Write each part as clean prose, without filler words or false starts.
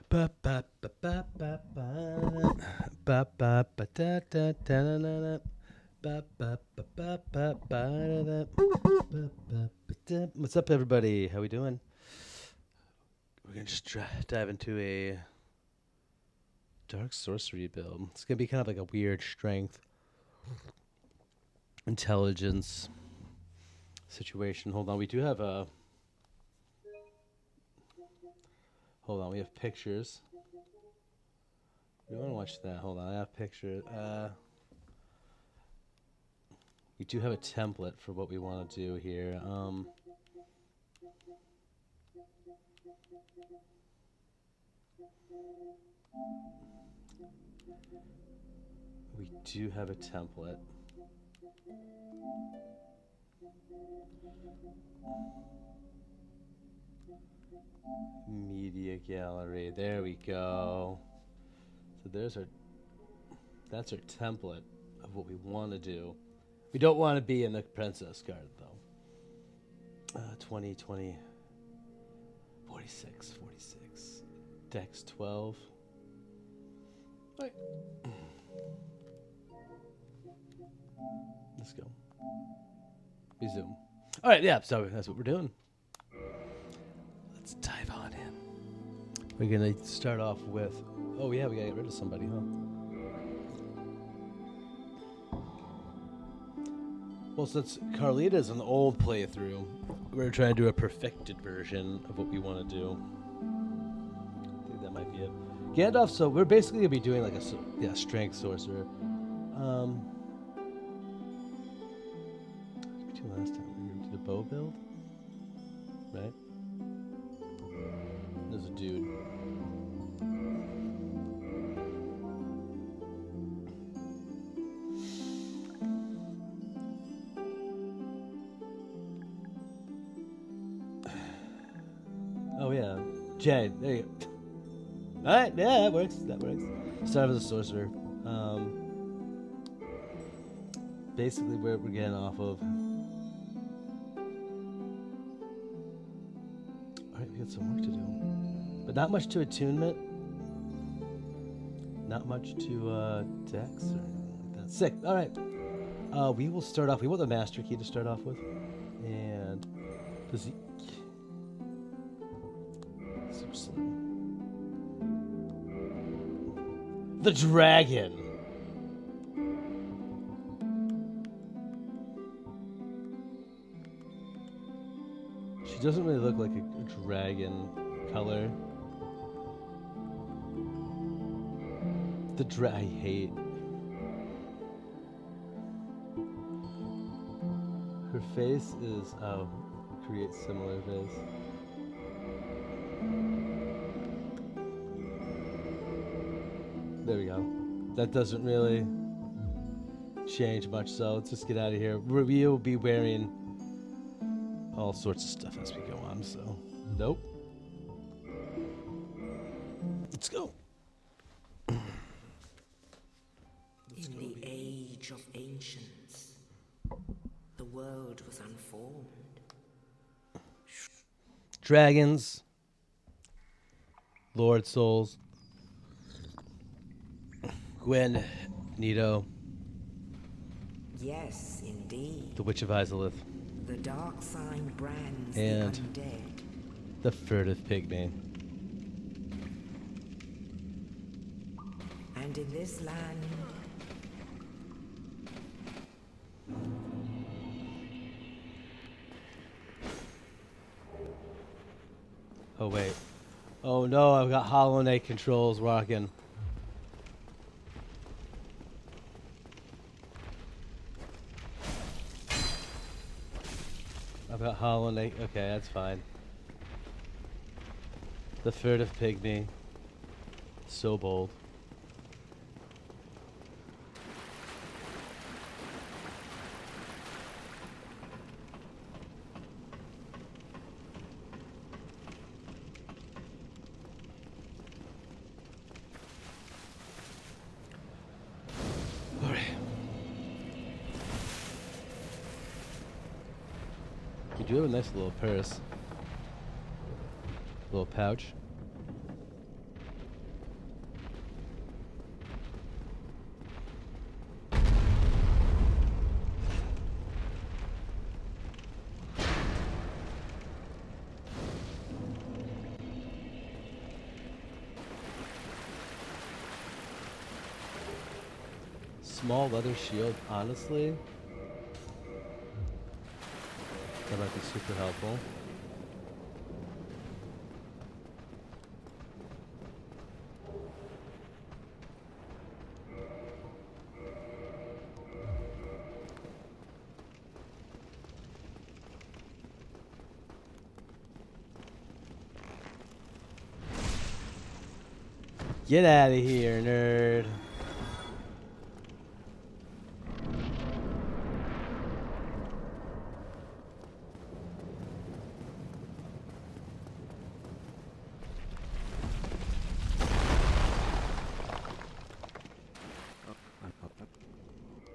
Ba ba ba ba ba ba ba ba ba da da da da da ba ba ba ba ba ba da ba ba ba da. What's up, everybody? How we doing? We're gonna just dive into a dark sorcery build. It's gonna be kind of like a weird strength, intelligence situation. Hold on, we do have a. Hold on, we have pictures. We want to watch that. Hold on, I have pictures. We do have a template for what we want to do here. We do have a template. Media gallery. There we go. So that's our template of what we want to do. We don't want to be in the princess card though. 20, 20, 46, 46. Dex 12. All right. Let's go. Resume. All right, yeah, so that's what we're doing. Let's dive on in. We're going to start off with... Oh, yeah, we got to get rid of somebody, huh? Well, since Carlita's an old playthrough, we're trying to do a perfected version of what we want to do. I think that might be it. Gandalf, so we're basically going to be doing like a strength sorcerer. Last time we did a bow build, right? There's a dude. Oh yeah, Jay. There you go. All right, yeah, that works. That works. Start with a sorcerer. Basically, where we're getting off of. Alright, we got some work to do. But not much to attunement. Not much to dex or anything like that. Sick. Alright. We will start off. We want the master key to start off with. And physique. Super slim. The dragon. She doesn't really look like a dragon color. I hate. Her face is, create similar face. There we go. That doesn't really change much, so let's just get out of here. We'll be wearing all sorts of stuff as we go on, so nope. Let's go. In the age of ancients, the world was unformed. Dragons, Lord Souls, Gwen, Nito, Yes, indeed. the Witch of Izalith, The dark sign brands and the undead. the Furtive Pygmy. And in this land, Oh wait. Oh no, I've got Hollow Knight controls rocking. I've got Hollow Knight. Okay, that's fine. The Furtive Pygmy. So bold. Alright. You do have a nice little purse. Little pouch. Small leather shield, honestly. That might be super helpful. Get out of here, nerd.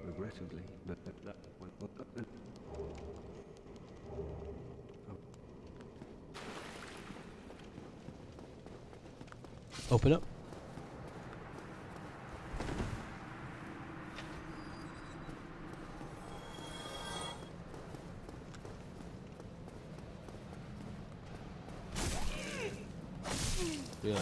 Regrettably, that Open up. Really?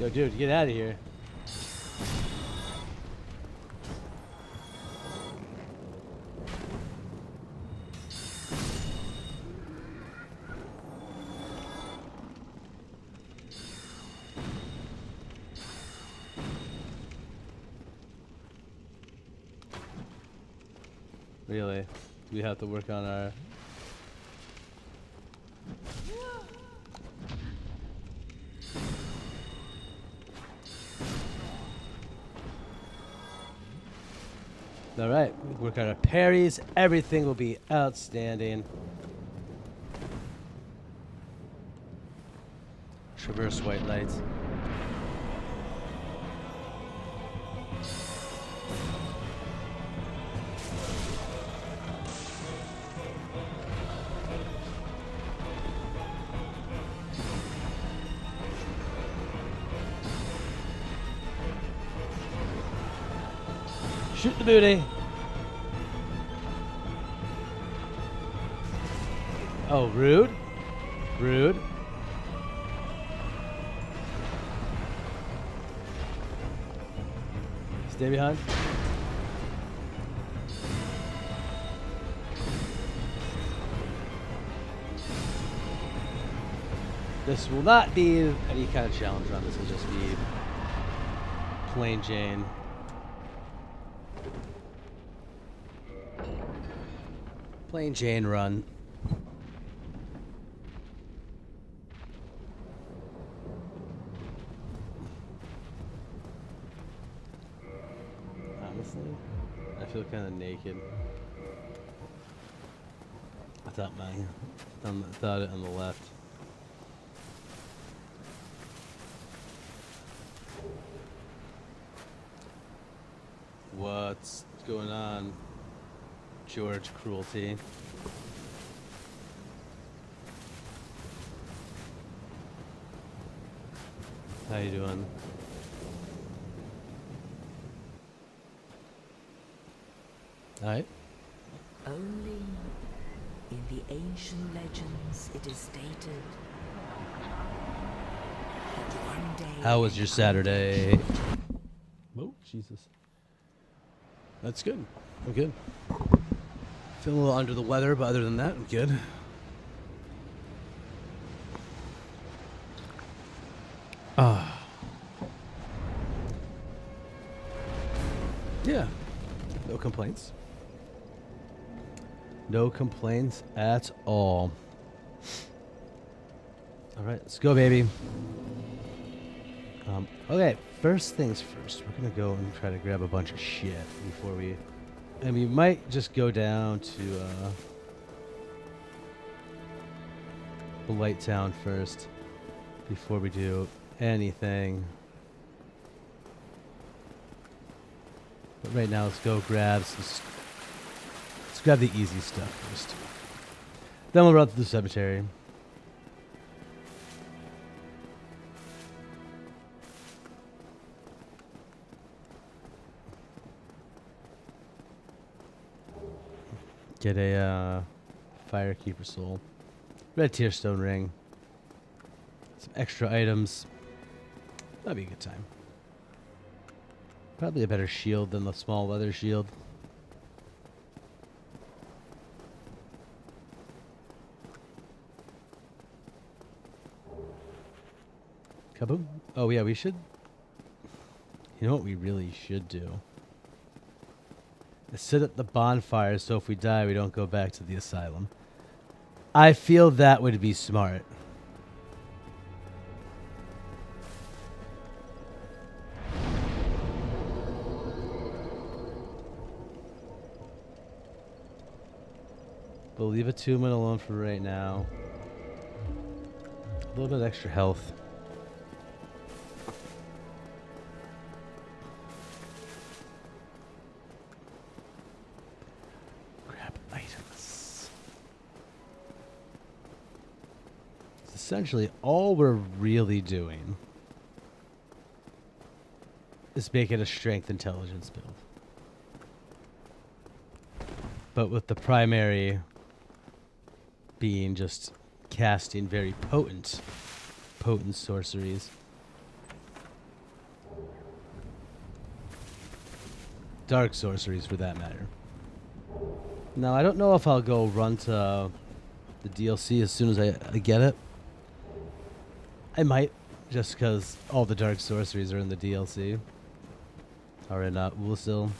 Yo, dude, get out of here. Really? Do we have to work on our... Alright, work on our parries. Everything will be outstanding. Traverse white lights. Shoot the booty. Oh, rude. Rude. Stay behind. This will not be any kind of challenge run. This will just be plain Jane. Plain Jane run. Honestly, I feel kind of naked. I thought thought it on the left. What's going on, George Cruelty? How you doing? Alright. Only in the ancient legends it is stated that one day... How was your Saturday? Oh, Jesus. That's good. I'm good. Feeling a little under the weather, but other than that, I'm good. Yeah. No complaints. No complaints at all. All right, let's go, baby. Okay, first things first. We're going to go and try to grab a bunch of shit before we... And we might just go down to the Light Town first before we do anything. But right now, let's go grab some... Let's grab the easy stuff first. Then we'll run through the cemetery. Get a Firekeeper soul. Red Tear Stone ring. Some extra items. That'd be a good time. Probably a better shield than the small leather shield. Kaboom. Oh yeah, we should. You know what we really should do? Is sit at the bonfire so if we die, we don't go back to the asylum. I feel that would be smart. We'll leave attunement alone for right now. A little bit of extra health. Grab items. It's essentially all we're really doing is make it a strength intelligence build. But with the primary being just casting very potent sorceries. Dark sorceries, for that matter. Now, I don't know if I'll go run to the DLC as soon as I get it. I might, just because all the dark sorceries are in the DLC. Or in Ulasil.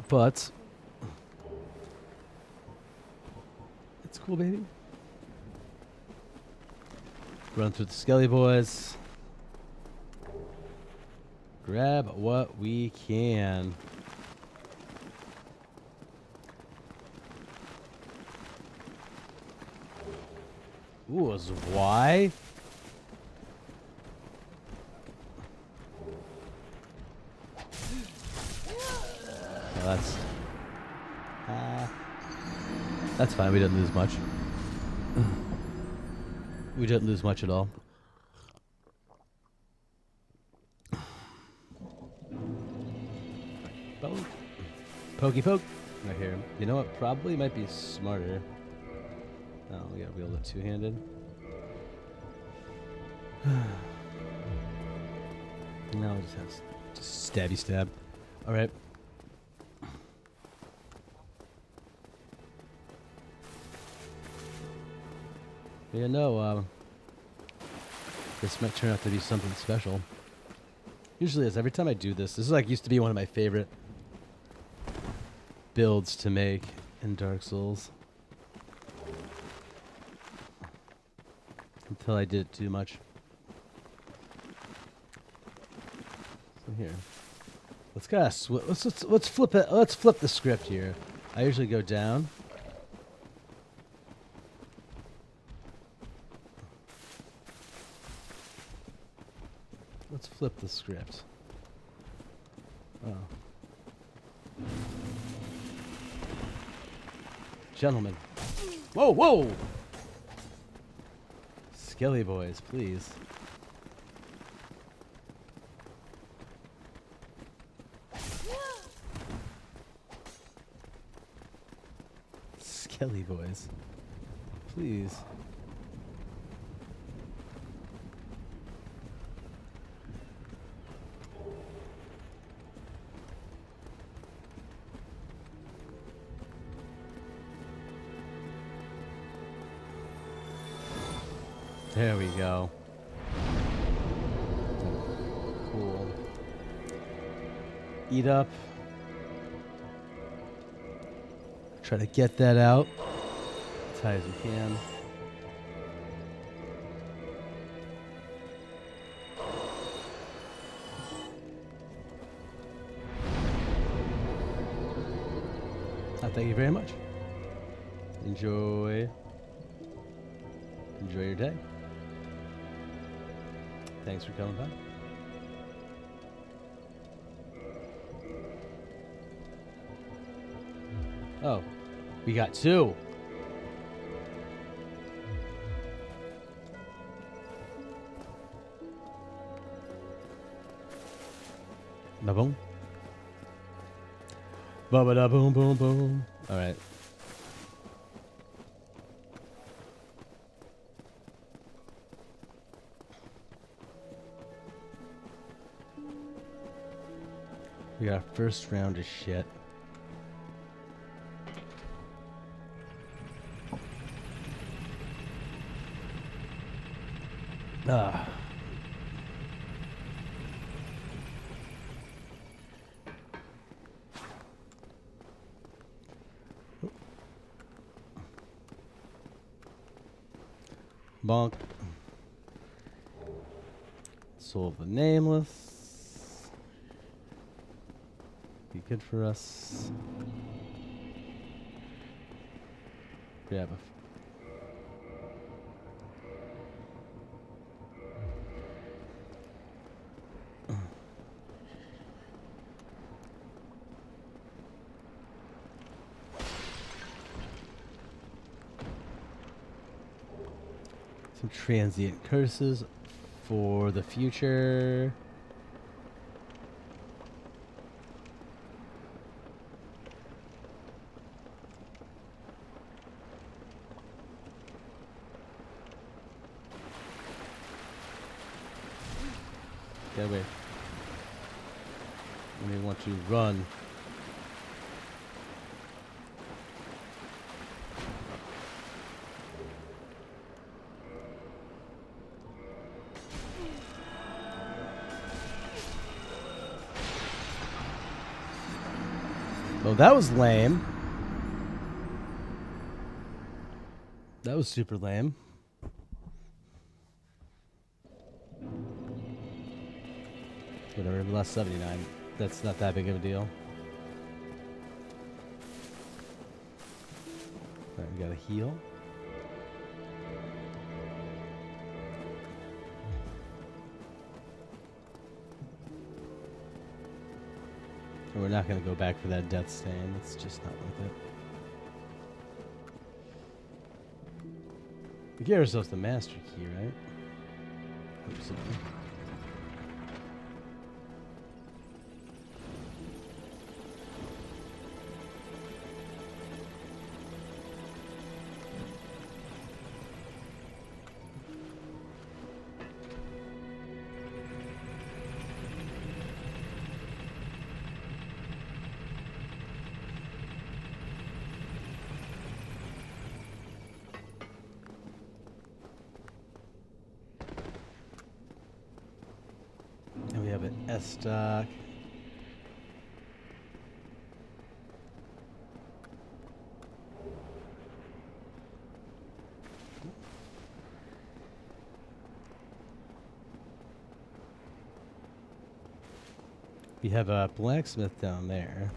But it's cool, baby. Run through the Skelly Boys. Grab what we can. Ooh, a Zwei? Oh, that's fine. We didn't lose much. We didn't lose much at all. Poke. Pokey poke. Right here. You know what? Probably might be smarter. Oh, we gotta wield it two-handed. No, it just has just stabby stab. Alright. Yeah, no, this might turn out to be something special. Usually is. Every time I do this, this is like used to be one of my favorite builds to make in Dark Souls. Until I did it too much. So here. Let's let's flip it. Let's flip the script here. I usually go down. Let's flip the script. Oh. Gentlemen. Whoa, whoa! Skelly Boys, please. Skelly Boys. Please. There we go. Cool. Eat up. Try to get that out as high as we can. Thank you very much. Enjoy your day. Thanks for coming by. Oh, we got two. Ba-boom. Ba-ba-da boom boom boom. Alright. We got our first round of shit. Ah. Bonk. Soul of the Nameless. Be good for us. Grab a some transient curses for the future. Get away. You may want to run. Oh, that was lame. That was super lame. Whatever, we lost 79. That's not that big of a deal. Alright, we gotta heal. And we're not gonna go back for that death stain. It's just not worth it. We get ourselves the master key, right? Hope so. And we have an S-Stock. We have a blacksmith down there.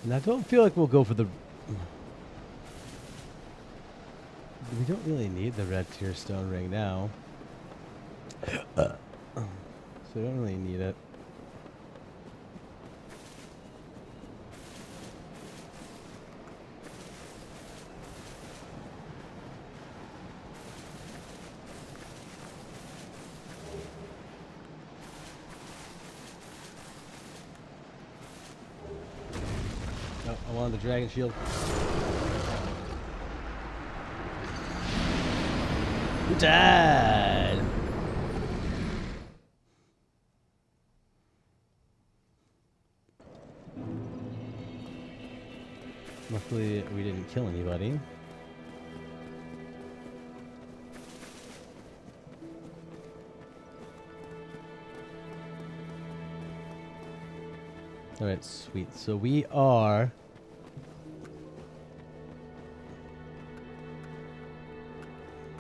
And I don't feel like we'll go for the... We don't really need the red tier stone ring now. So we don't really need it. Oh, I wanted the dragon shield. You died! Luckily, we didn't kill anybody. Alright, sweet. So we are...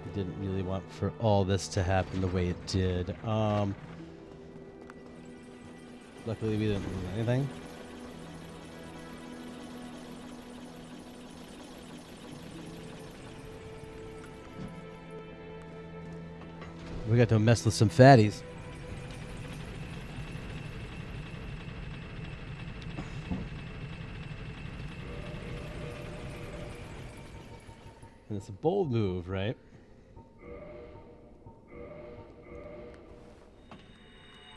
We didn't really want for all this to happen the way it did. Luckily, we didn't lose anything. We got to mess with some fatties. And it's a bold move, right?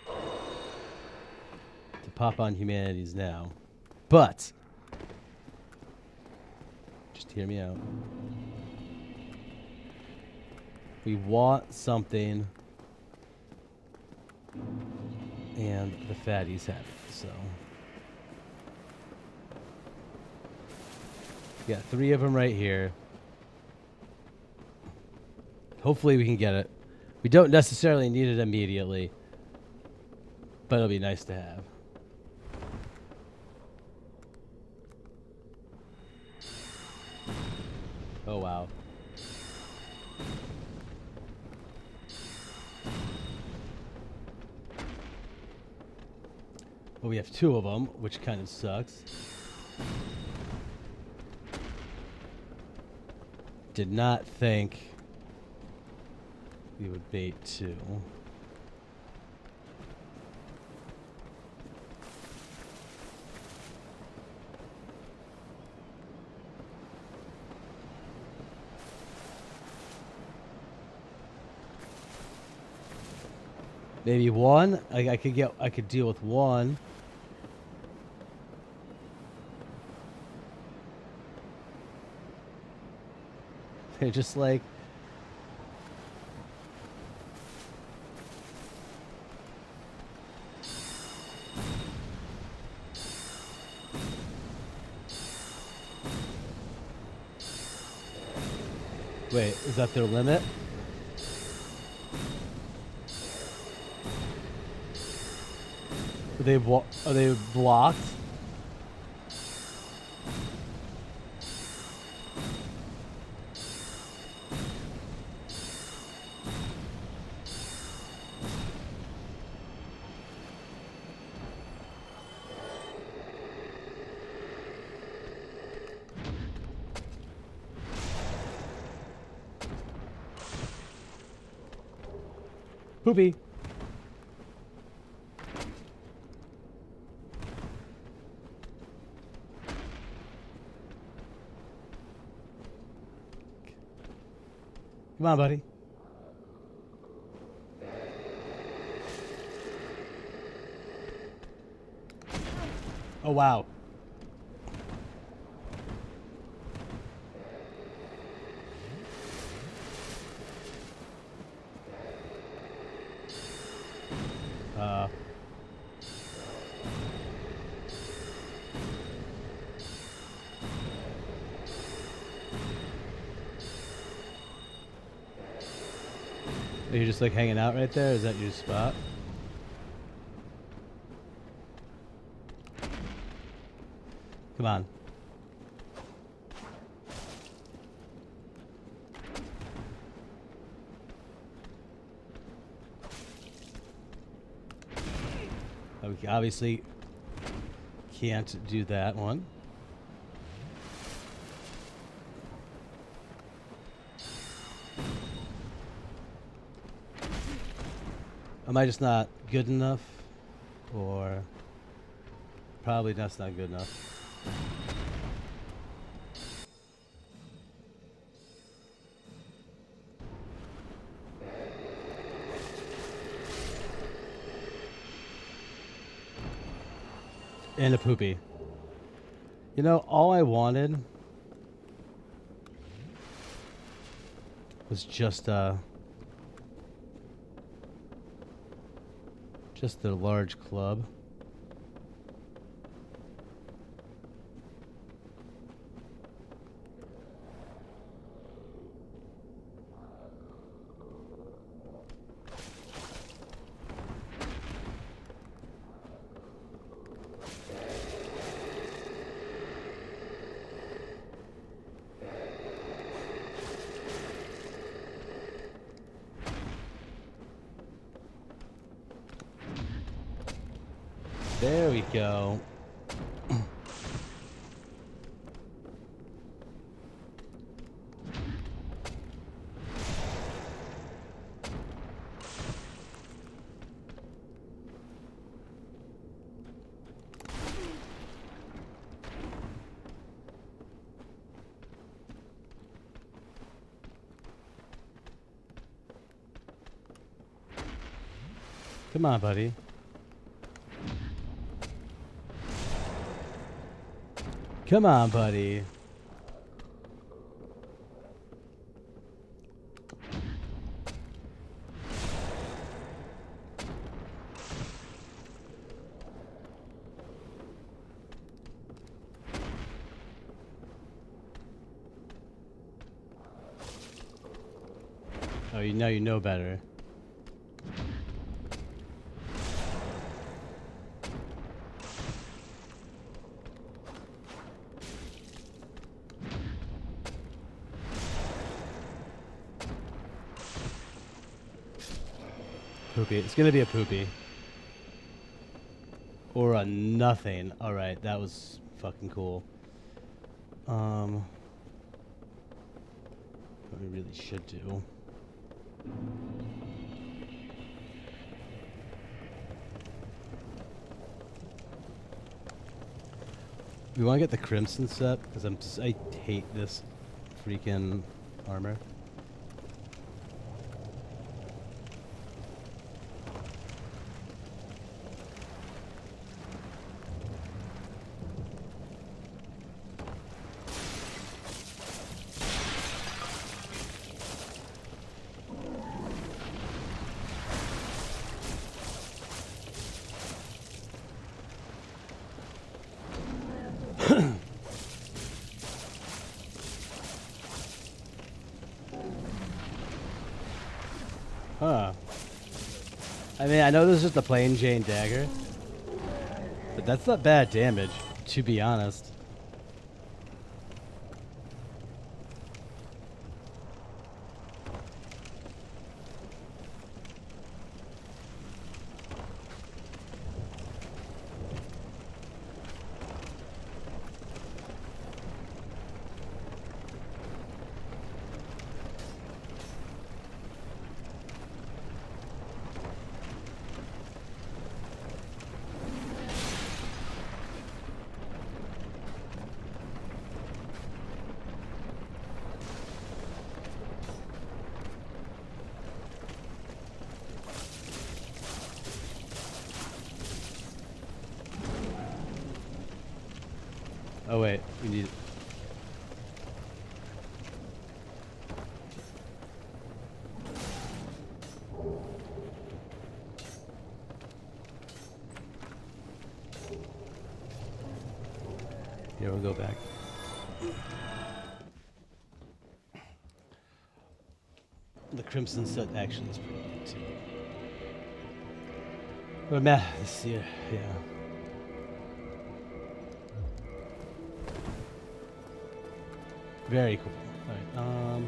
To pop on humanities now. But just hear me out. We want something, and the fatties have it, so. We got 3 of them right here. Hopefully we can get it. We don't necessarily need it immediately, but it'll be nice to have. Oh, wow. Well, we have 2 of them, which kind of sucks. Did not think we would bait 2. Maybe 1. I could deal with 1. They're just like, wait, is that their limit? Are they blocked? Poopy. Come on, buddy. Oh, wow. Are you just like hanging out right there? Is that your spot? Come on. We obviously can't do that one. Am I just not good enough? Or probably that's not good enough. And a poopy. You know, all I wanted was just the large club. There we go. Come on, buddy. Come on, buddy. Oh, now you know better. Poopy. It's gonna be a poopy. Or a nothing. Alright, that was fucking cool. What we really should do. We want to get the crimson set because I hate this freaking armor. Huh. I mean, I know this is just a plain Jane dagger, but that's not bad damage, to be honest. Oh wait, we need... Here, we'll go back. The crimson set actually is pretty good too. But man, this year, yeah. Very cool. All right.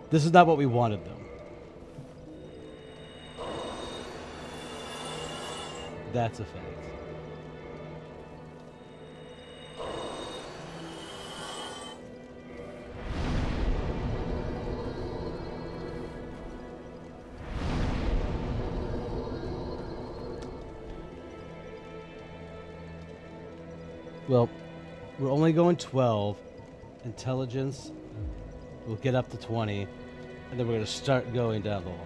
This is not what we wanted, though. That's a fact. Well, we're only going 12. Intelligence, we'll get up to 20. And then we're going to start going down the line.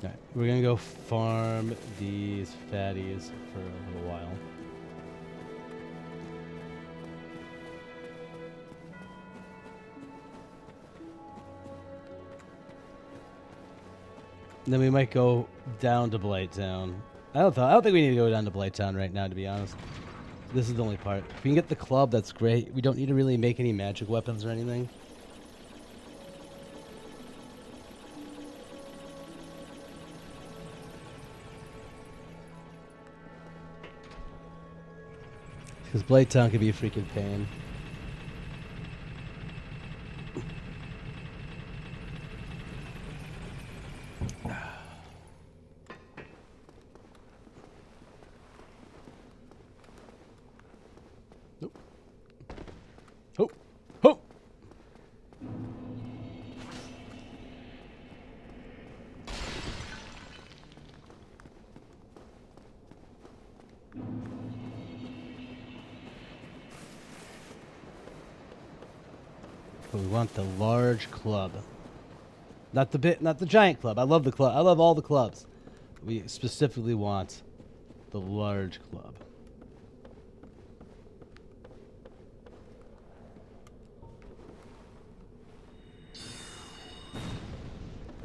Alright, we're going to go farm these fatties for a little while. And then we might go down to Blighttown. I don't think we need to go down to Blighttown right now, to be honest. This is the only part. If we can get the club, that's great. We don't need to really make any magic weapons or anything. Because Blighttown can be a freaking pain. But we want the large club. Not the giant club. I love the club. I love all the clubs. We specifically want the large club.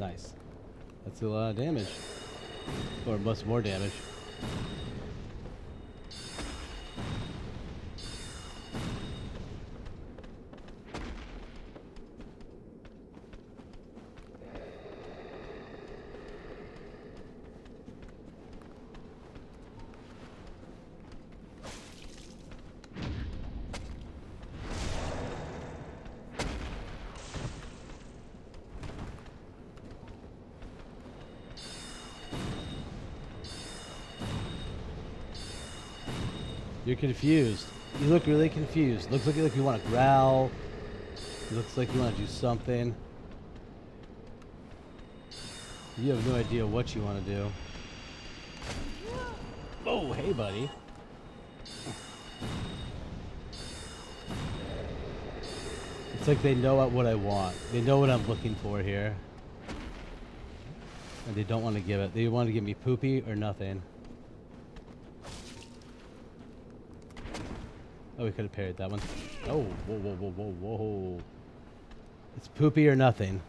Nice. That's a lot of damage. Or much more damage. You're confused. You look really confused. Looks like you want to growl. Looks like you want to do something. You have no idea what you want to do. Oh, hey, buddy. It's like they know what I want. They know what I'm looking for here. And they don't want to give it. They want to give me poopy or nothing. Oh, we could have parried that one. Oh, whoa, whoa, whoa, whoa, whoa. It's poopy or nothing.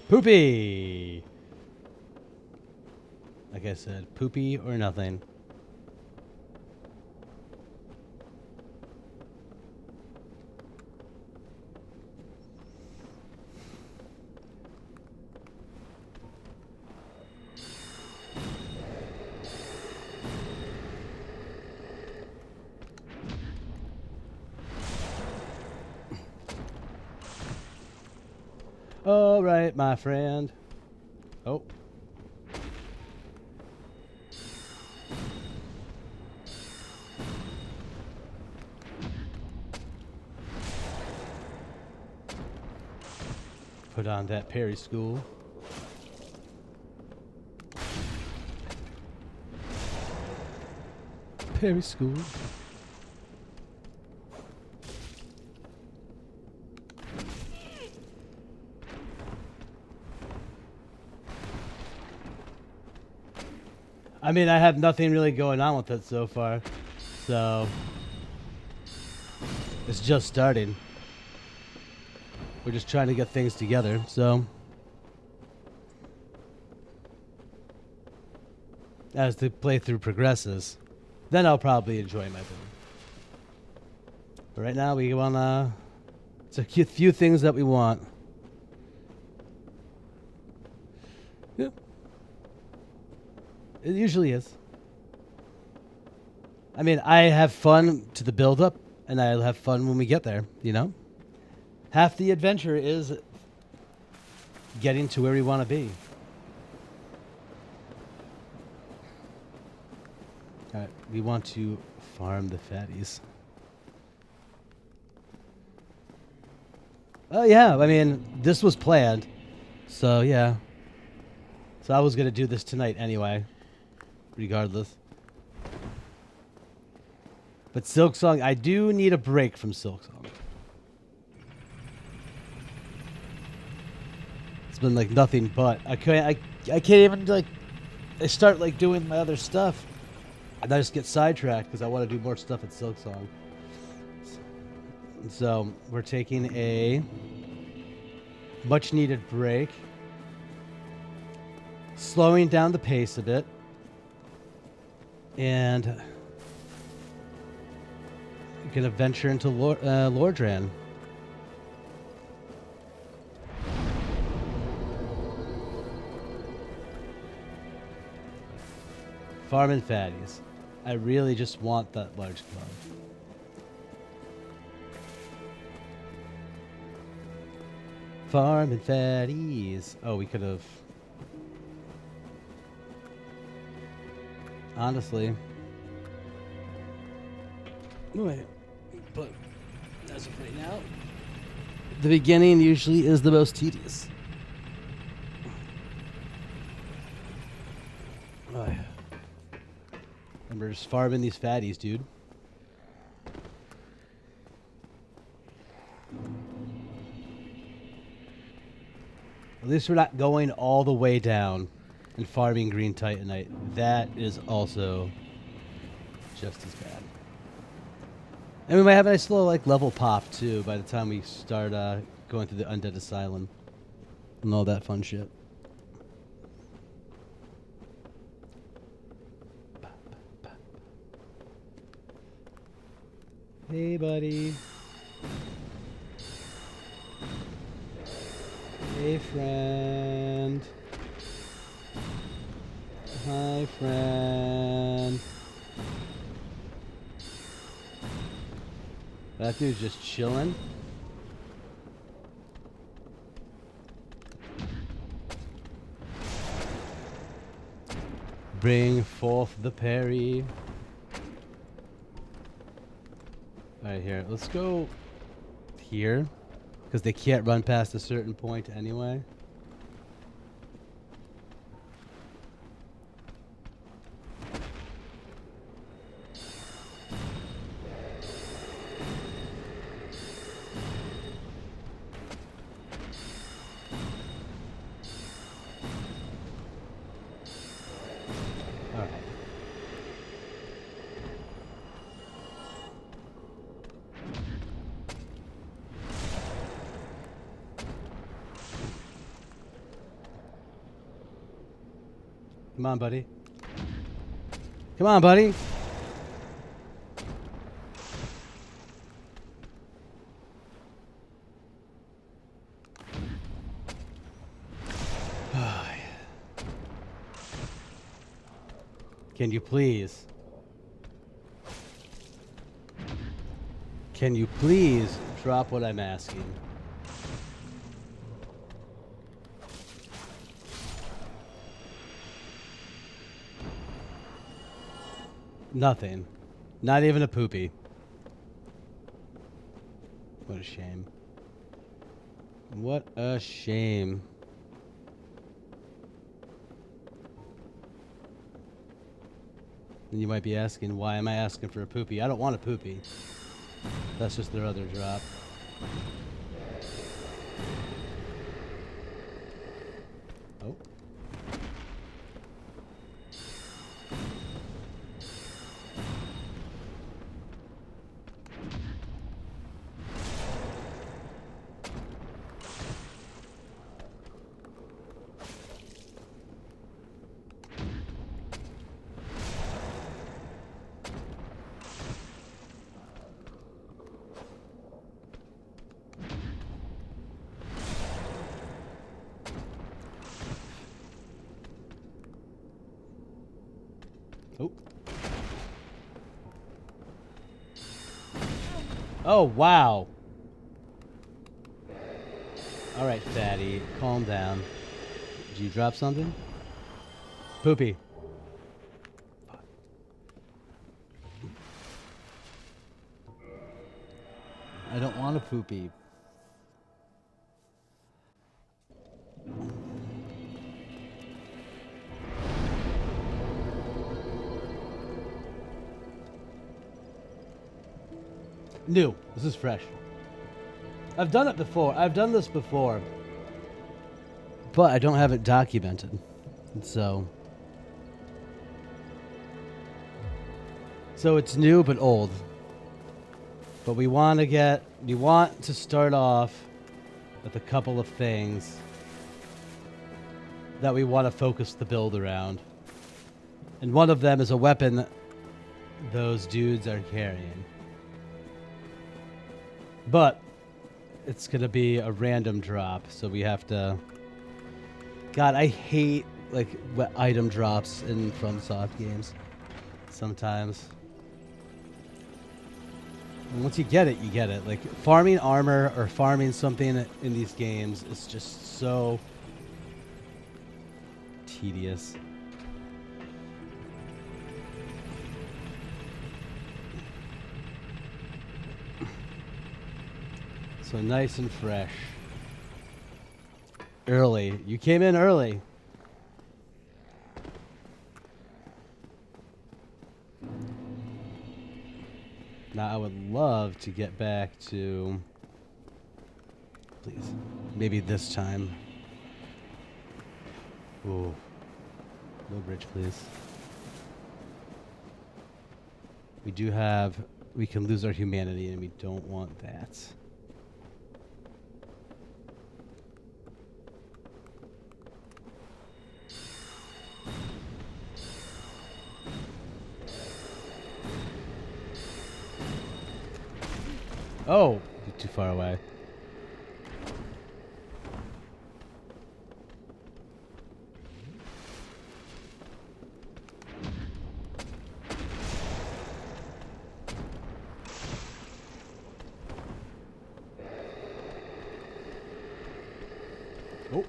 Poopy! Like I said, poopy or nothing. All right, my friend. Oh. Put on that parry school. Parry school. I mean, I have nothing really going on with it so far, so it's just starting. We're just trying to get things together, so as the playthrough progresses, then I'll probably enjoy my build. But right now, we want it's a few things that we want. Yeah. It usually is. I mean, I have fun to the build-up, and I'll have fun when we get there, you know? Half the adventure is getting to where we want to be. All right, we want to farm the fatties. Oh, yeah, I mean, this was planned, so yeah. So I was going to do this tonight anyway. Regardless. But Silksong, I do need a break from Silksong. It's been like nothing but. I can't even like. I start like doing my other stuff, and I just get sidetracked because I want to do more stuff at Silksong. So we're taking a much needed break, slowing down the pace a bit. And gonna venture into Lordran. Farming fatties. I really just want that large club. Farming fatties. Oh, we could have. Honestly. Wait. But as of right now, the beginning usually is the most tedious. Oh, yeah. Remember just farming these fatties, dude. At least we're not going all the way down and farming green titanite. That is also just as bad. And we might have a nice little level pop too by the time we start going through the undead asylum and all that fun shit. Hey, buddy. Hey, friend. Hi, friend. That dude's just chilling. Bring forth the parry. Alright, here. Let's go here. Because they can't run past a certain point anyway. Alright. Come on, buddy. Come on, buddy. Can you please? Can you please drop what I'm asking? Nothing. Not even a poopy. What a shame. What a shame. And you might be asking, why am I asking for a poopy? I don't want a poopy. That's just their other drop. Oh. Oh. Oh, wow. All right, fatty. Calm down. Did you drop something? Poopy. I don't want a poopy. New. This is fresh. I've done it before. I've done this before. But I don't have it documented. So it's new but old. But we want to start off with a couple of things that we want to focus the build around. And one of them is a weapon those dudes are carrying. But it's going to be a random drop, so we have to... God, I hate item drops in FromSoft games sometimes. Once you get it, you get it. Like, farming armor or farming something in these games is just so tedious. So nice and fresh. Early. You came in early. Now, I would love to get back to... Please. Maybe this time. Ooh. No bridge, please. We do have... We can lose our humanity, and we don't want that. Oh, too far away. Oh.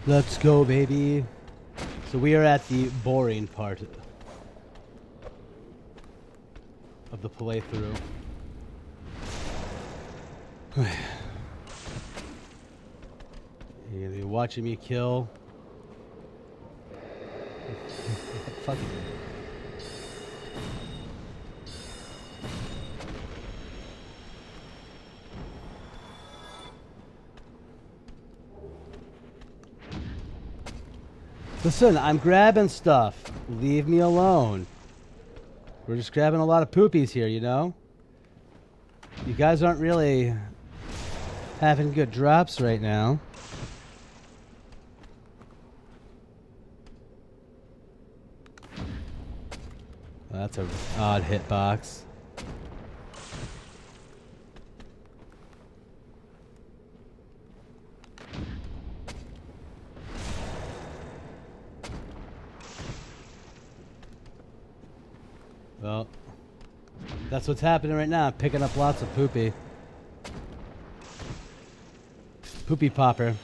Let's go, baby. So we are at the boring part of the playthrough. You're gonna be watching me kill. Fuck it. Listen, I'm grabbing stuff. Leave me alone. We're just grabbing a lot of poopies here, you know? You guys aren't really having good drops right now. Well, that's an odd hitbox. Well, that's what's happening right now. I'm picking up lots of poopy. Poopy popper.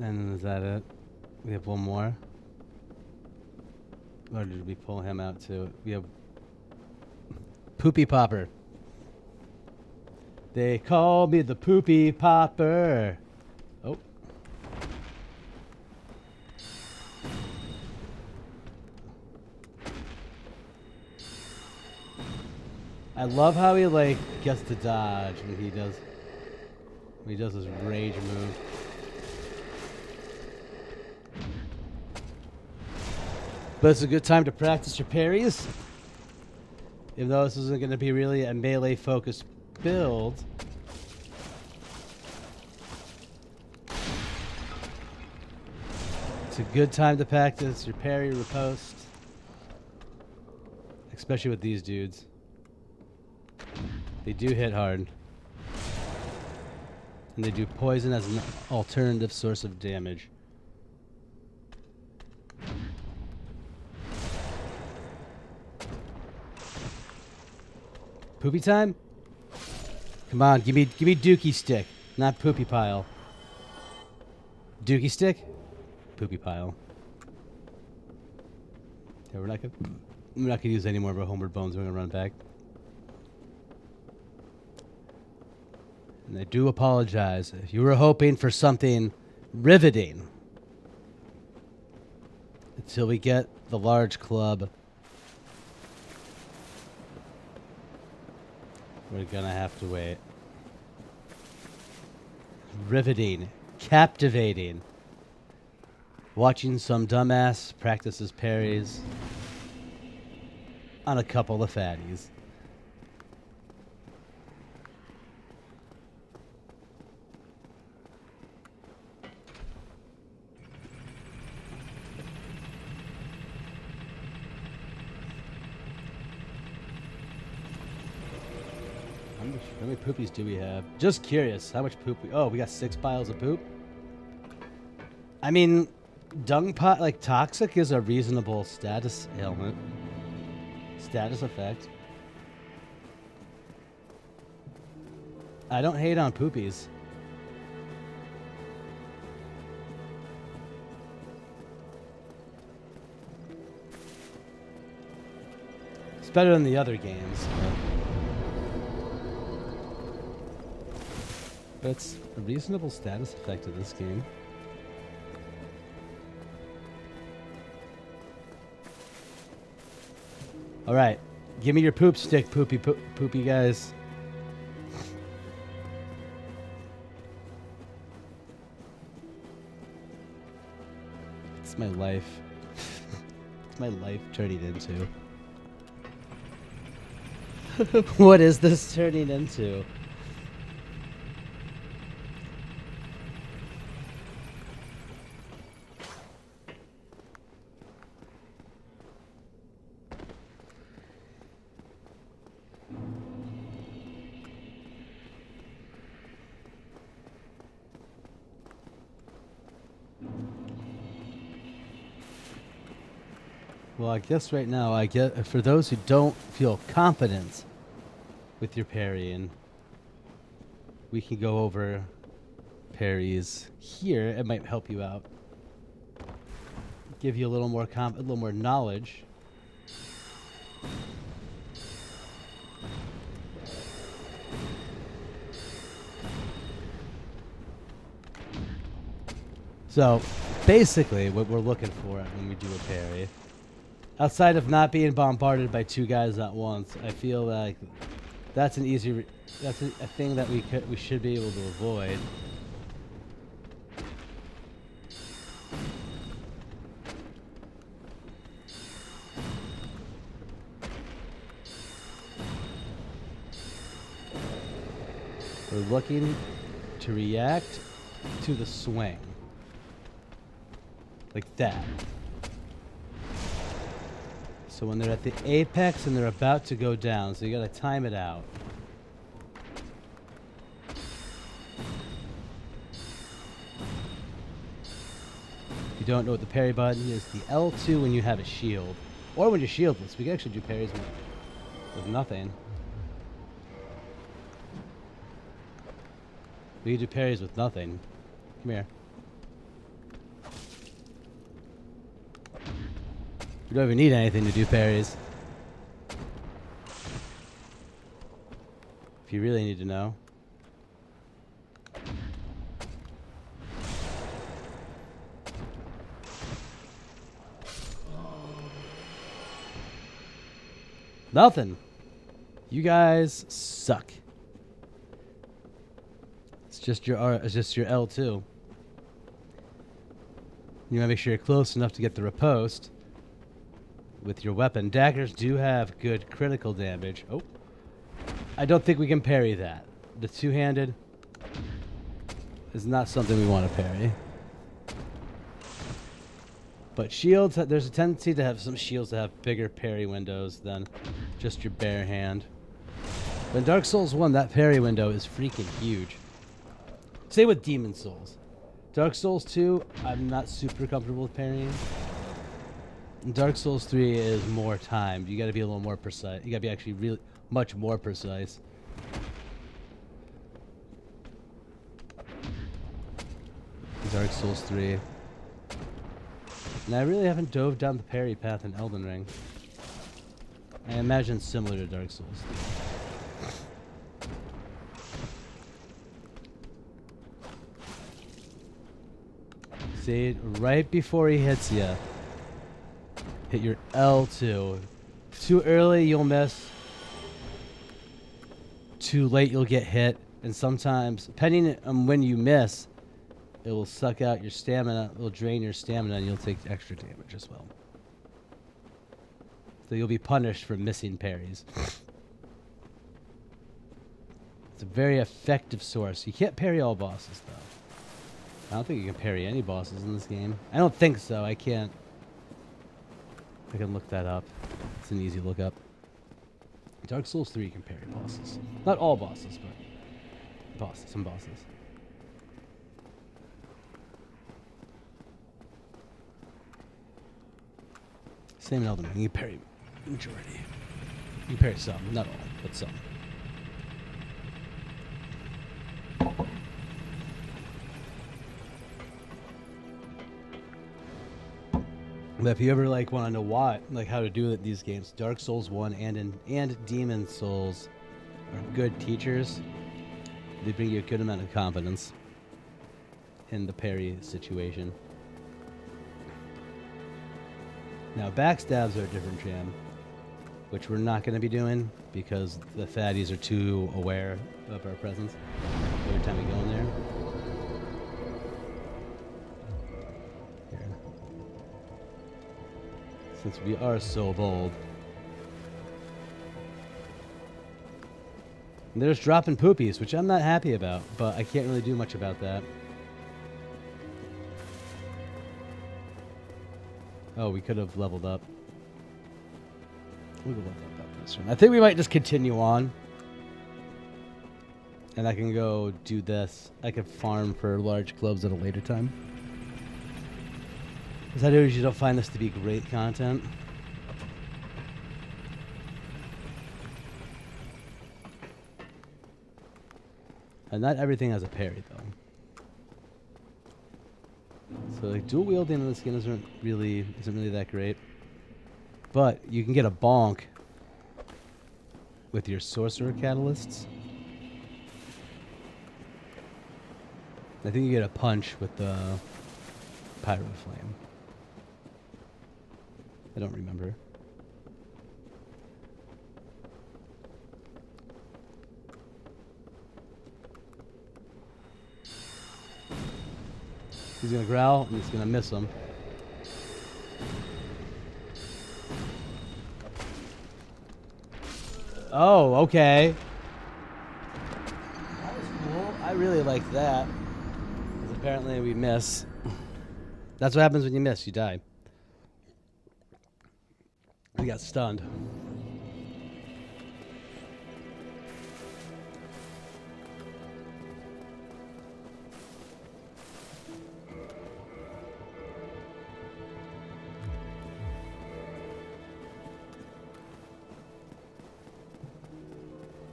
And is that it? We have one more. Or did we pull him out too? We have Poopy Popper. They call me the Poopy Popper. Oh. I love how he like gets to dodge when he does his rage move. But it's a good time to practice your parries. Even though this isn't going to be really a melee focused build. It's a good time to practice your parry riposte. Especially with these dudes. They do hit hard. And they do poison as an alternative source of damage. Poopy time? Come on, give me Dookie stick, not poopy pile. Dookie stick, poopy pile. Yeah, we're not gonna use any more of our homeward bones. We're gonna run back. And I do apologize if you were hoping for something riveting until we get the large club. We're gonna have to wait. Riveting. Captivating. Watching some dumbass practice his parries on a couple of fatties. How many poopies do we have? Just curious, how much poop oh, we got 6 piles of poop? I mean, dung pot, like, toxic is a reasonable status ailment. Status effect. I don't hate on poopies. It's better than the other games. But it's a reasonable status effect of this game. All right, give me your poop stick, poopy guys. It's my life. It's my life turning into. What is this turning into? Well, I guess right now, for those who don't feel confident with your parrying, we can go over parries here. It might help you out, give you a little more knowledge. So, basically, what we're looking for when we do a parry, outside of not being bombarded by 2 guys at once, I feel like that's an easy, that's a thing that we should be able to avoid. We're looking to react to the swing. Like that. So when they're at the apex and they're about to go down, so you gotta time it out. If you don't know what the parry button is, the L2 when you have a shield. Or when you're shieldless. We can actually do parries with nothing. We can do parries with nothing. Come here. We don't even need anything to do parries. If you really need to know. Nothing. You guys suck. It's just your L2. You wanna make sure you're close enough to get the riposte with your weapon. Daggers do have good critical damage. Oh. I don't think we can parry that. The two-handed is not something we want to parry. But shields, there's a tendency to have some shields that have bigger parry windows than just your bare hand. But in Dark Souls 1, that parry window is freaking huge. Same with Demon Souls. Dark Souls 2, I'm not super comfortable with parrying. Dark Souls 3 is more timed. You gotta be a little more precise. You gotta be actually really much more precise. Dark Souls 3. And I really haven't dove down the parry path in Elden Ring. I imagine similar to Dark Souls 3. See, right before he hits you, hit your L2. Too early, you'll miss. Too late, you'll get hit. And sometimes, depending on when you miss, it will suck out your stamina. It will drain your stamina, and you'll take extra damage as well. So you'll be punished for missing parries. It's a very effective source. You can't parry all bosses, though. I don't think you can parry any bosses in this game. I don't think so. I can't. I can look that up. It's an easy look up. Dark Souls 3 can parry bosses. Not all bosses, but some bosses. Same in Elden Ring. You parry majority. You parry some, not all, but some. But if you ever like want to know what, like how to do it, these games, Dark Souls 1 and Demon Souls are good teachers. They bring you a good amount of confidence in the parry situation. Now backstabs are a different jam, which we're not going to be doing because the fatties are too aware of our presence every time we go in there. Here. Since we are so bold. And there's dropping poopies, which I'm not happy about, but I can't really do much about that. Oh, we could have leveled up. We could level up this one. I think we might just continue on. And I can go do this. I could farm for large globes at a later time. Because I usually don't find this to be great content. And not everything has a parry, though. So like dual wielding in this game isn't really that great. But you can get a bonk with your Sorcerer catalysts. I think you get a punch with the Pyro Flame. I don't remember. He's gonna growl and he's gonna miss him. Oh, okay. That was cool. I really liked that. Because apparently we miss. That's what happens when you miss. You die. We got stunned.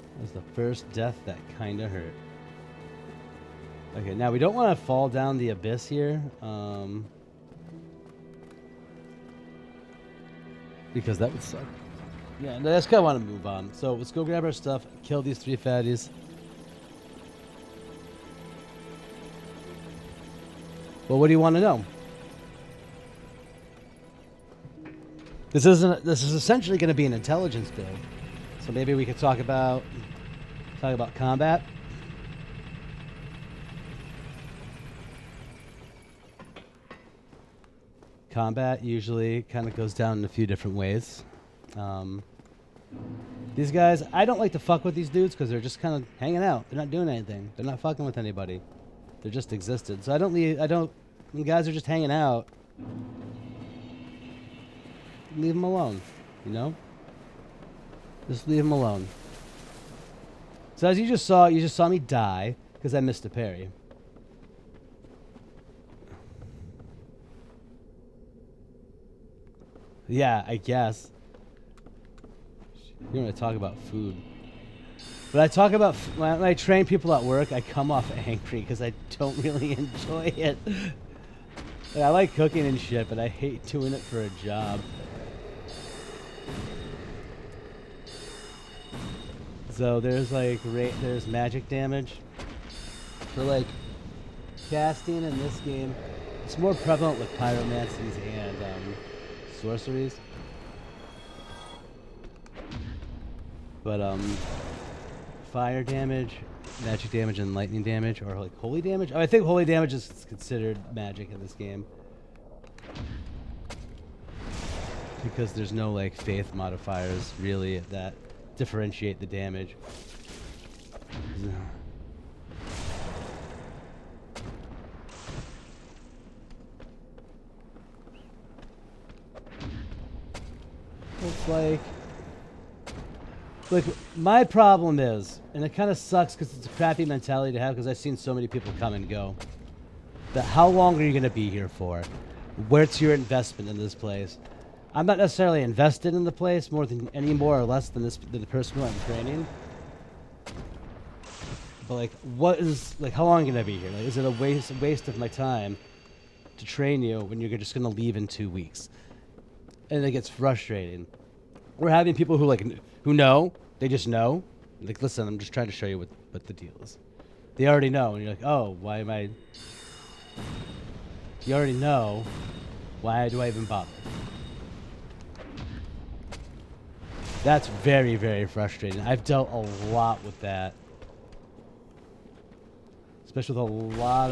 That was the first death that kind of hurt. Okay, now we don't want to fall down the abyss here. Because that would suck. Yeah, I just kind of want to move on. So let's go grab our stuff, kill these 3 fatties. Well, what do you want to know? This is essentially going to be an intelligence build. So maybe we could talk about combat. Combat usually kind of goes down in a few different ways. These guys, I don't like to fuck with these dudes because they're just kind of hanging out. They're not doing anything. They're not fucking with anybody. They're just existed. So when guys are just hanging out, leave them alone, you know? Just leave them alone. So as you just saw me die because I missed a parry. Yeah, I guess. You're going to talk about food. But I talk about, when I train people at work, I come off angry because I don't really enjoy it. Like, I like cooking and shit, but I hate doing it for a job. So there's there's magic damage. For like casting in this game, it's more prevalent with pyromancies and sorceries. But fire damage, magic damage, and lightning damage, or like holy damage. Oh, I think holy damage is considered magic in this game because there's no like faith modifiers really that differentiate the damage. It's like Like, my problem is, and it kind of sucks because it's a crappy mentality to have because I've seen so many people come and go, that how long are you going to be here for? Where's your investment in this place? I'm not necessarily invested in the place more than any more or less than the person who I'm training. But like, what is like? How long are you gonna be here? Like, is it a waste of my time to train you when you're just gonna leave in 2 weeks? And it gets frustrating. We're having people who who know. They just know. Like, listen, I'm just trying to show you what the deal is. They already know, and you're like, oh, why am I? You already know. Why do I even bother? That's very, very frustrating. I've dealt a lot with that. Especially with a lot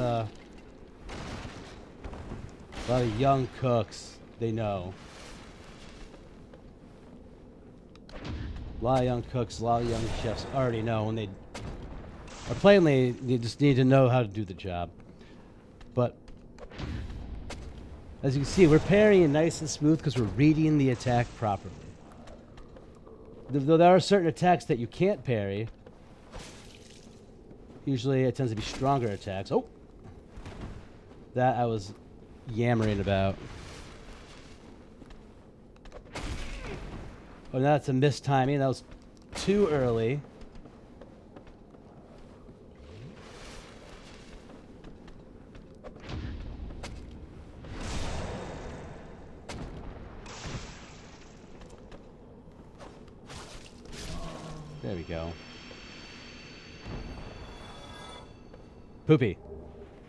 of young cooks. They know. A lot of young cooks, a lot of young chefs already know, and or plainly, they just need to know how to do the job. But as you can see, we're parrying nice and smooth because we're reading the attack properly. Though there are certain attacks that you can't parry. Usually it tends to be stronger attacks. Oh! That I was yammering about. Oh, now that's a missed timing. That was too early. There we go. Poopy.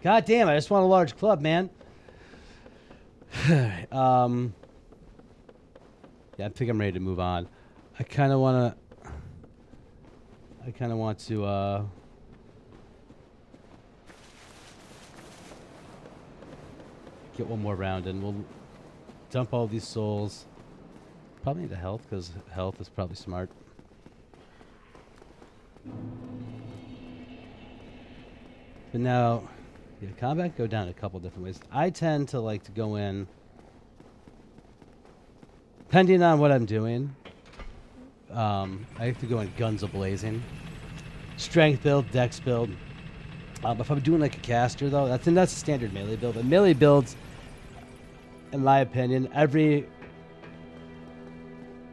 God damn, I just want a large club, man. Yeah, I think I'm ready to move on. I kind of want to get one more round and we'll dump all these souls. Probably into health because health is probably smart. But now, yeah, combat go down a couple different ways. I tend to like to go in, depending on what I'm doing. I have to go in guns a-blazing. Strength build, dex build. If I'm doing like a caster though, that's a standard melee build. But melee builds, in my opinion,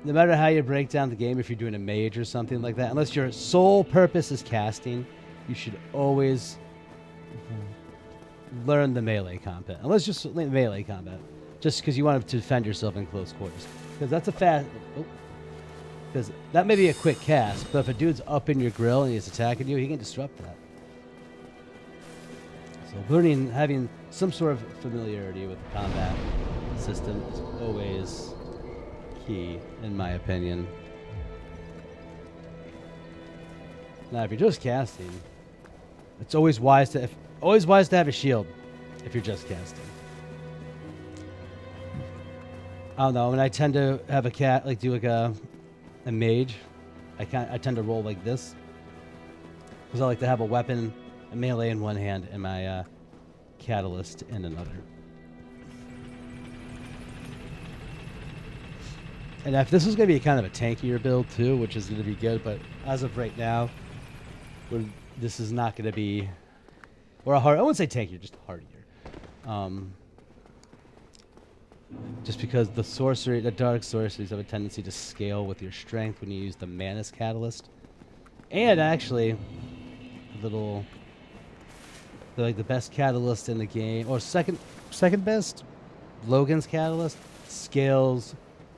no matter how you break down the game, if you're doing a mage or something like that, unless your sole purpose is casting, you should always learn the melee combat. Unless just melee combat, just because you want to defend yourself in close quarters. Because that's a fast. Because that may be a quick cast, but if a dude's up in your grill and he's attacking you, he can disrupt that. So having some sort of familiarity with the combat system is always key, in my opinion. Now, if you're just casting, it's always wise to have a shield if you're just casting. I don't know. When I tend to have a mage, I tend to roll like this because I like to have a weapon, a melee in one hand, and my catalyst in another. And if this is going to be kind of a tankier build too, which is going to be good, but as of right now, this is not going to be, or a hard. I wouldn't say tankier, just hardier. Just because the dark sorceries have a tendency to scale with your strength when you use the Manus Catalyst. And actually, the best catalyst in the game, or second best, Logan's Catalyst, scales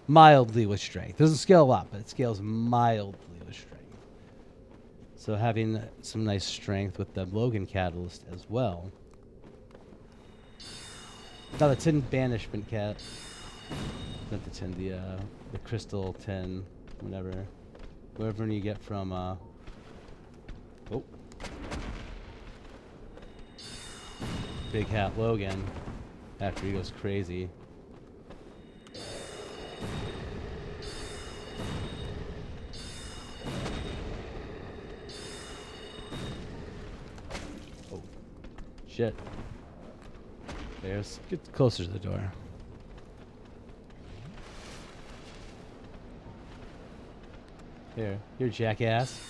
mildly with strength. Doesn't scale a lot, but it scales mildly with strength. So having some nice strength with the Logan Catalyst as well. Now the tin banishment cat, not the tin, the crystal tin, whatever you get from Big Hat Logan after he goes crazy. Oh, shit. There's, get closer to the door. Here, jackass.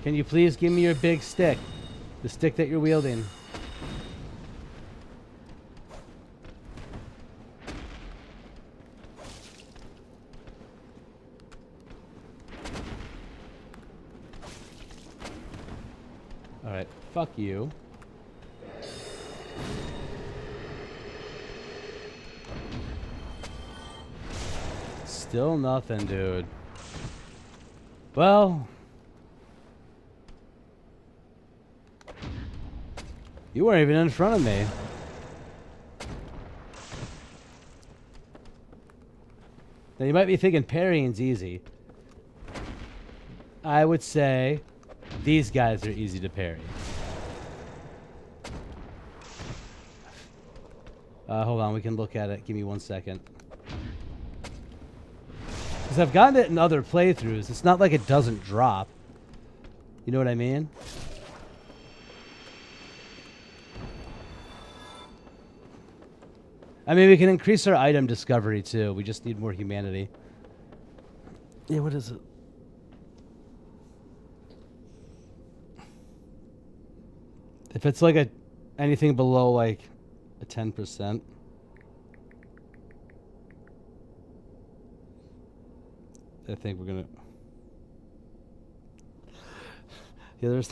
Can you please give me your big stick? The stick that you're wielding. Alright, fuck you. Still nothing, dude. Well... You weren't even in front of me. Now you might be thinking parrying's easy. I would say these guys are easy to parry. Hold on, we can look at it. Give me 1 second. Because I've gotten it in other playthroughs. It's not like it doesn't drop. You know what I mean? I mean, we can increase our item discovery, too. We just need more humanity. Yeah, what is it? If it's like anything below, like, a 10%. I think we're gonna... Yeah, there's...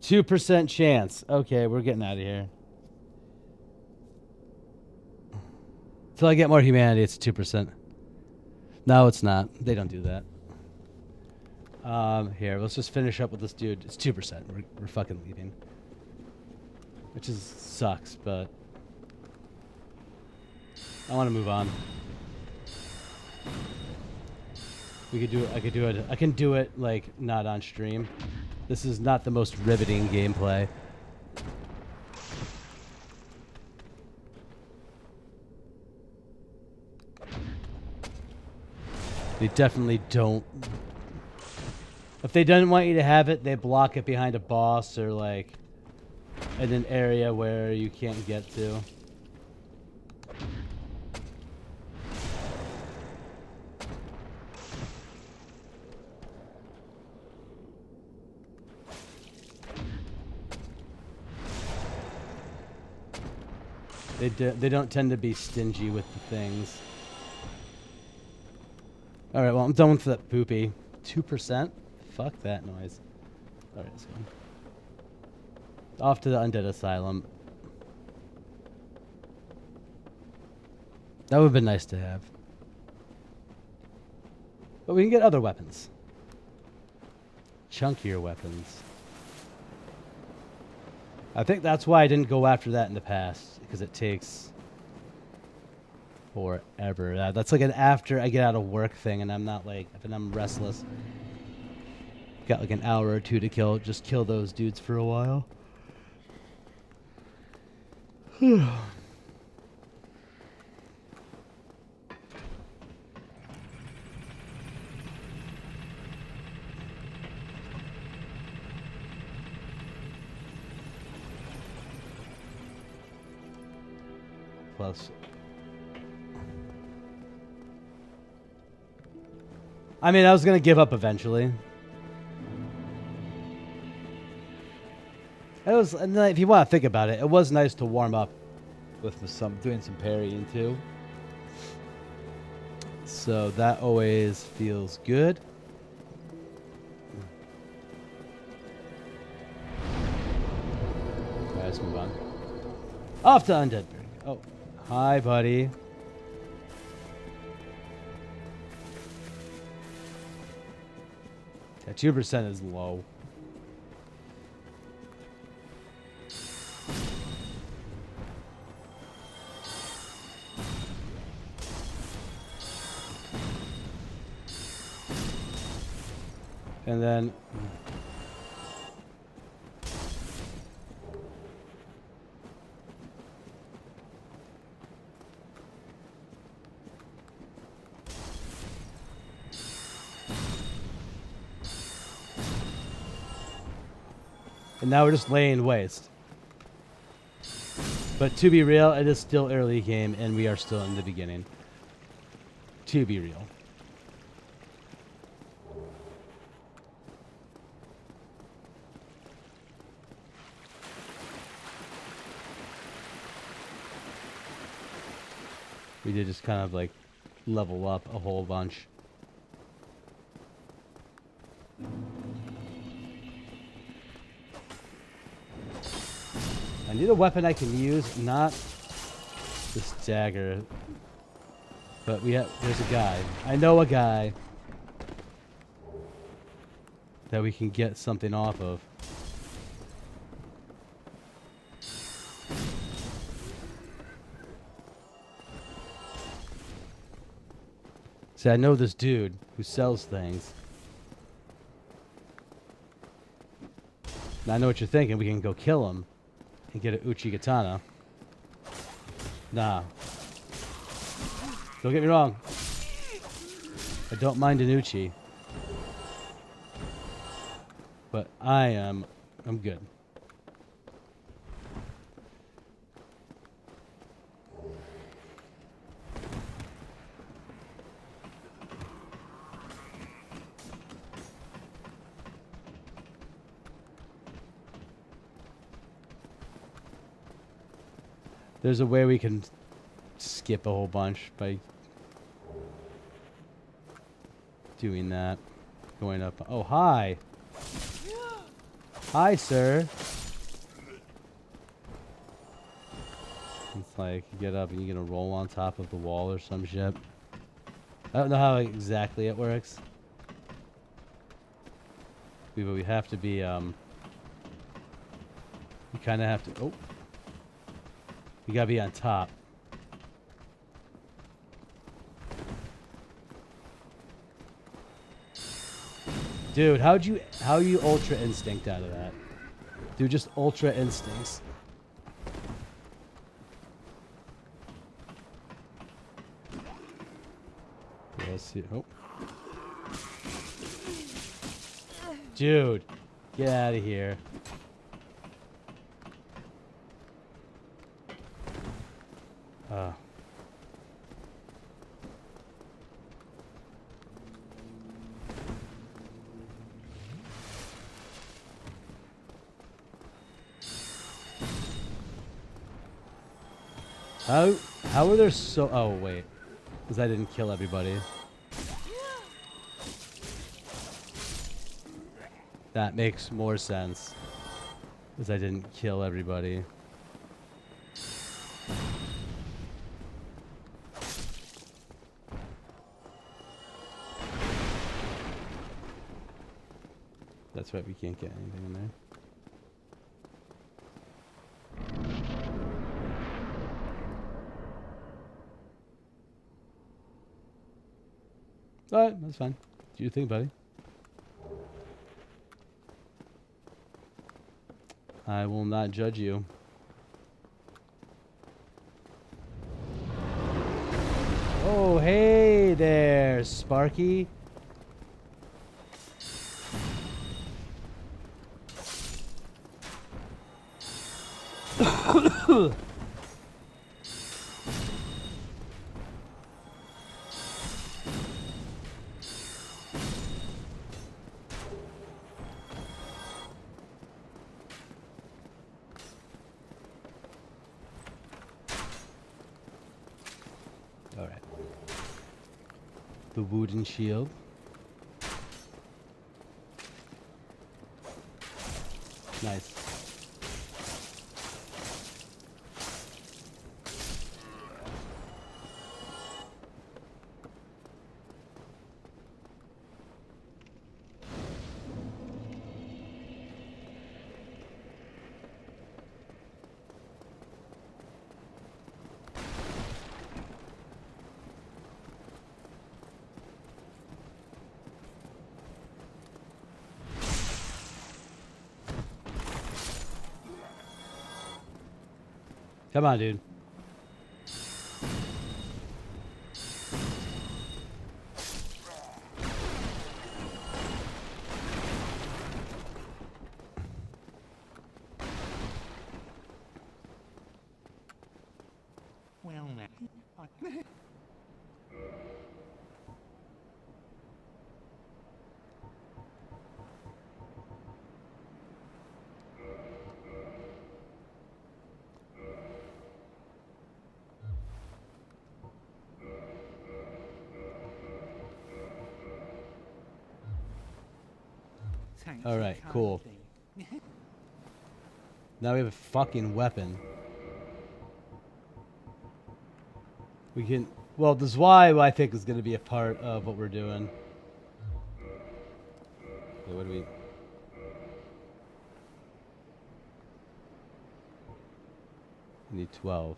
%2 chance. Okay, we're getting out of here. Till I get more humanity, it's 2%. No, it's not. They don't do that. Here, let's just finish up with this dude. It's 2%. We're fucking leaving. Which is sucks, but I want to move on. We could do it. I could do it. I can do it like not on stream. This is not the most riveting gameplay. They definitely don't. If they don't want you to have it, they block it behind a boss or like in an area where you can't get to. They don't tend to be stingy with the things. All right, well, I'm done with that poopy. 2%? Fuck that noise. All right, let's go. Off to the Undead Asylum. That would have been nice to have. But we can get other weapons. Chunkier weapons. I think that's why I didn't go after that in the past, because it takes forever. That's like an after I get out of work thing, and I'm not like, and I'm restless. Got like an hour or two to kill, just kill those dudes for a while. Plus, I mean, I was gonna give up eventually. It was, and if you want to think about it, it was nice to warm up with doing some parrying too. So that always feels good. Alright, let's move on. Off to Undead Burg. Oh, hi, buddy. That 2% is low. And then And now we're just laying waste. But to be real, it is still early game, and we are still in the beginning. To be real. We did just kind of like level up a whole bunch. I need a weapon I can use, not this dagger. But there's a guy. I know a guy that we can get something off of. See, I know this dude who sells things. And I know what you're thinking. We can go kill him and get an Uchi Katana. Nah. Don't get me wrong. I don't mind an Uchi. But I'm good. There's a way we can skip a whole bunch by doing that. Going up. Oh, hi. Hi, sir. It's like you get up and you're gonna roll on top of the wall or some shit. I don't know how exactly it works. But we have to be, you kind of have to, oh. You gotta be on top. Dude, how you ultra instinct out of that? Dude, just ultra instincts. Okay, let's see. Oh. Dude, get out of here. How are there so... Oh, wait. Because I didn't kill everybody. That makes more sense. Because I didn't kill everybody. That's right, we can't get anything in there. Alright, that's fine. Do you think, buddy? I will not judge you. Oh, hey there, Sparky. Alright. The wooden shield. Nice. Come on, dude. All right, cool. Now we have a fucking weapon. We can. Well, this is why I think is going to be a part of what we're doing. Okay, what do we? We need 12.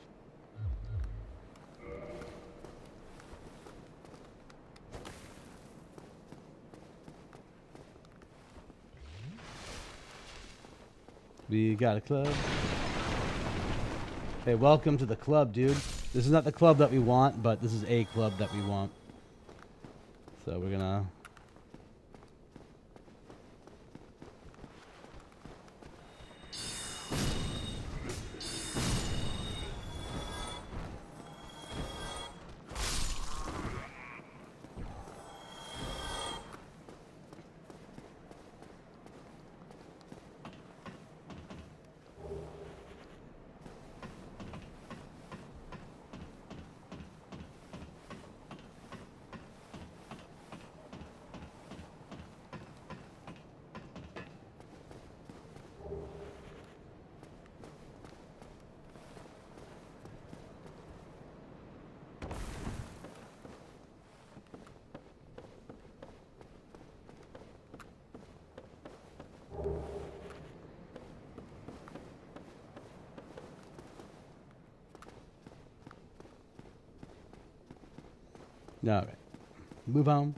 We got a club. Hey, welcome to the club, dude. This is not the club that we want, but this is a club that we want. So we're gonna... All right. Move on.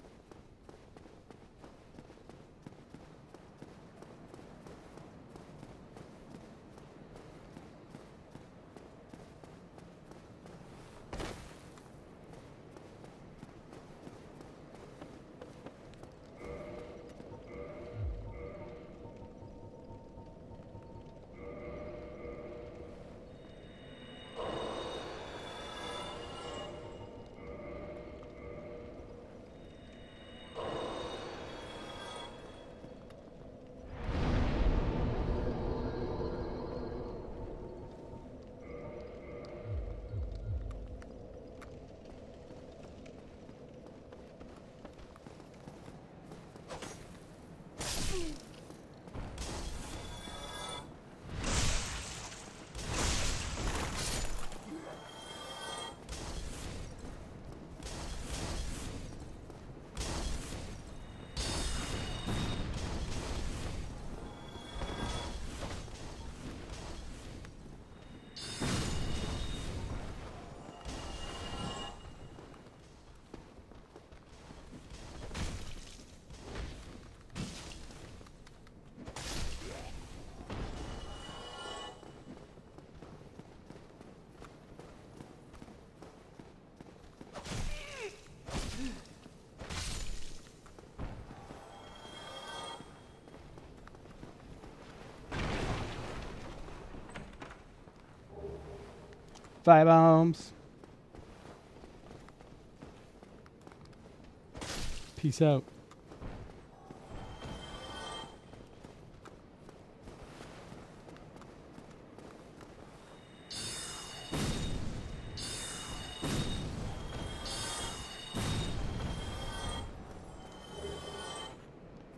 Fire bombs. Peace out.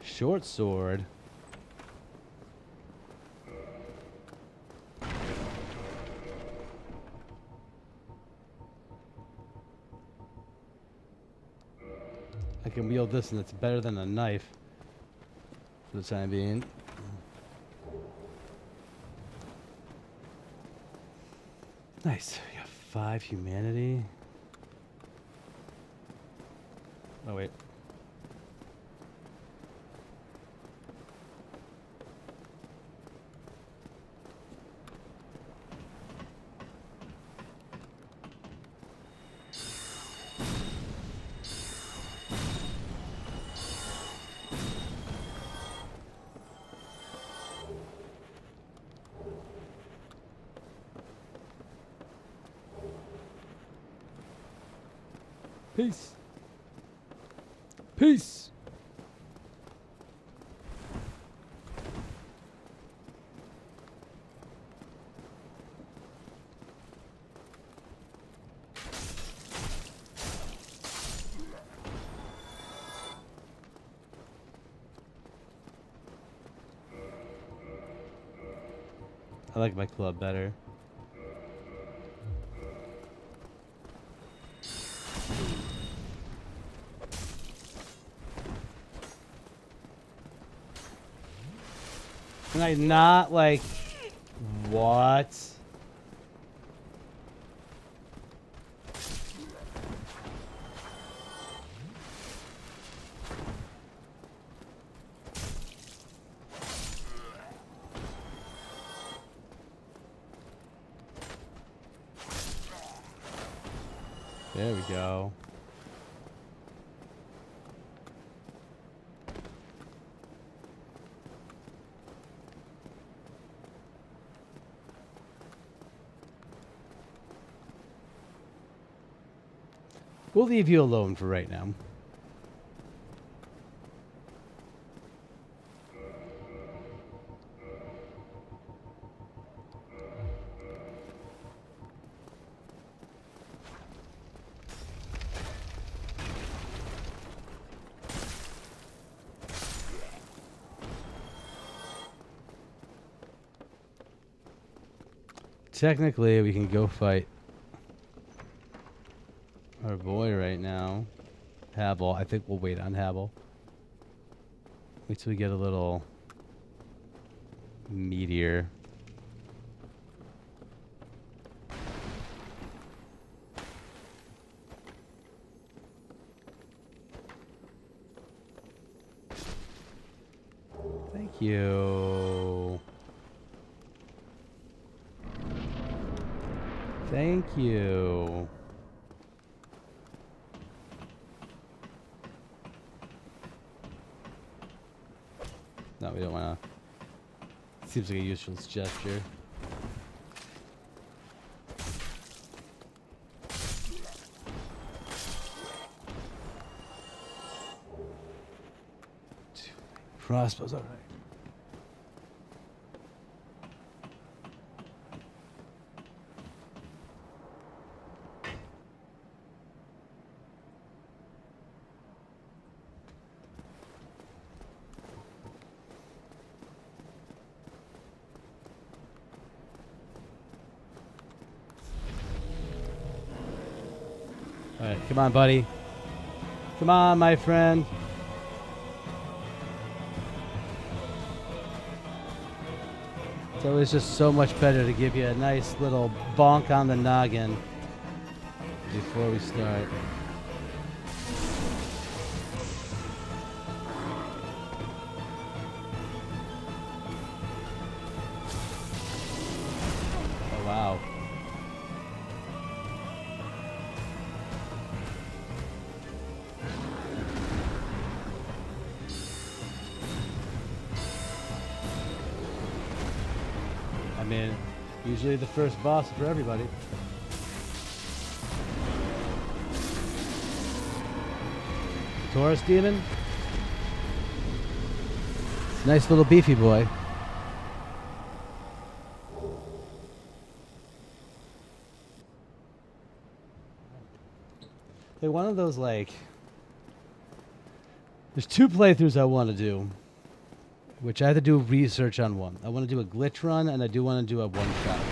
Short sword. I can wield this and it's better than a knife for the time being. Nice. We got 5 humanity. Oh, wait. Peace. Peace. I like my club better. Can I not, like, what? There we go. We'll leave you alone for right now. Technically, we can go fight our boy right now. Habel. I think we'll wait on Habel. Wait till we get a little meteor. Thank you. Thank you. No, we don't want to. Seems like a useless gesture. Crossbows, all right. All right, come on, buddy. Come on, my friend. It's always just so much better to give you a nice little bonk on the noggin before we start. Oh, wow. I mean, usually the first boss for everybody. Taurus demon. Nice little beefy boy. Hey, one of those, like, there's two playthroughs I want to do, which I have to do research on one. I want to do a glitch run, and I do want to do a one-shot run.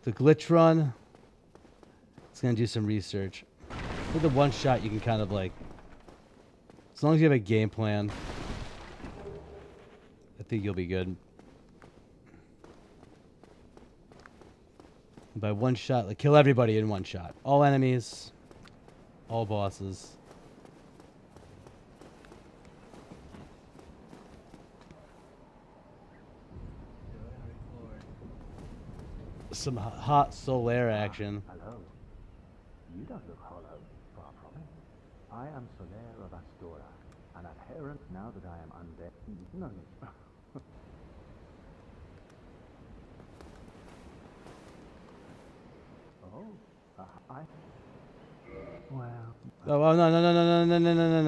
The glitch run, it's going to do some research. For the one-shot, you can kind of, like, as long as you have a game plan, I think you'll be good. By one shot, like, kill everybody in one shot. All enemies, all bosses. Some hot Solaire action. Hello. You don't look hollow, far from it. I am Sorcerer of Astora, an adherent now that I am undead. No. Well. Oh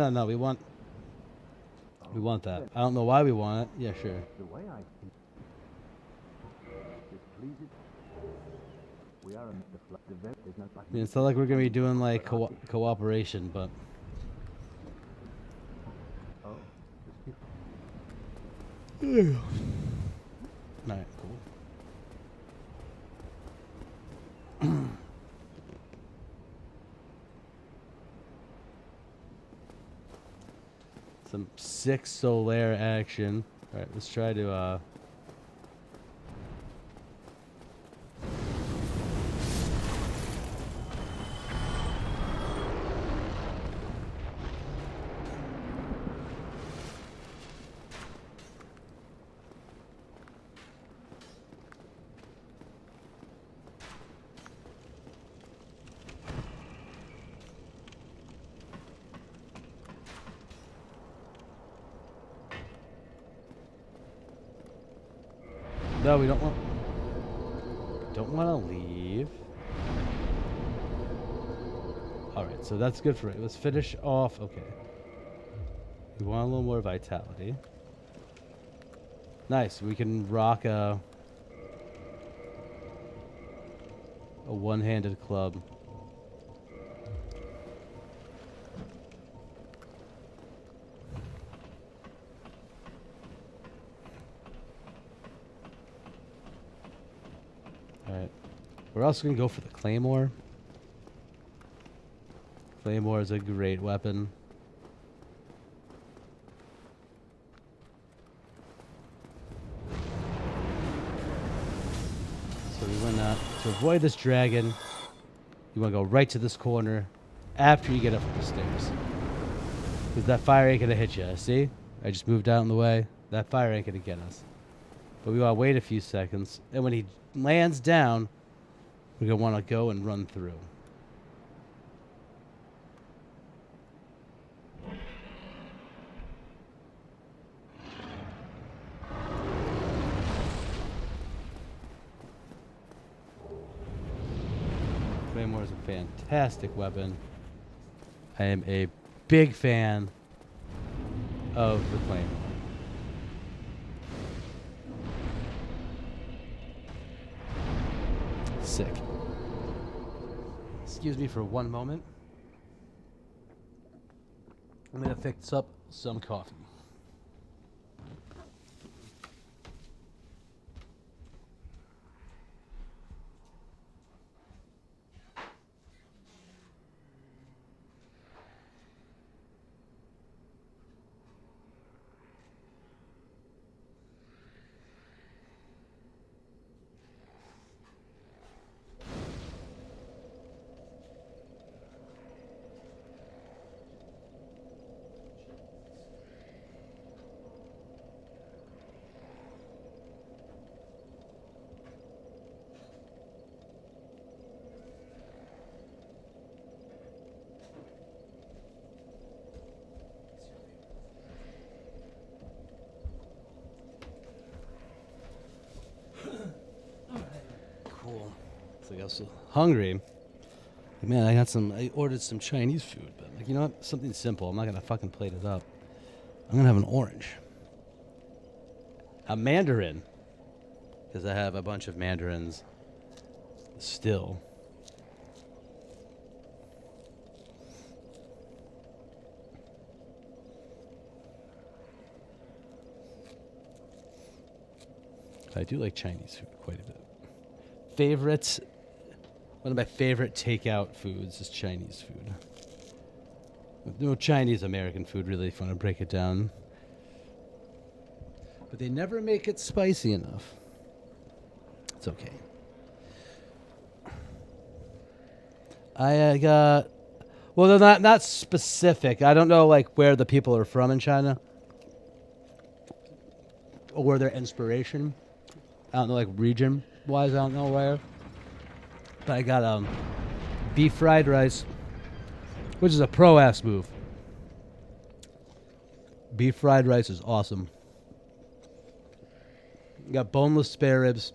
no. We want that. I don't know why we want it. Yeah, sure. The way I think is pleasing. We are amid the flood. There's no I mean, it's not like we're gonna be doing like cooperation, but Oh, Alright, cool. Some sick Sorcerer action. Alright, let's try to no, we don't want to leave. Alright, so that's good for it. Let's finish off. Okay. We want a little more vitality. Nice. We can rock a one-handed club. Alright. We're also going to go for the Claymore. Claymore is a great weapon. So we want to avoid this dragon. You want to go right to this corner after you get up the stairs. Because that fire ain't going to hit you. See? I just moved out in the way. That fire ain't going to get us. But we want to wait a few seconds. And when he lands down, we're going to want to go and run through. Claymore is a fantastic weapon. I am a big fan of the Claymore. Sick. Excuse me for one moment. I'm going to fix up some coffee. Cool. So I got so hungry. Man, I ordered some Chinese food, but like, you know what? Something simple. I'm not gonna fucking plate it up. I'm gonna have an orange. A mandarin. Because I have a bunch of mandarins still. I do like Chinese food quite a bit. One of my favorite takeout foods is Chinese food. No, Chinese American food, really, if you want to break it down. But they never make it spicy enough. It's okay. I got... Well, they're not specific. I don't know like where the people are from in China. Or where their inspiration. I don't know, like region-wise, I don't know where. But I got beef fried rice, which is a pro-ass move. Beef fried rice is awesome. Got boneless spare ribs.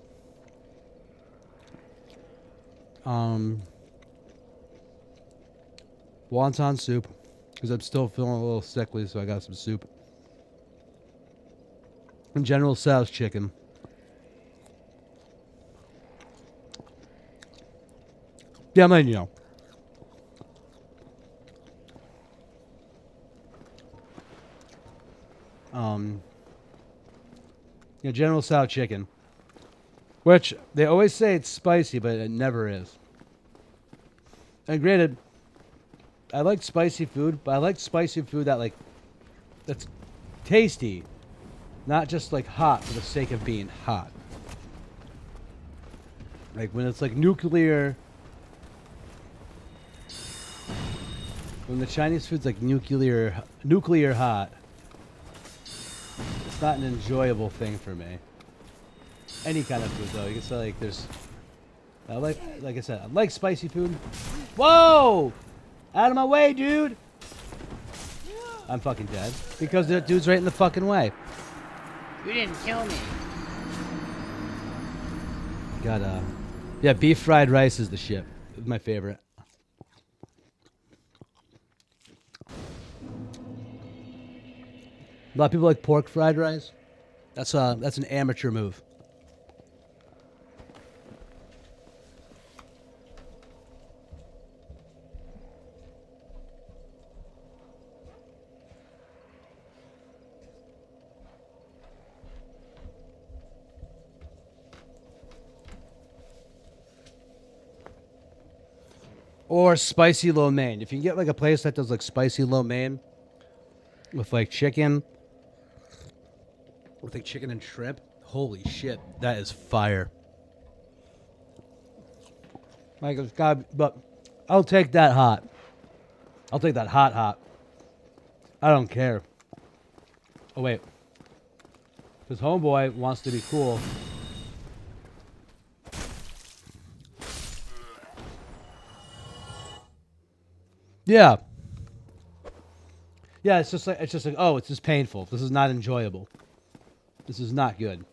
Wonton soup, because I'm still feeling a little sickly, so I got some soup. And General Tso's chicken. Yeah, man, you know. You know, General Tso chicken. Which, they always say it's spicy, but it never is. And granted, I like spicy food, but I like spicy food that, like, that's tasty. Not just, like, hot for the sake of being hot. Like, when it's, like, nuclear... When the Chinese food's, like, nuclear hot, it's not an enjoyable thing for me. Any kind of food, though. You can say, like, there's... like I said, I like spicy food. Whoa! Out of my way, dude! I'm fucking dead. Because that dude's right in the fucking way. You didn't kill me. Got, yeah, beef fried rice is the shit. It's my favorite. A lot of people like pork fried rice. That's an amateur move. Or spicy lo mein. If you can get like a place that does like spicy lo mein with like chicken, with like chicken and shrimp, holy shit, that is fire. Like it's got, but I'll take that hot. I'll take that hot. I don't care. Oh wait, because homeboy wants to be cool. Yeah. Yeah, it's just like oh, it's just painful. This is not enjoyable. This is not good.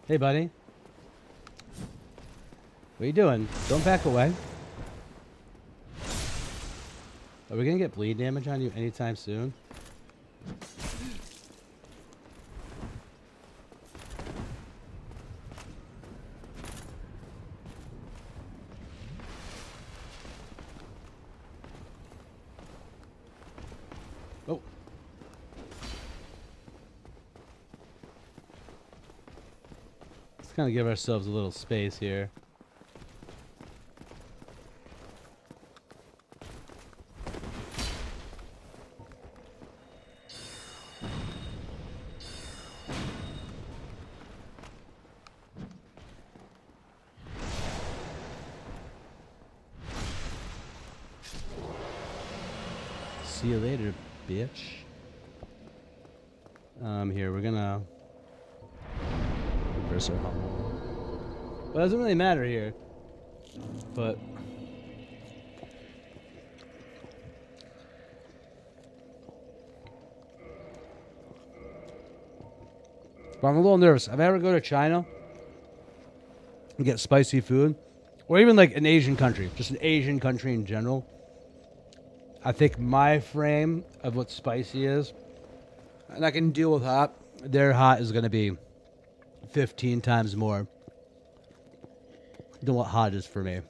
Hey, buddy. What are you doing? Don't back away. Are we going to get bleed damage on you anytime soon? Oh. Let's kind of give ourselves a little space here. See you later, bitch. Here, we're gonna reverse our home. Well, it doesn't really matter here, but I'm a little nervous. If I ever go to China and get spicy food, or even like an Asian country, just an Asian country in general, I think my frame of what spicy is, and I can deal with hot, their hot is going to be 15 times more than what hot is for me.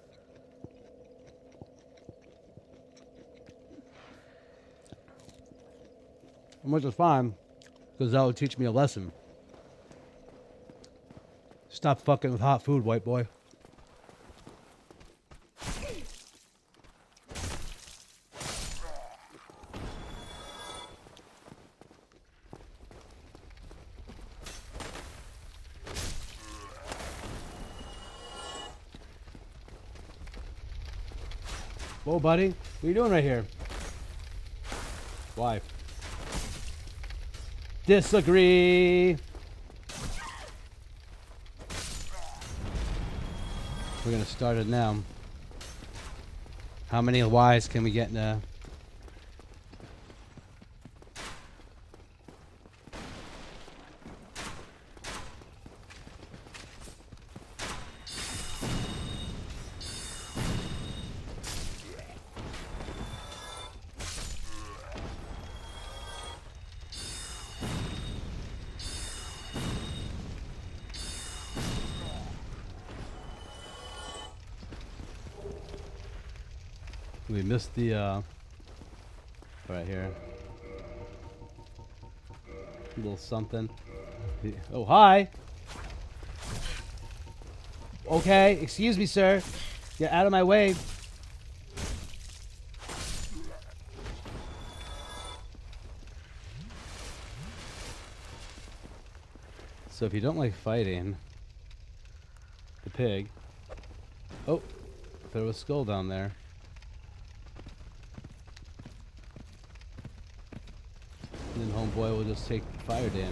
Which is fine, because that would teach me a lesson. Stop fucking with hot food, white boy. Whoa, buddy. What are you doing right here? Why? Disagree. We're going to start it now. How many Ys can we get in a... We missed the right here. A little something. Oh, hi. Okay, excuse me, sir. Get out of my way. So if you don't like fighting the pig, oh, there was a skull down there. And then homeboy will just take fire damage.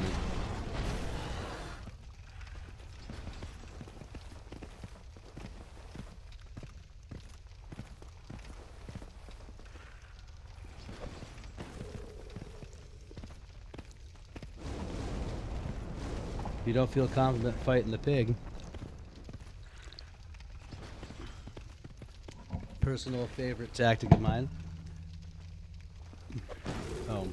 If you don't feel confident fighting the pig. Personal favorite tactic of mine. Oh.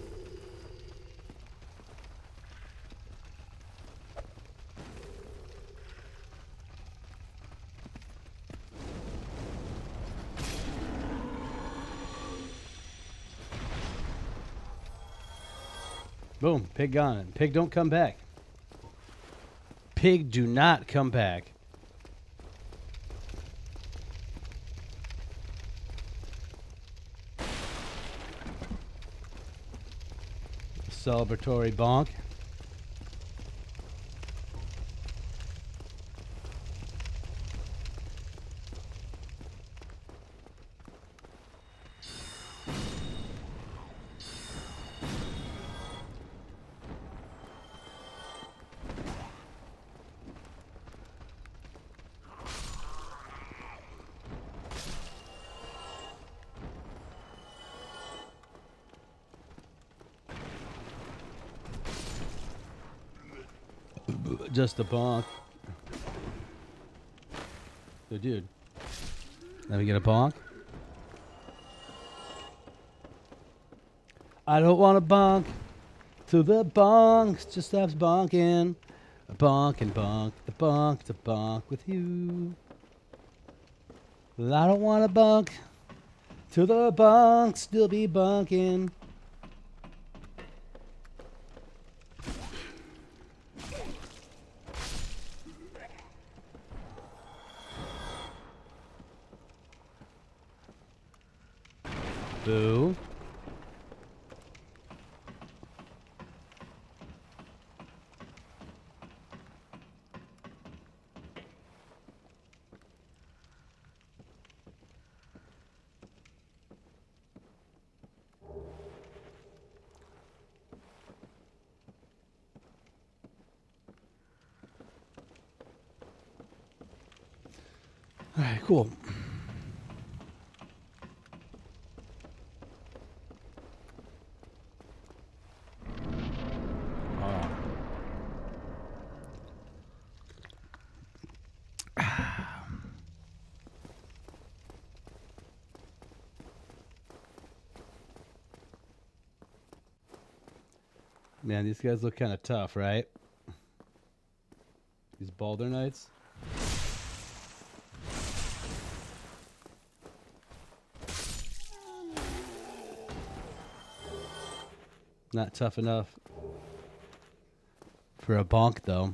Boom, pig gone. Pig don't come back. Pig do not come back. Celebratory bonk. Just a bonk. So, dude, let me get a bonk. I don't want to bonk to the bonks. Just stops bonking. A bonk and bonk. The bonk to bonk with you. Well, I don't want to bonk to the bonks. Still be bonking. Boo. All right, cool. Man, these guys look kind of tough, right? These Balder Knights. Not tough enough for a bonk, though.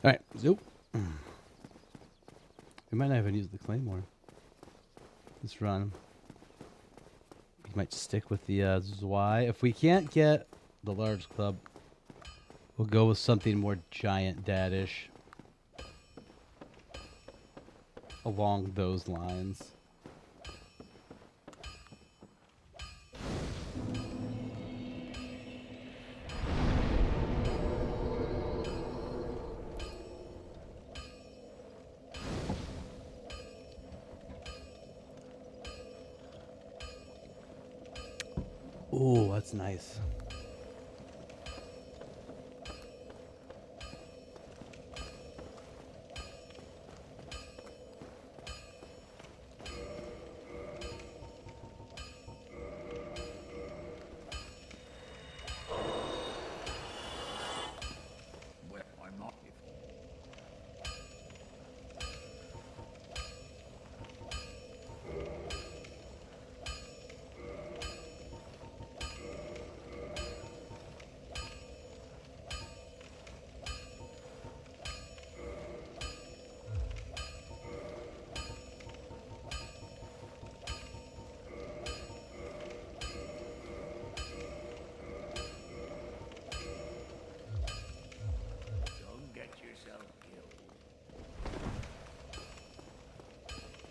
Alright, zoop. We might not even use the claymore. Let's run. We might stick with the Zwei. If we can't get the large club, we'll go with something more giant dadish. Along those lines. Ooh, that's nice.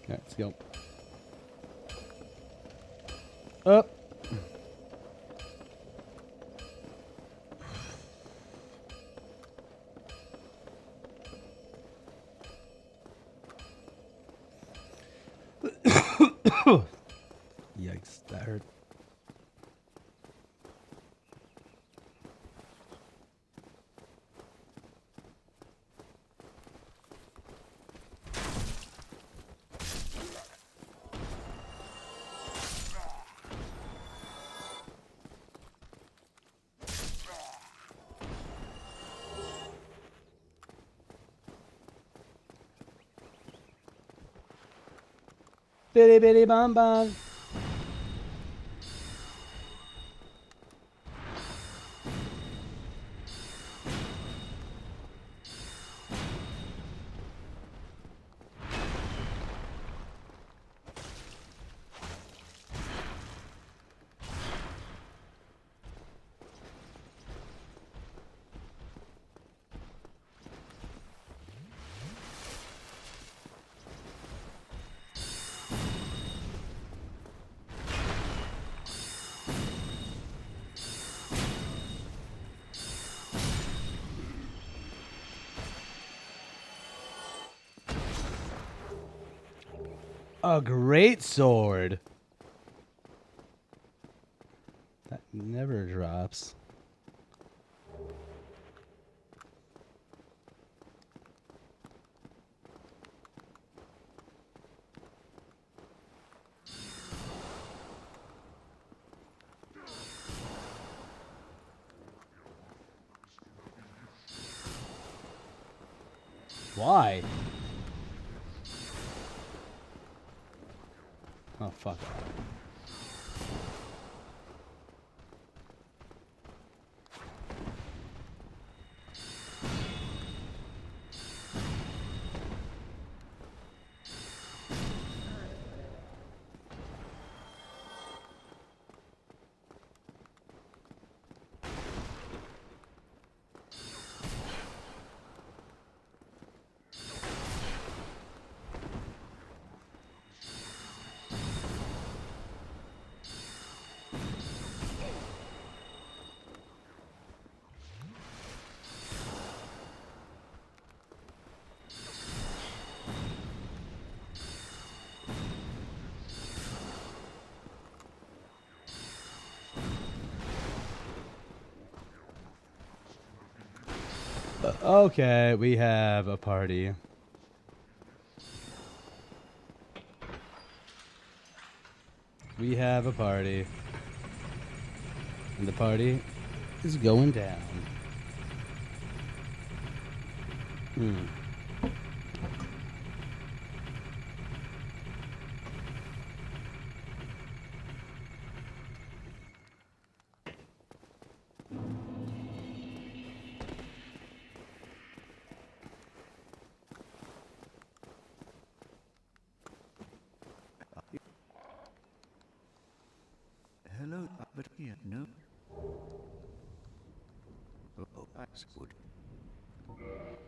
Okay, let's go. Up. Yikes, that hurt. Bitty bitty bum bum. A great sword. That never drops. Why? Oh, fuck. Okay, we have a party. We have a party. And the party is going down. but yeah, no. Oh, that's good.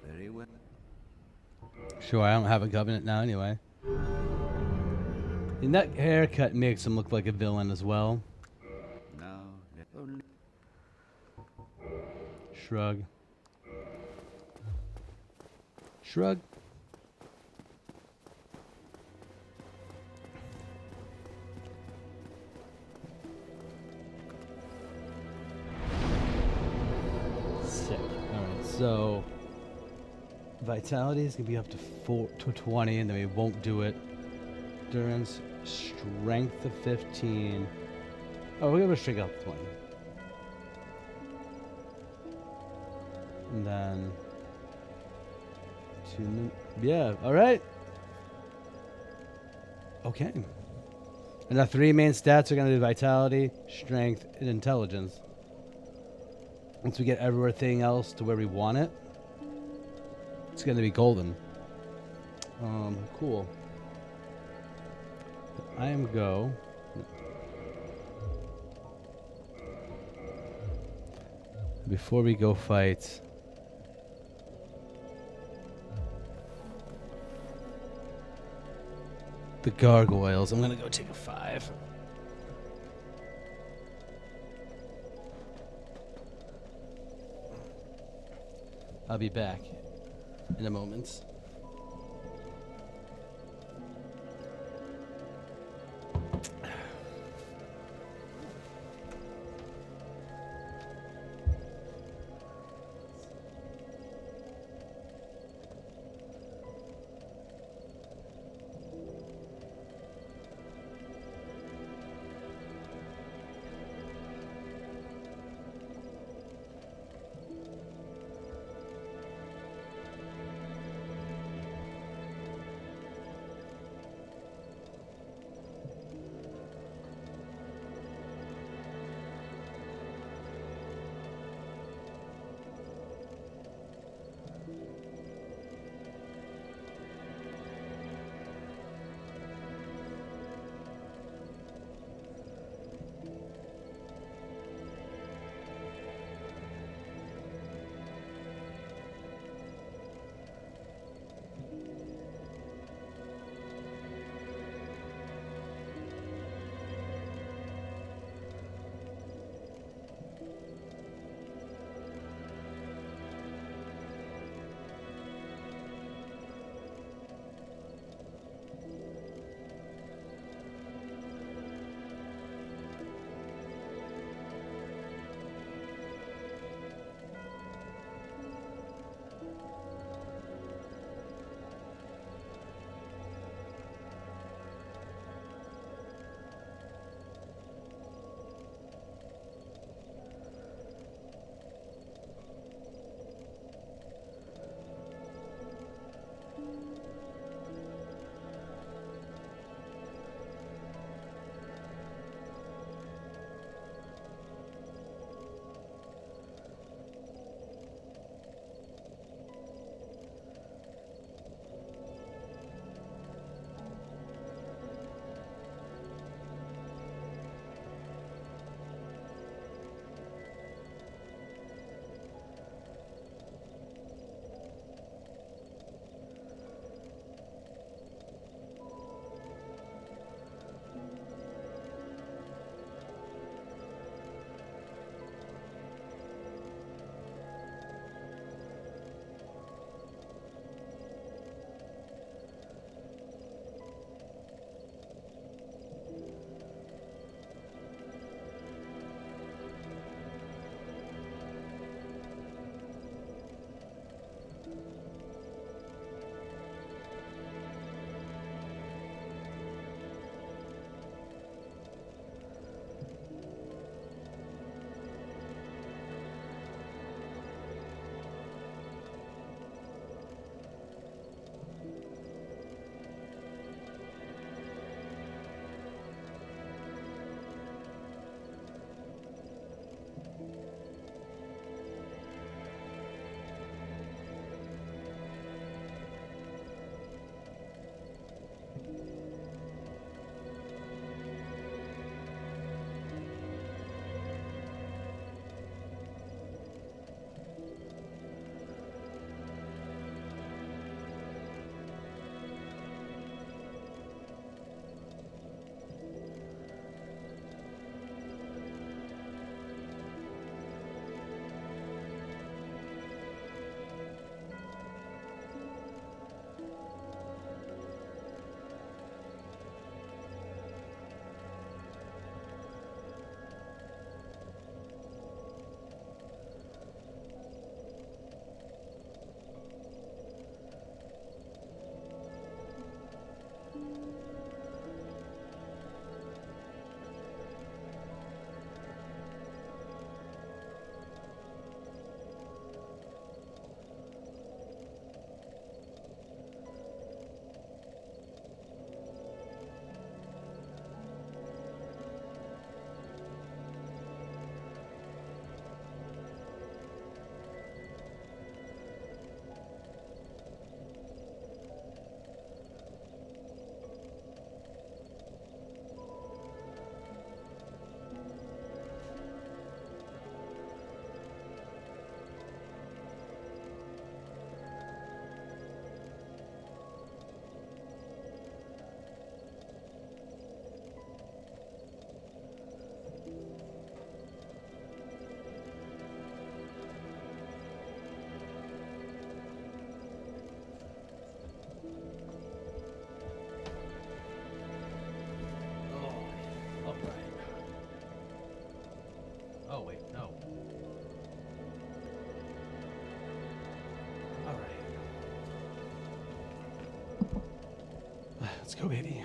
Very well. Sure, I don't have a covenant now anyway. And that haircut makes him look like a villain as well. Now, only Shrug. Shrug. Sick. Alright, so vitality is gonna be up to 20, and then we won't do it. Endurance, strength of 15. Oh, we're gonna straight up 20. And then yeah, alright. Okay. And our 3 main stats are gonna be vitality, strength, and intelligence. Once we get everything else to where we want it, it's gonna be golden. Cool. I am go. Before we go fight the gargoyles, I'm gonna go take a 5. I'll be back in a moment. Let's go, baby.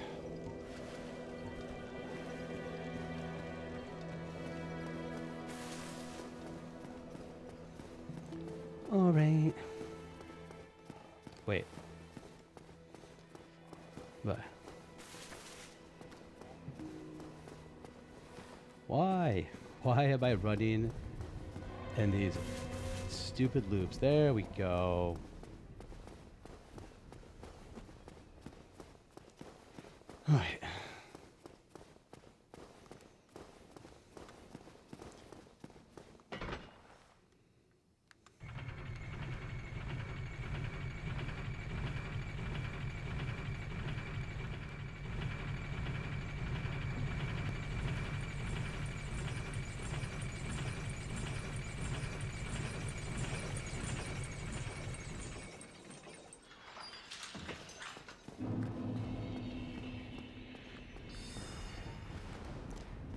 All right. Wait. But why? Why am I running in these stupid loops? There we go. All right.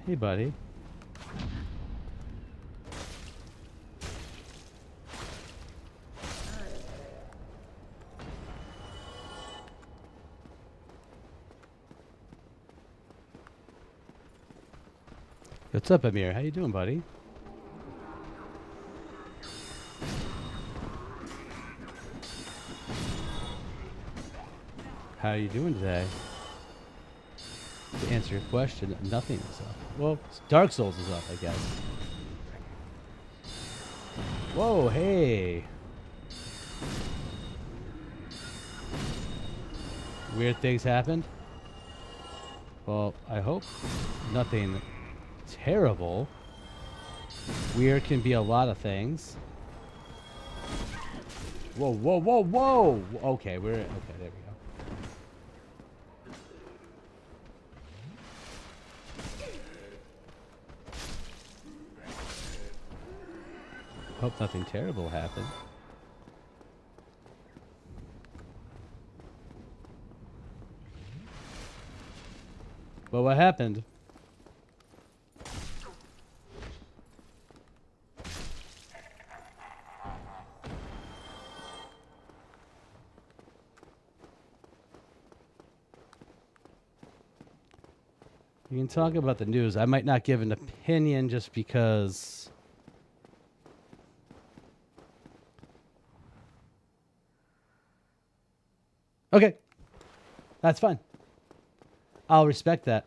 Hey, buddy. What's up, Amir? How you doing, buddy? How are you doing today? To answer your question, nothing is up. Well, Dark Souls is up, I guess. Whoa, hey. Weird things happened? Well, I hope nothing terrible. Weird can be a lot of things. Whoa, whoa, whoa, whoa! Okay, okay, there we go. Hope nothing terrible happened. Well, what happened? You can talk about the news. I might not give an opinion just because... Okay. That's fine. I'll respect that.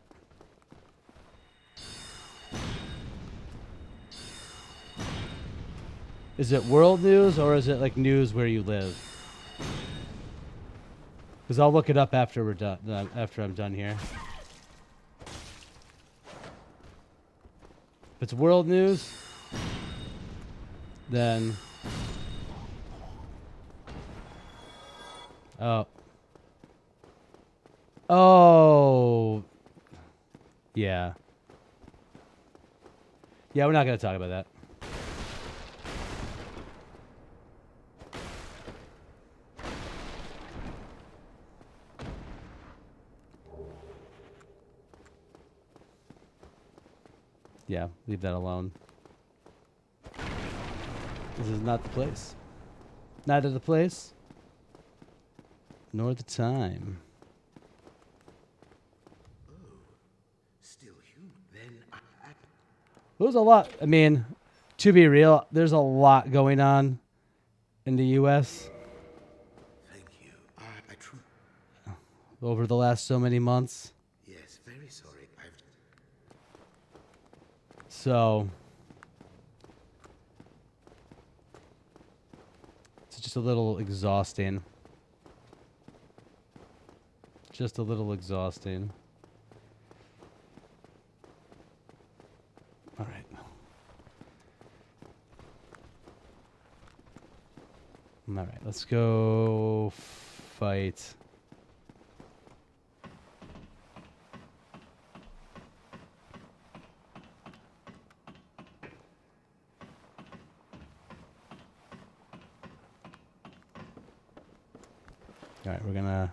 Is it world news or is it like news where you live? Because I'll look it up after we're done. After I'm done here. If it's world news, then... Oh. Oh. Yeah. Yeah, we're not going to talk about that. Yeah, leave that alone. This is not the place. Neither the place, nor the time. Still human. Then There's a lot. I mean, to be real, there's a lot going on in the U.S. Thank you. I truly. over the last so many months. Yes, very sorry. So it's just a little exhausting. Just a little exhausting. All right. All right, let's go fight. All right, we're gonna...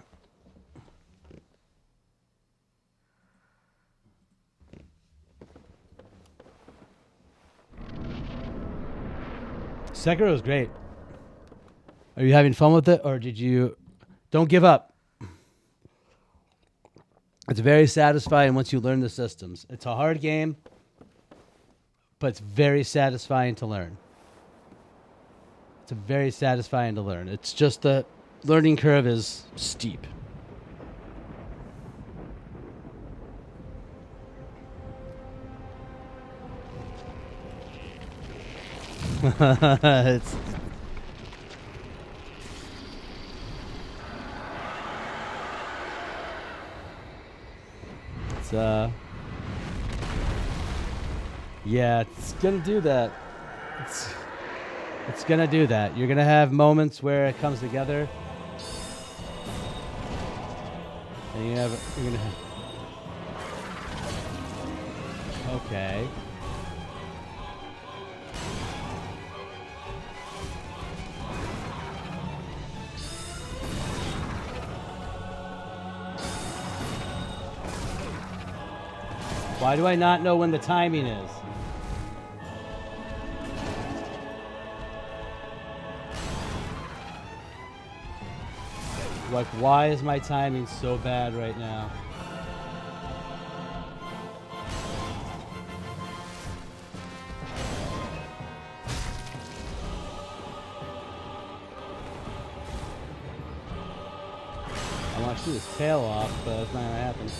Sekiro is great. Are you having fun with it, or did you... Don't give up. It's very satisfying once you learn the systems. It's a hard game, but it's very satisfying to learn. It's very satisfying to learn. It's just the learning curve is steep. it's yeah, it's gonna do that. It's gonna do that. You're gonna have moments where it comes together, and you're gonna have, okay. Why do I not know when the timing is? Like, why is my timing so bad right now? I want to shoot his tail off, but that's not gonna happen.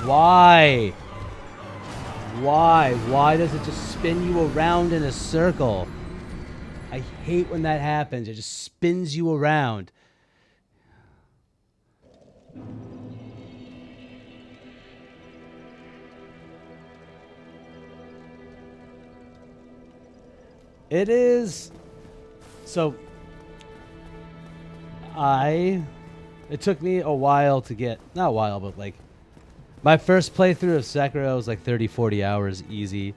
Why? Why? Why does it just spin you around in a circle? I hate when that happens. It just spins you around. It is. So, it took me a while to get, not a while, but like, my first playthrough of Sekiro was like 30, 40 hours, easy.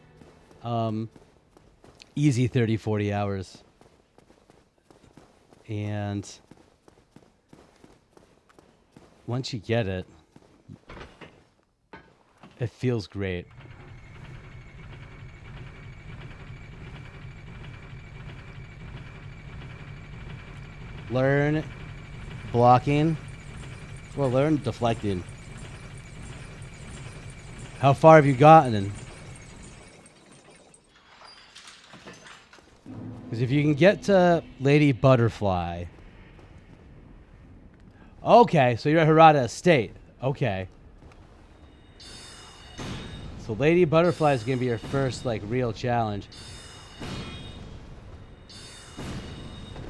Easy 30, 40 hours. And once you get it, it feels great. Learn blocking. Well, learn deflecting. How far have you gotten? Because if you can get to Lady Butterfly. Okay, so you're at Harada Estate. Okay. So Lady Butterfly is going to be your first, like, real challenge.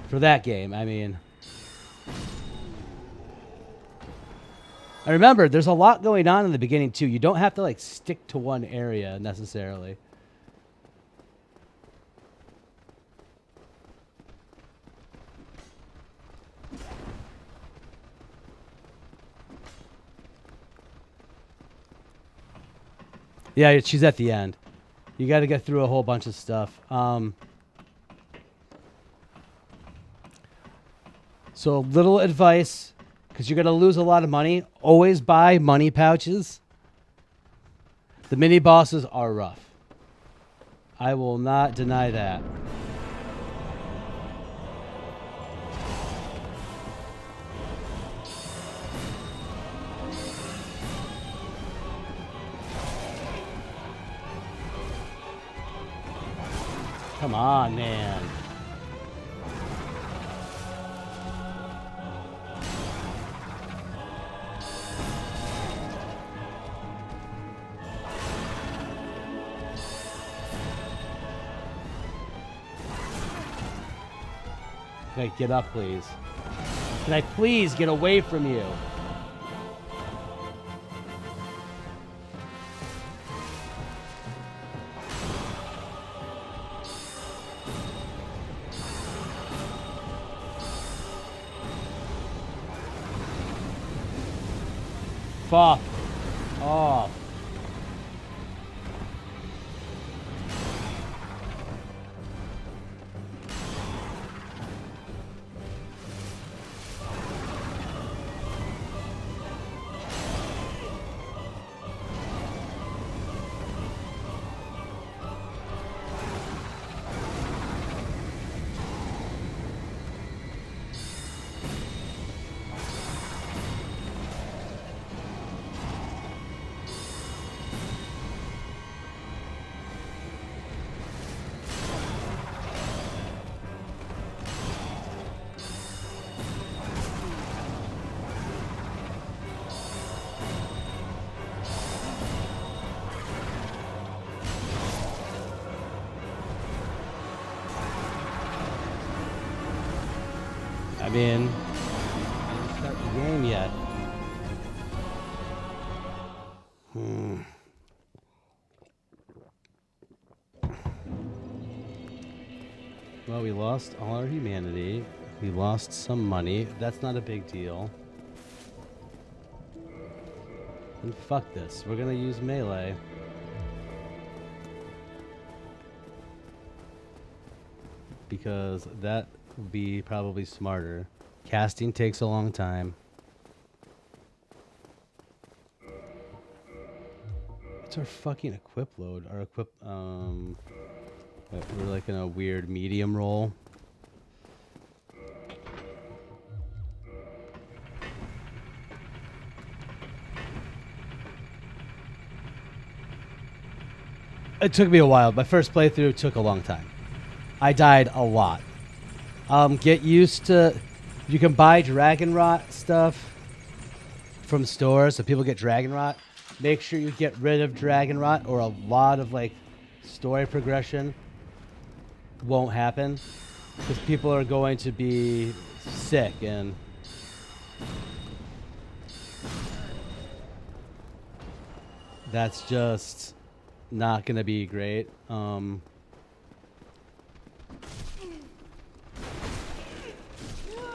For that game, I mean. And remember, there's a lot going on in the beginning, too. You don't have to, like, stick to one area, necessarily. Yeah, she's at the end. You got to get through a whole bunch of stuff. So, little advice. Because you're going to lose a lot of money. Always buy money pouches. The mini bosses are rough. I will not deny that. Come on, man. Can I get up, please? Can I please get away from you? Fuck off. mean, I didn't start the game yet. Well, we lost all our humanity. We lost some money. That's not a big deal. And fuck this. We're gonna use melee. Because that would be probably smarter. Casting takes a long time. What's our fucking equip load? Our equip, we're like in a weird medium roll. It took me a while. My first playthrough took a long time. I died a lot. Get used to... You can buy dragon rot stuff from stores, so people get dragon rot. Make sure you get rid of dragon rot, or a lot of like story progression won't happen, because people are going to be sick and that's just not gonna be great.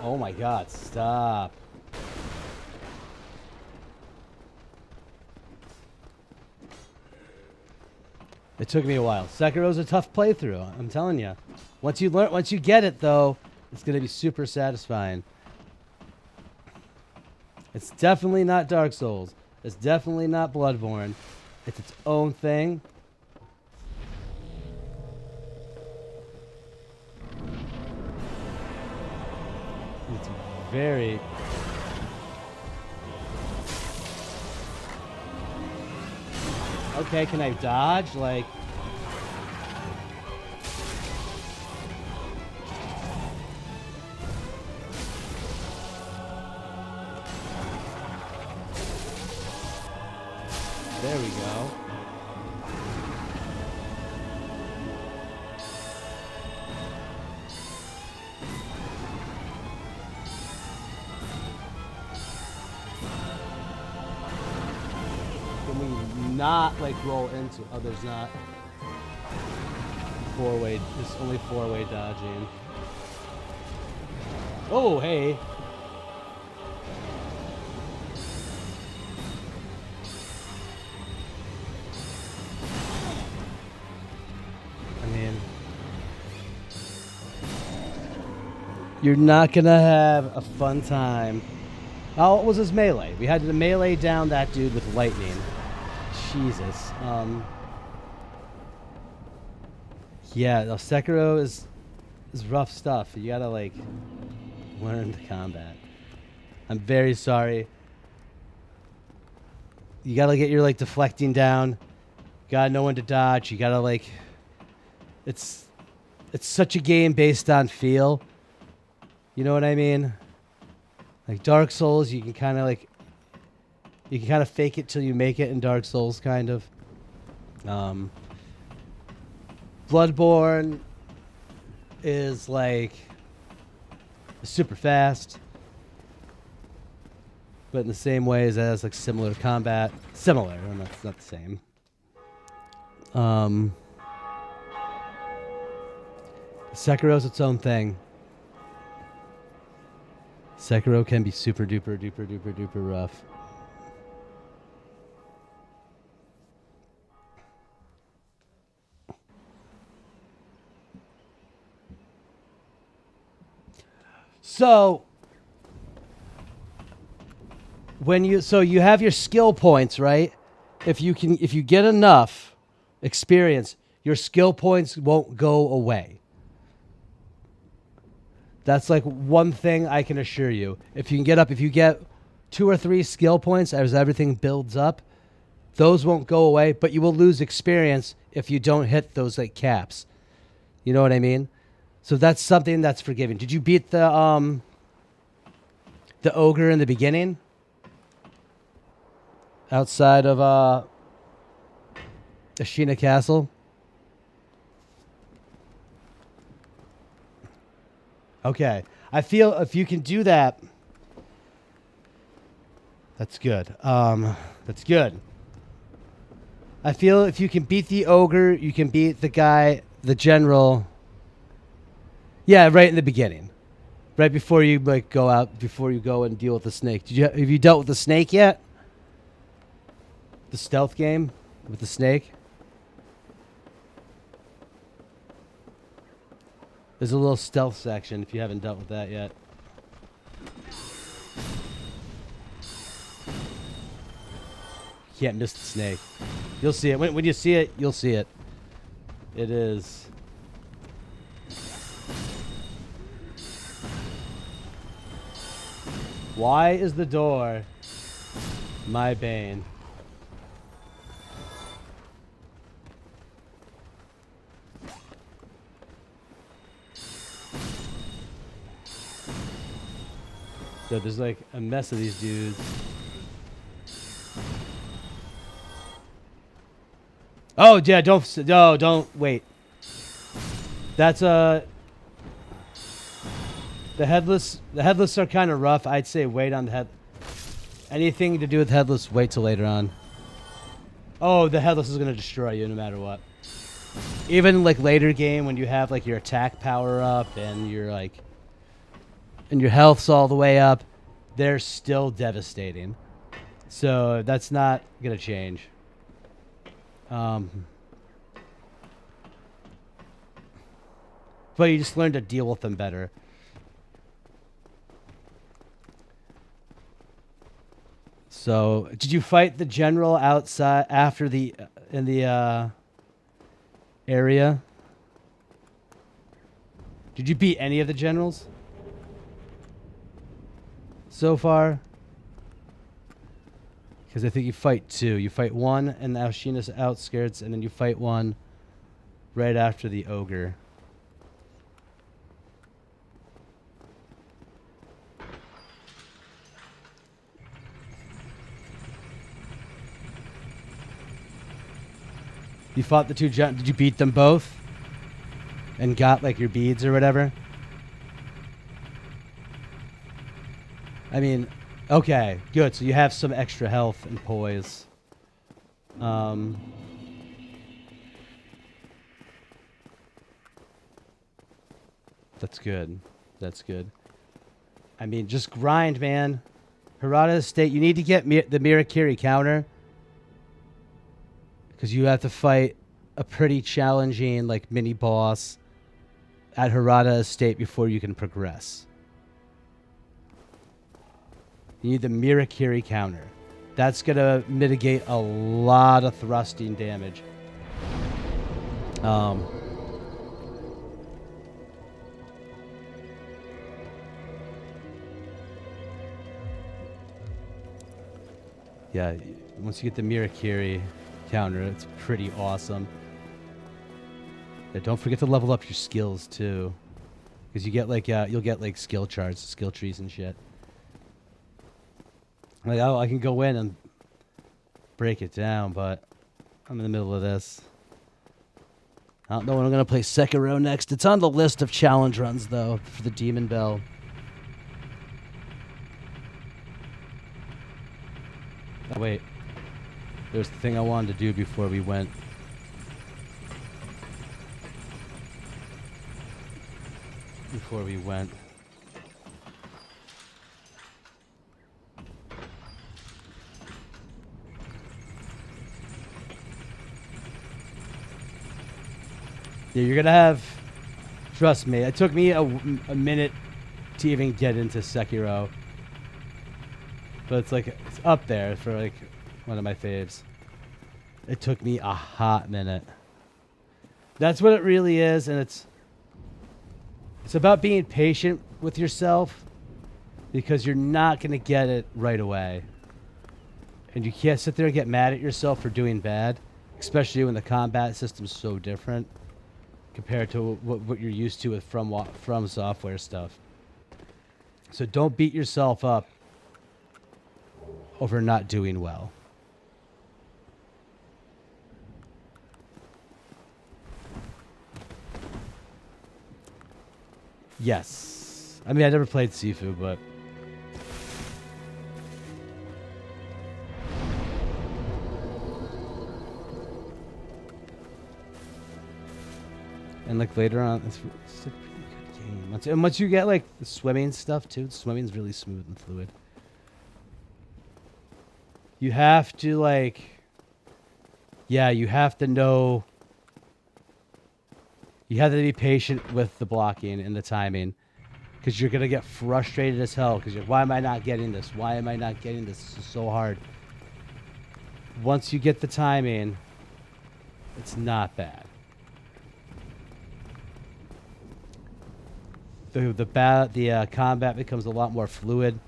Oh my god, stop. It took me a while. Sekiro's a tough playthrough, I'm telling you. Once you get it though, it's gonna be super satisfying. It's definitely not Dark Souls. It's definitely not Bloodborne. It's its own thing. It's very... Okay, can I dodge? Like... There we go. Can we not like roll into? Oh, there's not. Four-way. There's only four-way dodging. Oh, hey. You're not gonna have a fun time. Oh, it was his melee. We had to melee down that dude with lightning. Jesus. Yeah, no, Sekiro is rough stuff. You gotta like learn the combat. I'm very sorry. You gotta get your like deflecting down. You gotta know when to dodge. You gotta like. It's such a game based on feel. You know what I mean? Like Dark Souls, you can kind of like, you can kind of fake it till you make it in Dark Souls, kind of. Bloodborne is like super fast, but in the same ways it has like similar combat. Similar, and that's not the same. Sekiro's its own thing. Sekiro can be super duper duper duper duper rough. So you have your skill points, right? If you get enough experience, your skill points won't go away. That's like one thing I can assure you. If you get 2 or 3 skill points as everything builds up, those won't go away, but you will lose experience if you don't hit those like caps. You know what I mean? So that's something that's forgiving. Did you beat the ogre in the beginning? Outside of Ashina Castle? Okay. I feel if you can do that, that's good. That's good. I feel if you can beat the ogre, you can beat the guy, the general. Yeah, right in the beginning, right before you like go out, before you go and deal with the snake. Have you dealt with the snake yet? The stealth game with the snake. There's a little stealth section if you haven't dealt with that yet. You can't miss the snake. You'll see it. When you see it, you'll see it. It is. Why is the door my bane? So there's like a mess of these dudes. Oh yeah, don't wait. That's the headless. The headless are kind of rough. I'd say wait on the head. Anything to do with headless, wait till later on. Oh, the headless is gonna destroy you no matter what. Even like later game when you have like your attack power up and you're like, and your health's all the way up, they're still devastating. So that's not gonna change. But you just learn to deal with them better. So, did you fight the general outside after the in the area? Did you beat any of the generals so far? Because I think you fight two. You fight one in the Alshina's outskirts, and then you fight one right after the ogre. You fought the two did you beat them both? And got like your beads or whatever? I mean, okay, good. So you have some extra health and poise. That's good. That's good. I mean, just grind, man. Hirata Estate, you need to get the Mirakiri counter. Because you have to fight a pretty challenging, like, mini-boss at Hirata Estate before you can progress. You need the Mirakiri counter. That's going to mitigate a lot of thrusting damage. Yeah, once you get the Mirakiri counter, it's pretty awesome. Yeah, don't forget to level up your skills too, because you get like you'll get like skill charts, skill trees, and shit. Like, oh, I can go in and break it down, but I'm in the middle of this. I don't know when I'm gonna play Sekiro next. It's on the list of challenge runs though for the Demon Bell. Oh, wait. There's the thing I wanted to do before we went. Yeah, you're gonna have... Trust me, it took me a minute to even get into Sekiro. But it's like, it's up there for like one of my faves. It took me a hot minute. That's what it really is, and it's about being patient with yourself, because you're not going to get it right away. And you can't sit there and get mad at yourself for doing bad, especially when the combat system's so different compared to what you're used to with from software stuff. So don't beat yourself up over not doing well. Yes. I mean, I never played Sifu, but... And like later on, it's a pretty good game. And once you get like the swimming stuff too, swimming's really smooth and fluid. You have to like, yeah, you have to know. You have to be patient with the blocking and the timing, because you're gonna get frustrated as hell. Because you're, why am I not getting this? Why am I not getting this? This is so hard. Once you get the timing, it's not bad. The combat becomes a lot more fluid.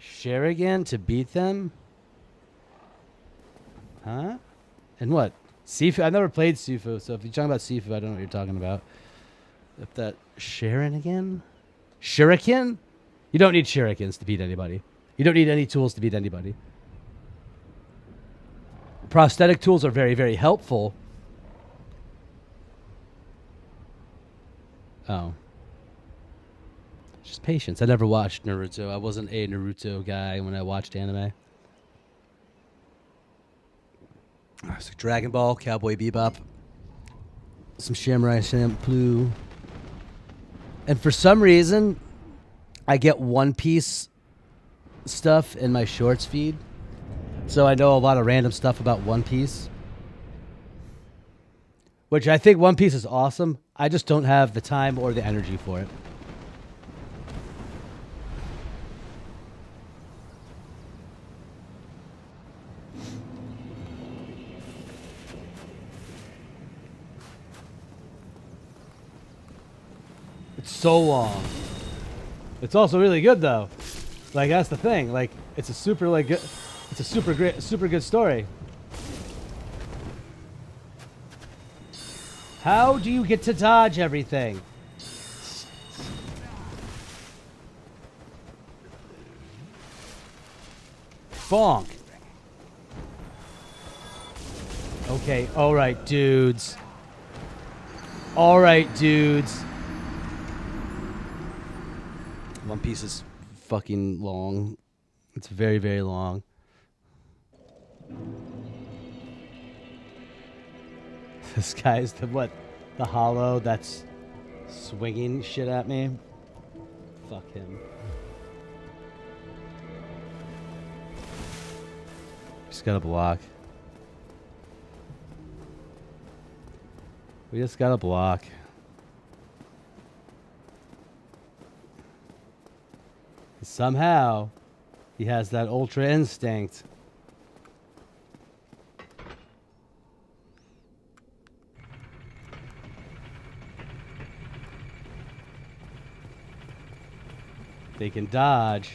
Sherigan to beat them? Huh? And what? Sifu? I've never played Sifu, so if you're talking about Sifu, I don't know what you're talking about. If that Sharon again? Shuriken? You don't need shurikens to beat anybody. You don't need any tools to beat anybody. Prosthetic tools are very, very helpful. Oh. Just patience. I never watched Naruto. I wasn't a Naruto guy when I watched anime. It's like Dragon Ball, Cowboy Bebop, some Samurai Champloo. And for some reason, I get One Piece stuff in my shorts feed. So I know a lot of random stuff about One Piece. Which I think One Piece is awesome. I just don't have the time or the energy for it. It's so long. It's also really good though. Like that's the thing. Like it's a super like good, it's a super good story. How do you get to dodge everything? Bonk. Okay, all right, dudes. All right, dudes. One Piece is fucking long. It's very, very long. This guy's the what? The hollow that's swinging shit at me? Fuck him. Just gotta block. We just gotta block. Somehow, he has that ultra instinct. They can dodge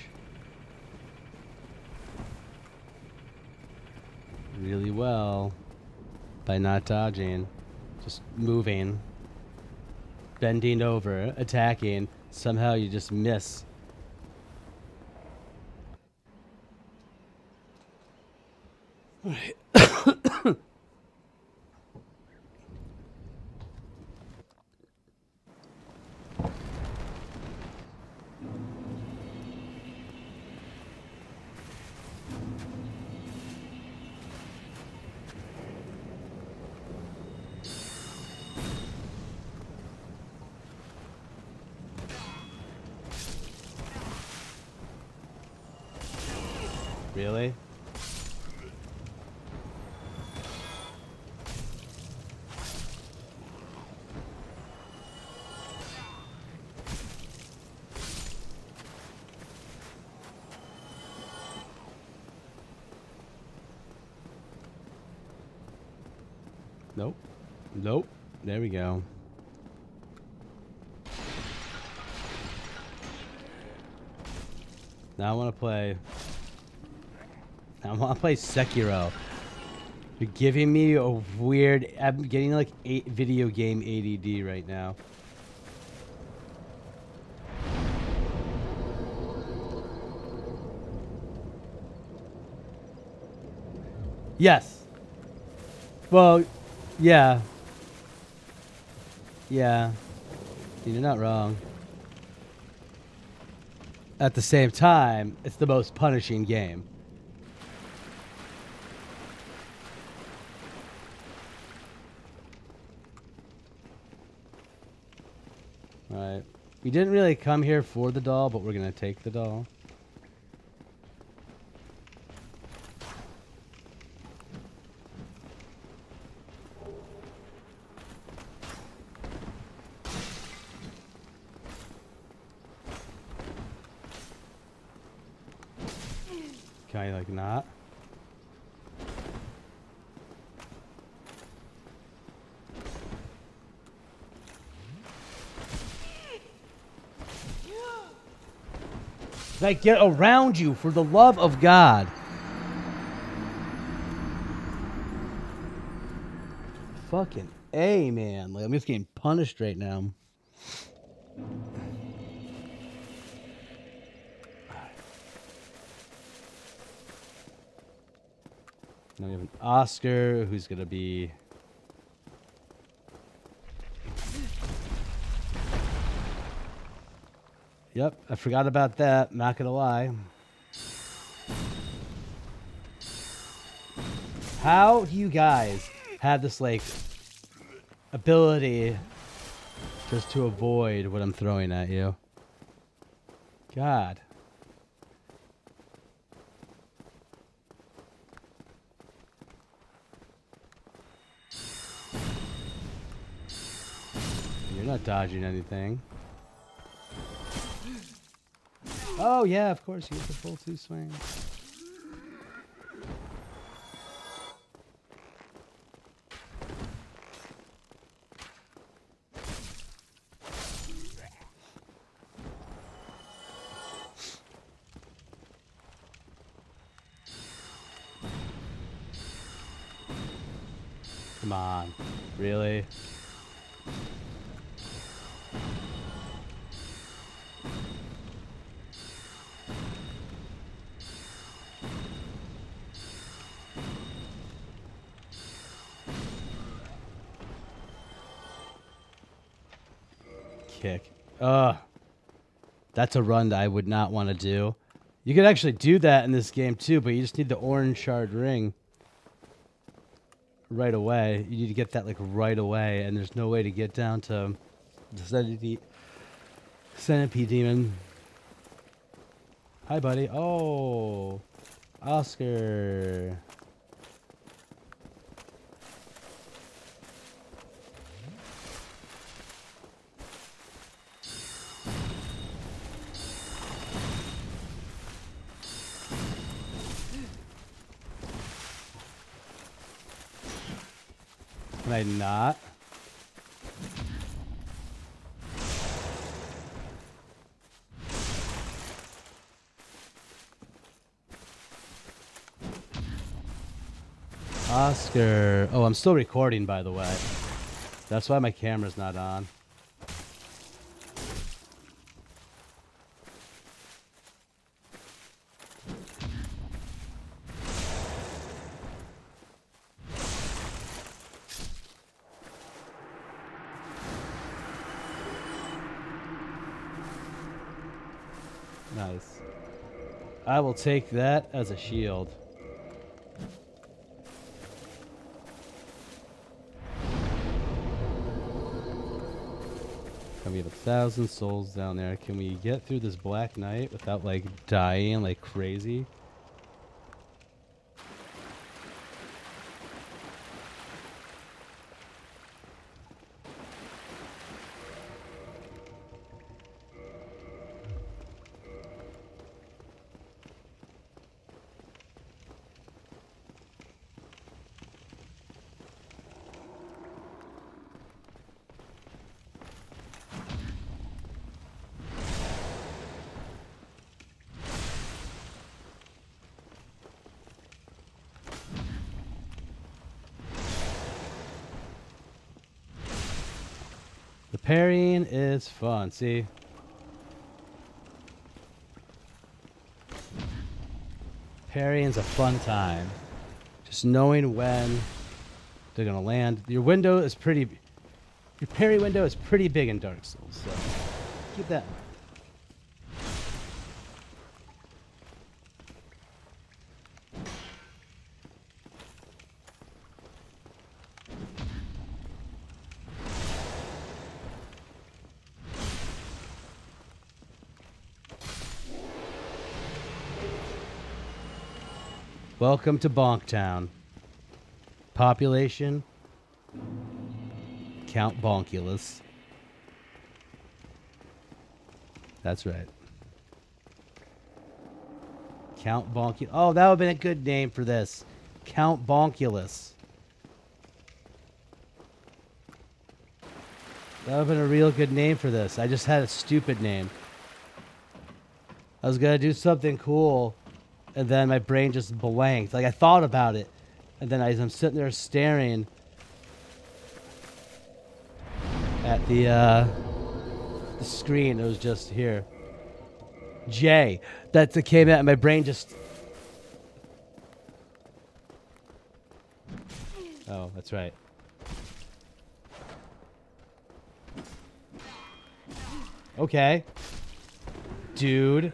really well by not dodging, just moving, bending over, attacking. Somehow you just miss. Really? Nope. Nope. There we go. Now I want to play... I want to play Sekiro. You're giving me a weird... I'm getting like video game ADD right now. Yes. Well, yeah. Yeah. You're not wrong. At the same time, it's the most punishing game. Alright. We didn't really come here for the doll, but we're going to take the doll. Can I, like, not? Can I get around you, for the love of God? Fucking A, man. Like, I'm just getting punished right now. Now we have an Oscar who's going to be... Yep, I forgot about that. Not going to lie. How do you guys have this, like, ability just to avoid what I'm throwing at you? God. You're not dodging anything. Oh, yeah, of course. You get the full 2 swings. Come on. Really? Kick. Ugh. That's a run that I would not want to do. You could actually do that in this game too, but you just need the orange shard ring right away. You need to get that like right away, and there's no way to get down to the centipede demon. Hi, buddy. Oh, Oscar. Can I not? Oscar. Oh, I'm still recording, by the way. That's why my camera's not on. Nice. I will take that as a shield. We have 1,000 souls down there. Can we get through this Black Knight without like dying like crazy? The parrying is fun, see? Parrying's a fun time. Just knowing when they're gonna land. Your parry window is pretty big in Dark Souls, so keep that in mind. Welcome to Bonktown. Population, Count Bonkulus. That's right. Count Bonkulus. Oh, that would have been a good name for this. Count Bonkulus. That would have been a real good name for this. I just had a stupid name. I was going to do something cool, and then my brain just blanked. Like, I thought about it, and then I'm sitting there staring at the screen. It was just here. J. That came out, and my brain just... Oh, that's right. Okay. Dude.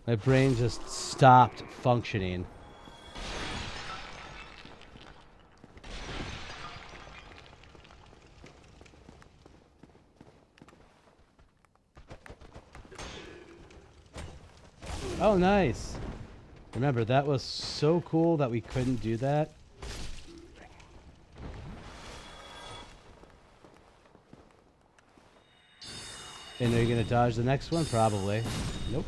My brain just stopped functioning. Oh, nice. Remember, that was so cool that we couldn't do that. And are you going to dodge the next one? Probably. Nope.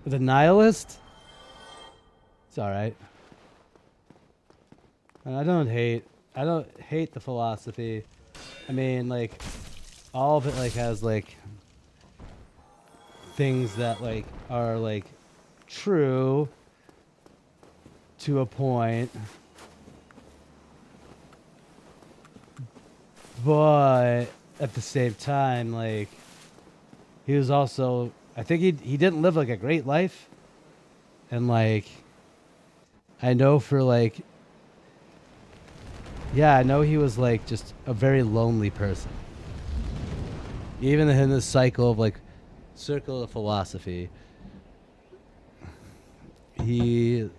The nihilist? It's alright. I don't hate the philosophy. I mean, like, all of it, like, has, like, things that, like, are, like, true to a point. But at the same time, like, he was also, I think he didn't live like a great life. And like, I know for like, yeah, I know he was like just a very lonely person. Even in this cycle of like, circle of philosophy, I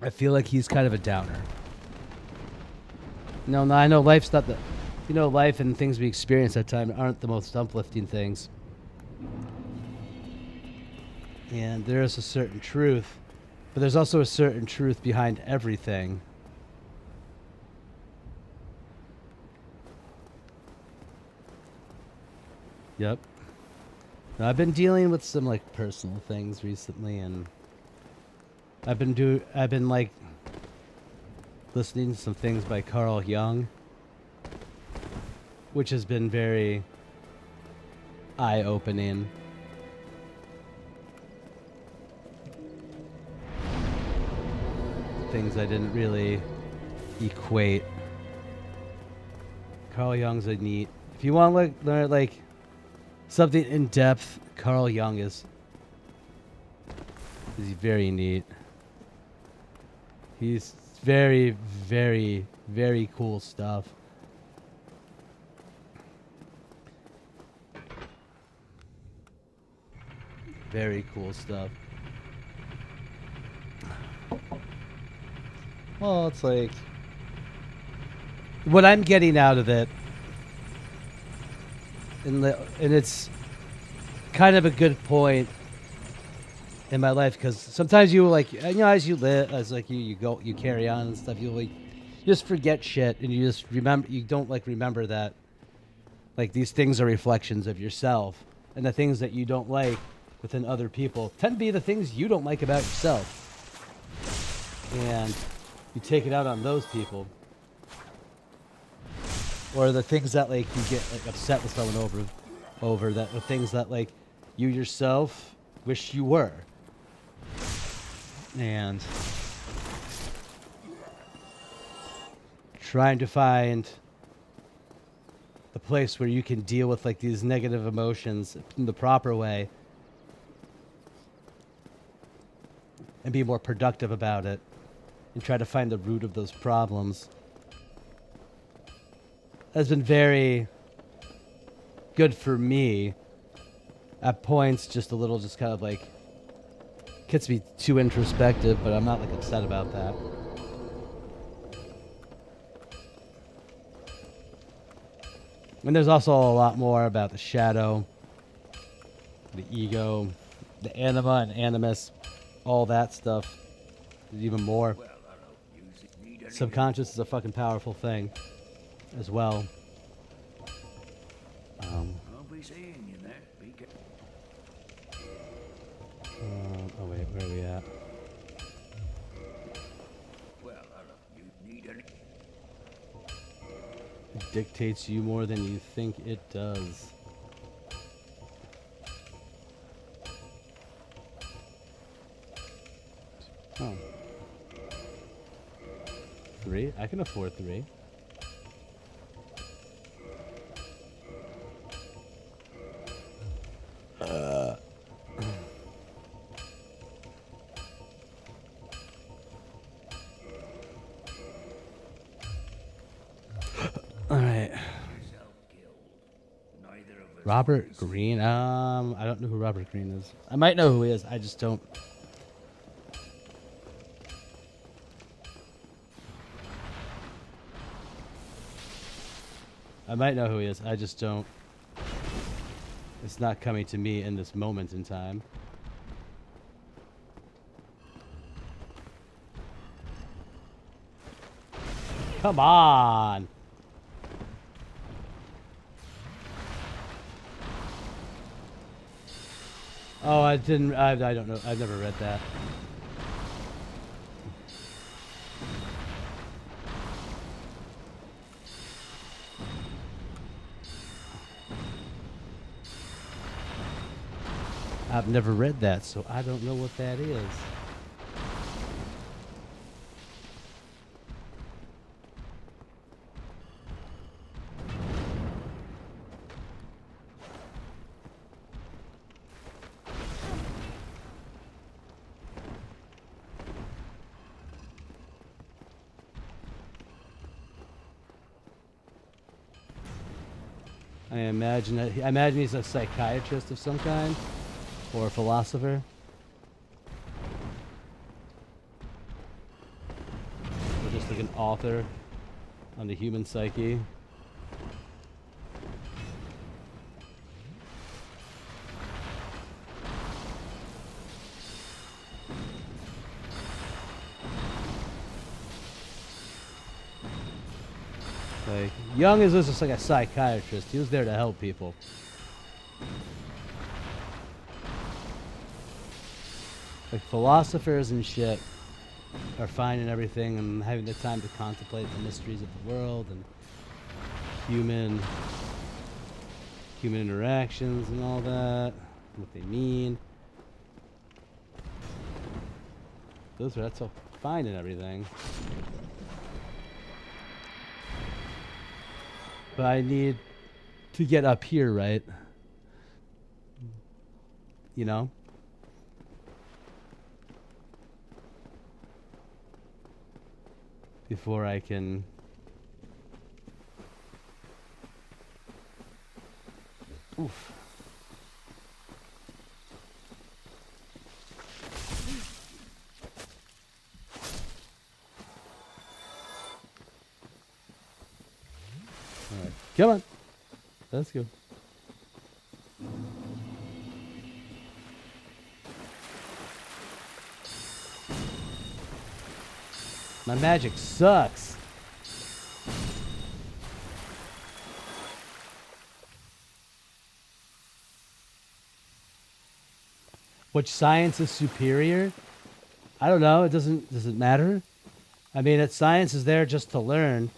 feel like he's kind of a downer. No, I know life's not the... You know, life and things we experience at time aren't the most uplifting things. And there is a certain truth. But there's also a certain truth behind everything. Yep. Now, I've been dealing with some, like, personal things recently, and... I've been, like... listening to some things by Carl Jung, which has been very eye-opening. Things I didn't really equate. Carl Jung's a neat... If you want to learn like something in depth, Carl Jung is very neat. He's very, very, very cool stuff. Very cool stuff. Well, it's like... What I'm getting out of it, and it's kind of a good point in my life, because sometimes you like, you know, as you live, as like you carry on and stuff, you like just forget shit, and you just remember, you don't like remember that like these things are reflections of yourself, and the things that you don't like within other people tend to be the things you don't like about yourself, and you take it out on those people, or the things that like you get like upset with someone over that, the things that like you yourself wish you were. And trying to find the place where you can deal with like these negative emotions in the proper way and be more productive about it and try to find the root of those problems has been very good for me. At points, just a little, just kind of like gets me too introspective, but I'm not like upset about that. And there's also a lot more about the shadow, the ego, the anima and animus, all that stuff. There's even more. Subconscious is a fucking powerful thing as well. I'll be seeing you there. Be careful. Oh wait, where are we at? Well, you need any... It dictates you more than you think it does. Oh. 3? I can afford 3. All right. Robert Greene. I don't know who Robert Greene is. I might know who he is. I just don't. I might know who he is. I just don't. It's not coming to me in this moment in time. Come on. Oh, I didn't. I don't know. I've never read that. I've never read that, so I don't know what that is. I imagine he's a psychiatrist of some kind, or a philosopher. Or just like an author on the human psyche. Like, Jung is just like a psychiatrist. He was there to help people. Like, philosophers and shit are finding everything and having the time to contemplate the mysteries of the world and human interactions and all that, what they mean. That's all fine and everything. But I need to get up here, right? You know? Before I can... Oof. Alright, come on. Let's go. My magic sucks. Which science is superior? I don't know. Does it matter? I mean, science is there just to learn,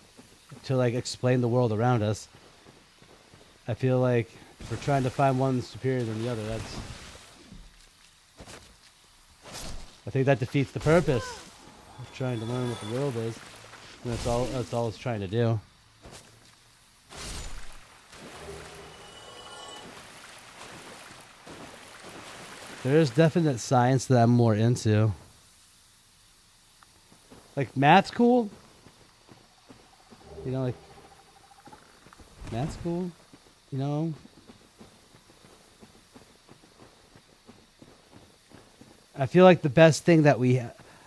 to like explain the world around us. I feel like if we're trying to find one superior than the other, I think that defeats the purpose of trying to learn what the world is. And that's all it's trying to do. There's definite science that I'm more into. Like, math's cool. You know, like, math's cool. You know? I feel like the best thing that we...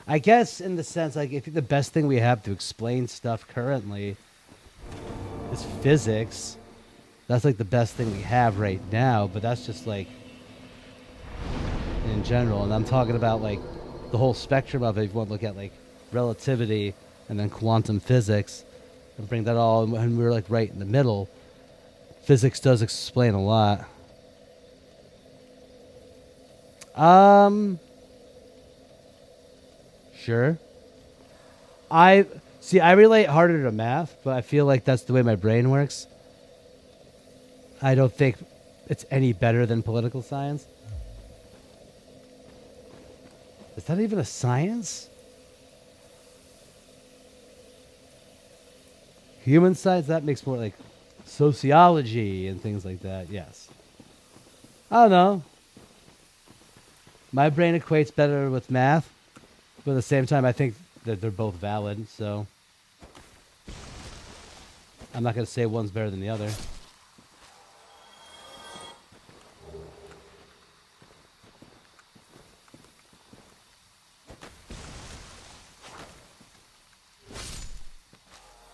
I guess, in the sense, like, if the best thing we have to explain stuff currently is physics. That's, like, the best thing we have right now, but that's just, like, in general. And I'm talking about, like, the whole spectrum of it. If you want to look at, like, relativity and then quantum physics and bring that all, and we're, like, right in the middle. Physics does explain a lot. Sure. I relate harder to math, but I feel like that's the way my brain works. I don't think it's any better than political science. Is that even a science? Human science, that makes more like sociology and things like that, yes. I don't know. My brain equates better with math, but at the same time, I think that they're both valid, so I'm not going to say one's better than the other.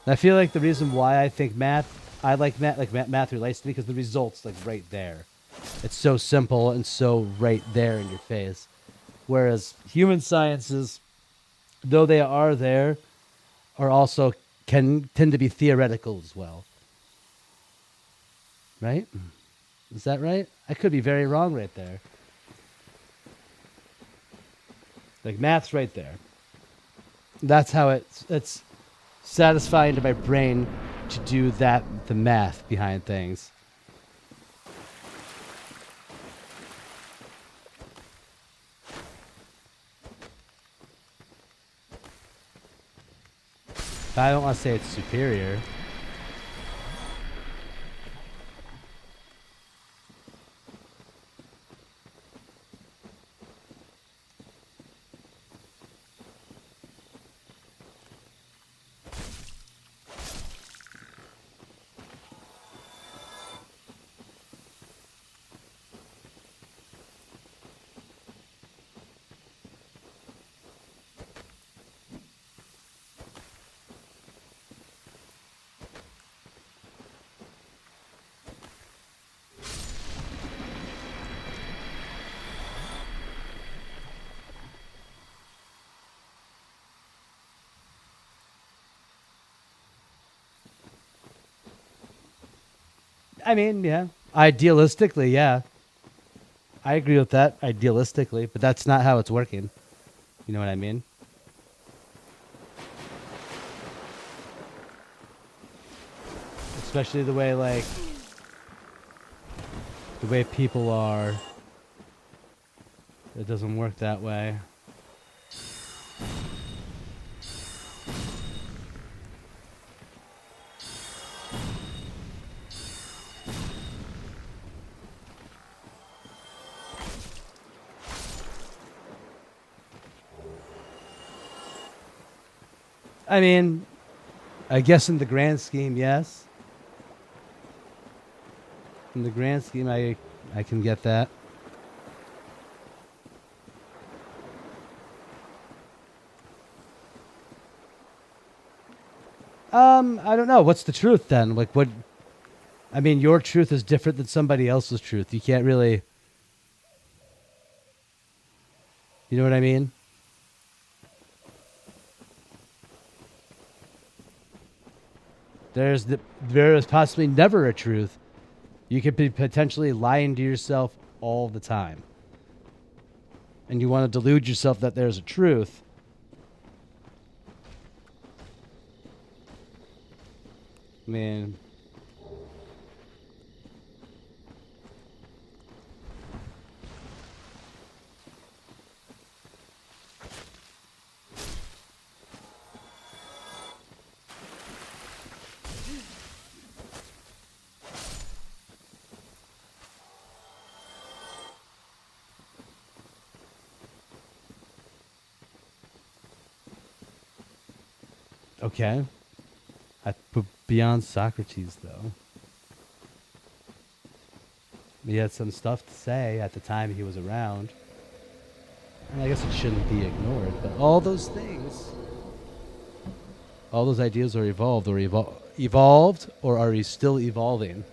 I feel like the reason why I think I like math, like math relates to me because the results like right there. It's so simple and so right there in your face. Whereas human sciences, though they are there, are also can tend to be theoretical as well. Right? Is that right? I could be very wrong right there. Like math's right there. That's how it's satisfying to my brain to do that, the math behind things. But I don't want to say it's superior. I mean, yeah. Idealistically, yeah. I agree with that, idealistically, but that's not how it's working. You know what I mean? Especially the way, like, the way people are. It doesn't work that way. I mean, I guess in the grand scheme, yes. In the grand scheme, I can get that. I don't know. What's the truth then? Like, what? I mean, your truth is different than somebody else's truth. You can't really. You know what I mean? There is possibly never a truth. You could be potentially lying to yourself all the time. And you want to delude yourself that there's a truth. I mean, Okay. But beyond Socrates, though, he had some stuff to say at the time he was around. And I guess it shouldn't be ignored, but all those things, all those ideas are evolved or are still evolving.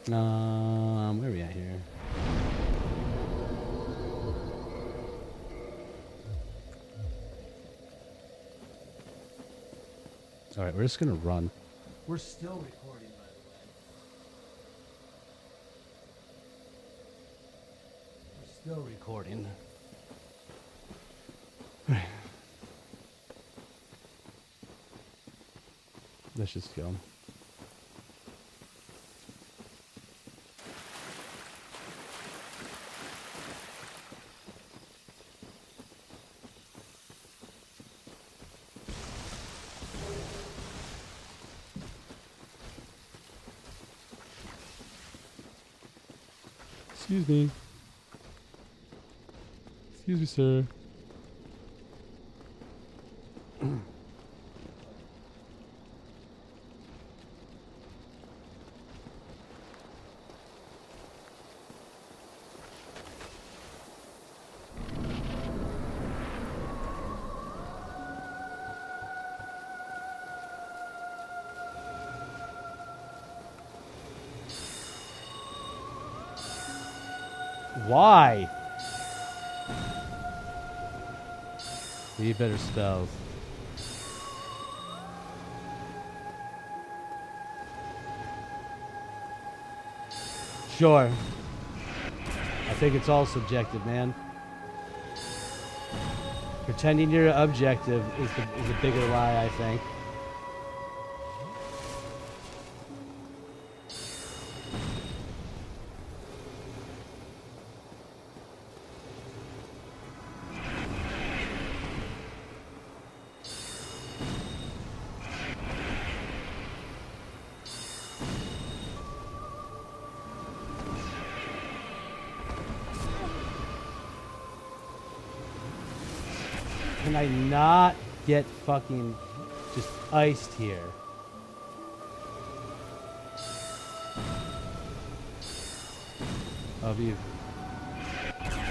Where are we at here? All right, we're just going to run. We're still recording, by the way. We're still recording. Let's just go. Excuse me. Excuse me, sir. Why? Need better spells. Sure. I think it's all subjective, man. Pretending you're objective is a bigger lie, I think. Can I not get fucking just iced here? I'll be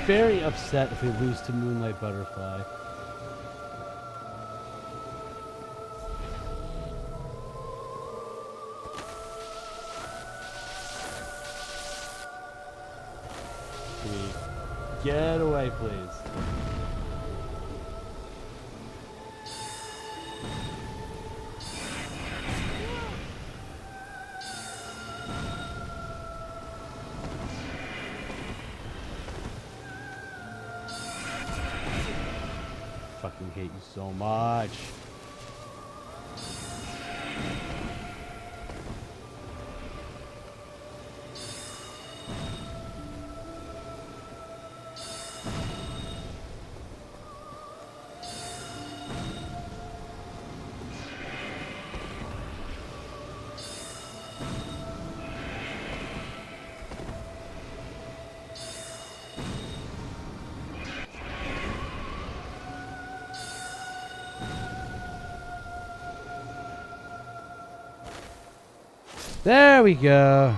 very upset if we lose to Moonlight Butterfly. Can we get away, please? Fucking hate you so much. There we go.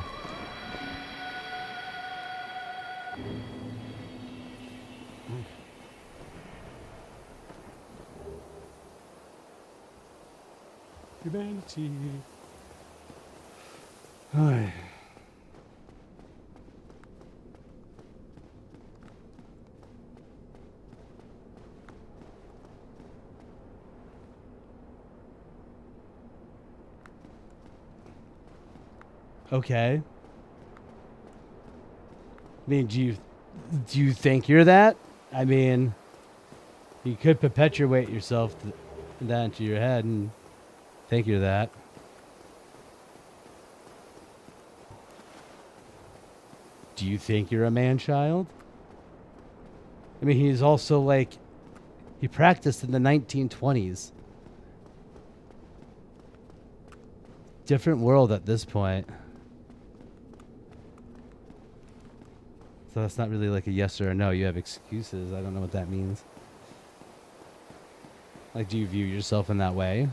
Humanity. Hi. Okay. I mean, do you think you're that? I mean, you could perpetuate yourself that into your head and think you're that. Do you think you're a man-child? I mean, he's also like, he practiced in the 1920s. Different world at this point. So that's not really like a yes or a no. You have excuses. I don't know what that means. Like, do you view yourself in that way?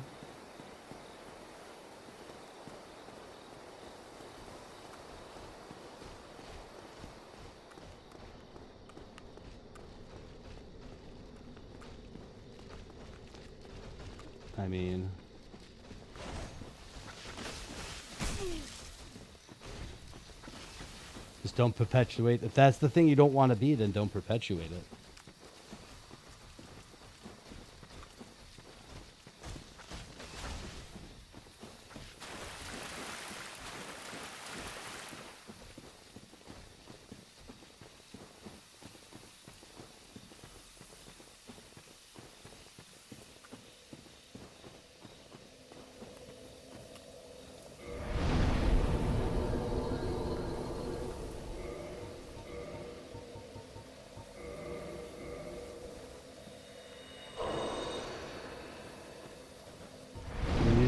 I mean, just don't perpetuate. If that's the thing you don't want to be, then don't perpetuate it.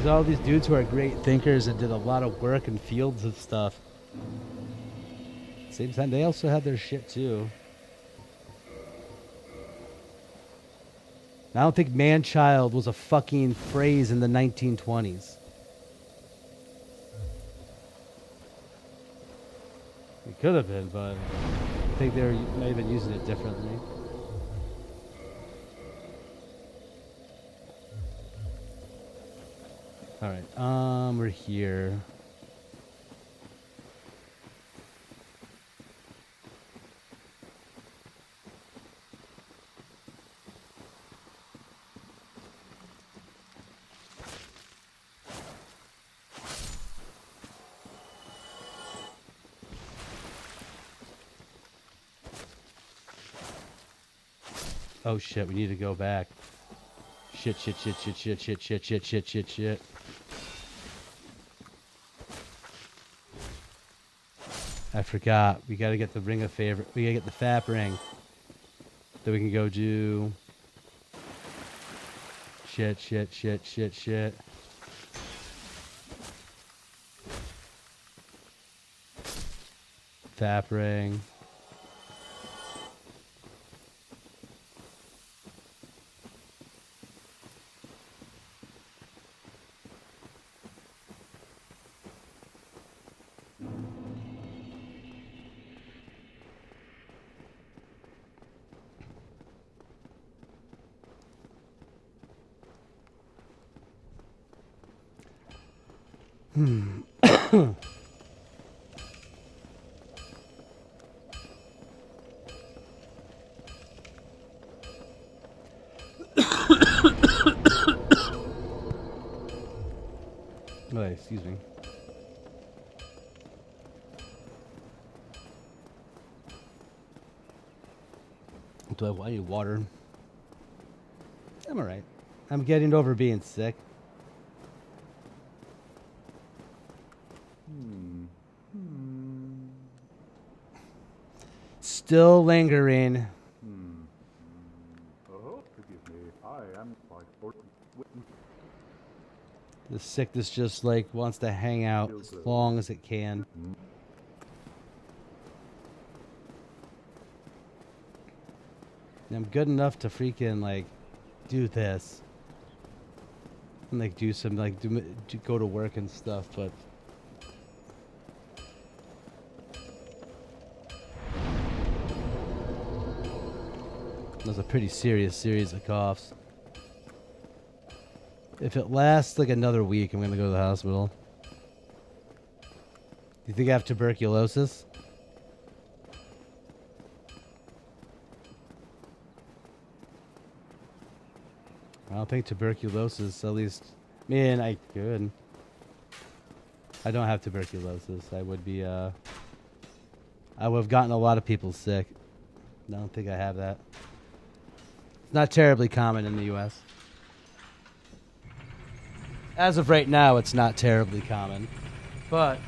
All these dudes who are great thinkers and did a lot of work in fields of stuff. Same time, they also had their shit too. I don't think man-child was a fucking phrase in the 1920s. It could have been, but I think they might have been using it differently. All right, we're here. Oh shit, we need to go back. Shit. I forgot. We gotta get the ring of favor. We gotta get the FAP ring. Then we can go do... Shit. FAP ring. Oh, excuse me. I need water. I'm alright. I'm getting over being sick. Still lingering. Oh, forgive me. I am quite bored. The sickness just like wants to hang out as long as it can. I'm good enough to freaking like do this and like do some like do go to work and stuff, but that was a pretty serious series of coughs. If it lasts like another week, I'm gonna go to the hospital. You think I have tuberculosis? I don't think tuberculosis, at least, man, I could. I don't have tuberculosis. I would be, I would have gotten a lot of people sick. I don't think I have that. It's not terribly common in the U.S. As of right now, it's not terribly common. But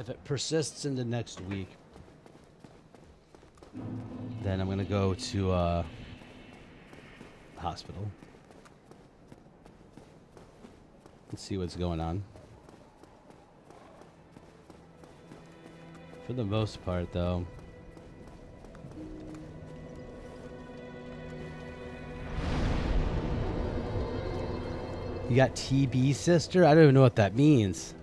if it persists into next week, then I'm gonna go to hospital and see what's going on. For the most part, though. You got TB, sister? I don't even know what that means.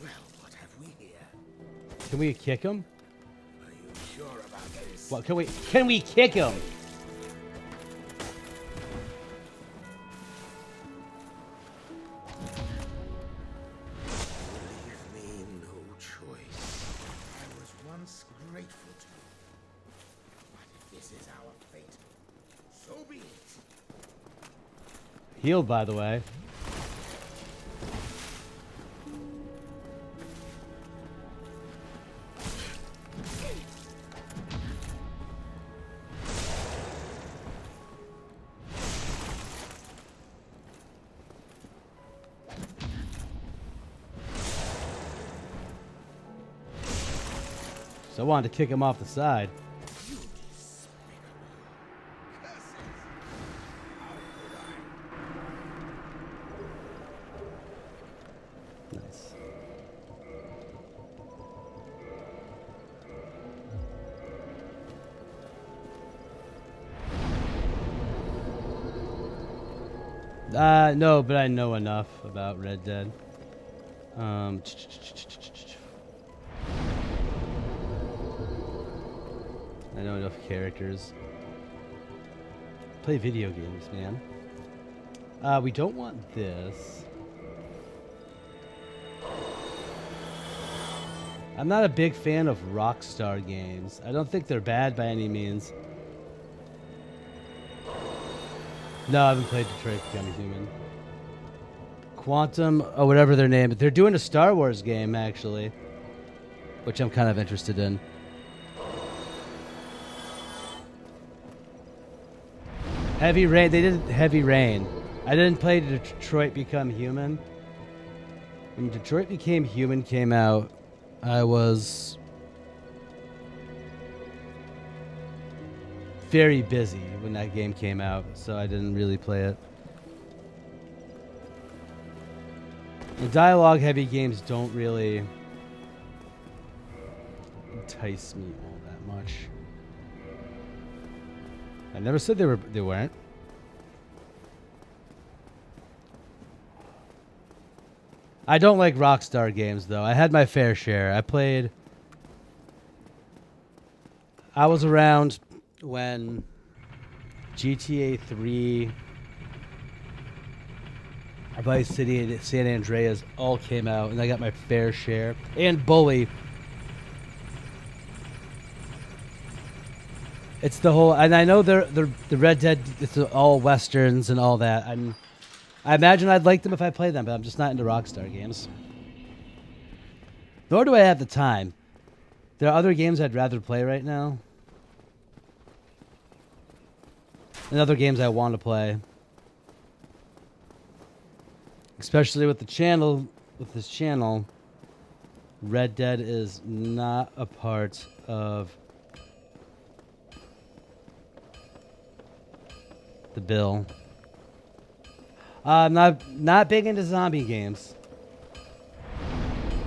Well, what have we here? Can we kick him? Are you sure about this? What can we kick him? Leave me no choice. I was once grateful to you. But if this is our fate, so be it. Healed, by the way. So I wanted to kick him off the side. You despicable curses! How could I? Nice. No, but I know enough about Red Dead. I know enough characters. Play video games, man. We don't want this. I'm not a big fan of Rockstar games. I don't think they're bad by any means. No, I haven't played Detroit Become Human. Quantum, or whatever their name. They're doing a Star Wars game, actually. Which I'm kind of interested in. Heavy Rain. They did Heavy Rain. I didn't play Detroit Become Human. When Detroit Became Human came out, I was very busy when that game came out, so I didn't really play it. The dialogue-heavy games don't really entice me all that much. I never said they weren't. I don't like Rockstar games, though. I had my fair share. I was around when GTA 3, Vice City, and San Andreas all came out, and I got my fair share. And Bully. It's the whole, and I know the Red Dead, it's all westerns and all that. I imagine I'd like them if I played them, but I'm just not into Rockstar games. Nor do I have the time. There are other games I'd rather play right now. And other games I want to play. Especially with the channel, with this channel, Red Dead is not a part of the bill. I'm not big into zombie games.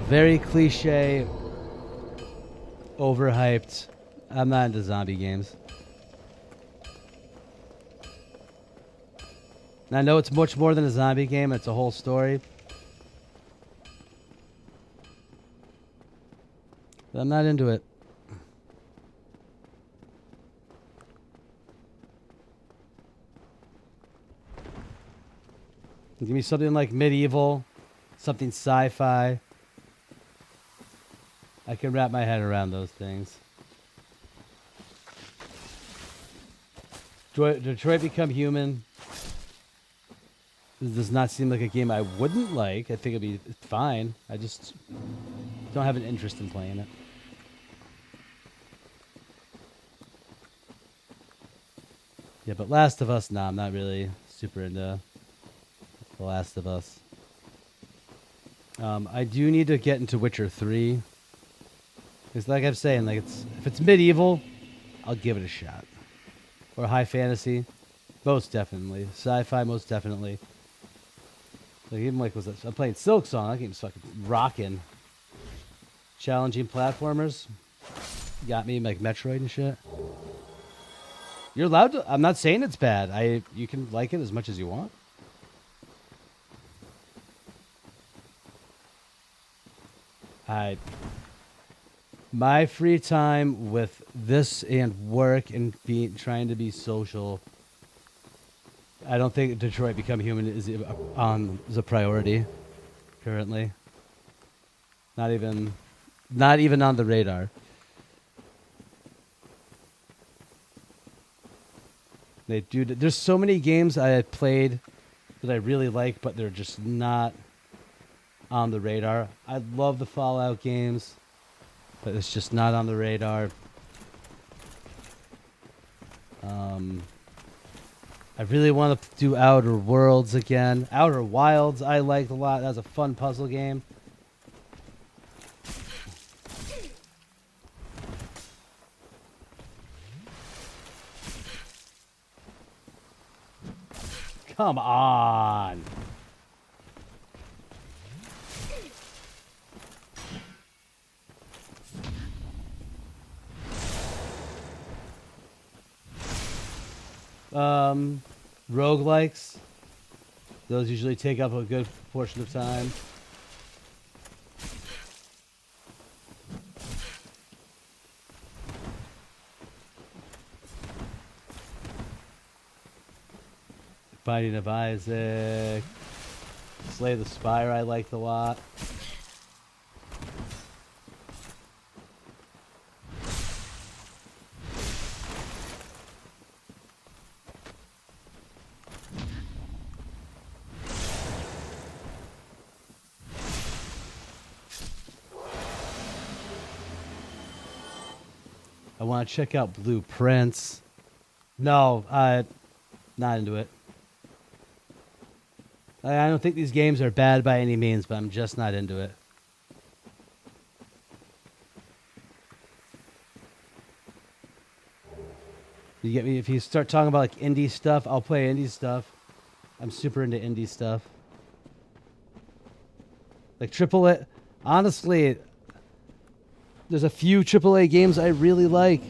Very cliche, overhyped. I'm not into zombie games. And I know it's much more than a zombie game. It's a whole story. But I'm not into it. Give me something like medieval, something sci-fi. I can wrap my head around those things. Detroit Become Human. This does not seem like a game I wouldn't like. I think it'd be fine. I just don't have an interest in playing it. Yeah, but Last of Us, nah, I'm not really super into The Last of Us. I do need to get into Witcher 3. Because like I'm saying, like if it's medieval, I'll give it a shot. Or high fantasy, most definitely. Sci-fi, most definitely. Like even like I'm playing Silk Song. That game's fucking rocking. Challenging platformers, got me like Metroid and shit. You're allowed to. I'm not saying it's bad. You can like it as much as you want. My free time with this and work and trying to be social. I don't think Detroit Become Human is a priority currently. Not even on the radar. There's so many games I had played that I really like, but they're just not on the radar. I love the Fallout games, but it's just not on the radar. I really want to do Outer Worlds again. Outer Wilds I liked a lot. That was a fun puzzle game. Come on. Roguelikes. Those usually take up a good portion of time. Binding of Isaac. Slay the Spire I liked a lot. I want to check out Blueprints. No, not into it. I don't think these games are bad by any means, but I'm just not into it. You get me? If you start talking about like indie stuff, I'll play indie stuff. I'm super into indie stuff. Like AAA. Honestly, there's a few AAA games I really like.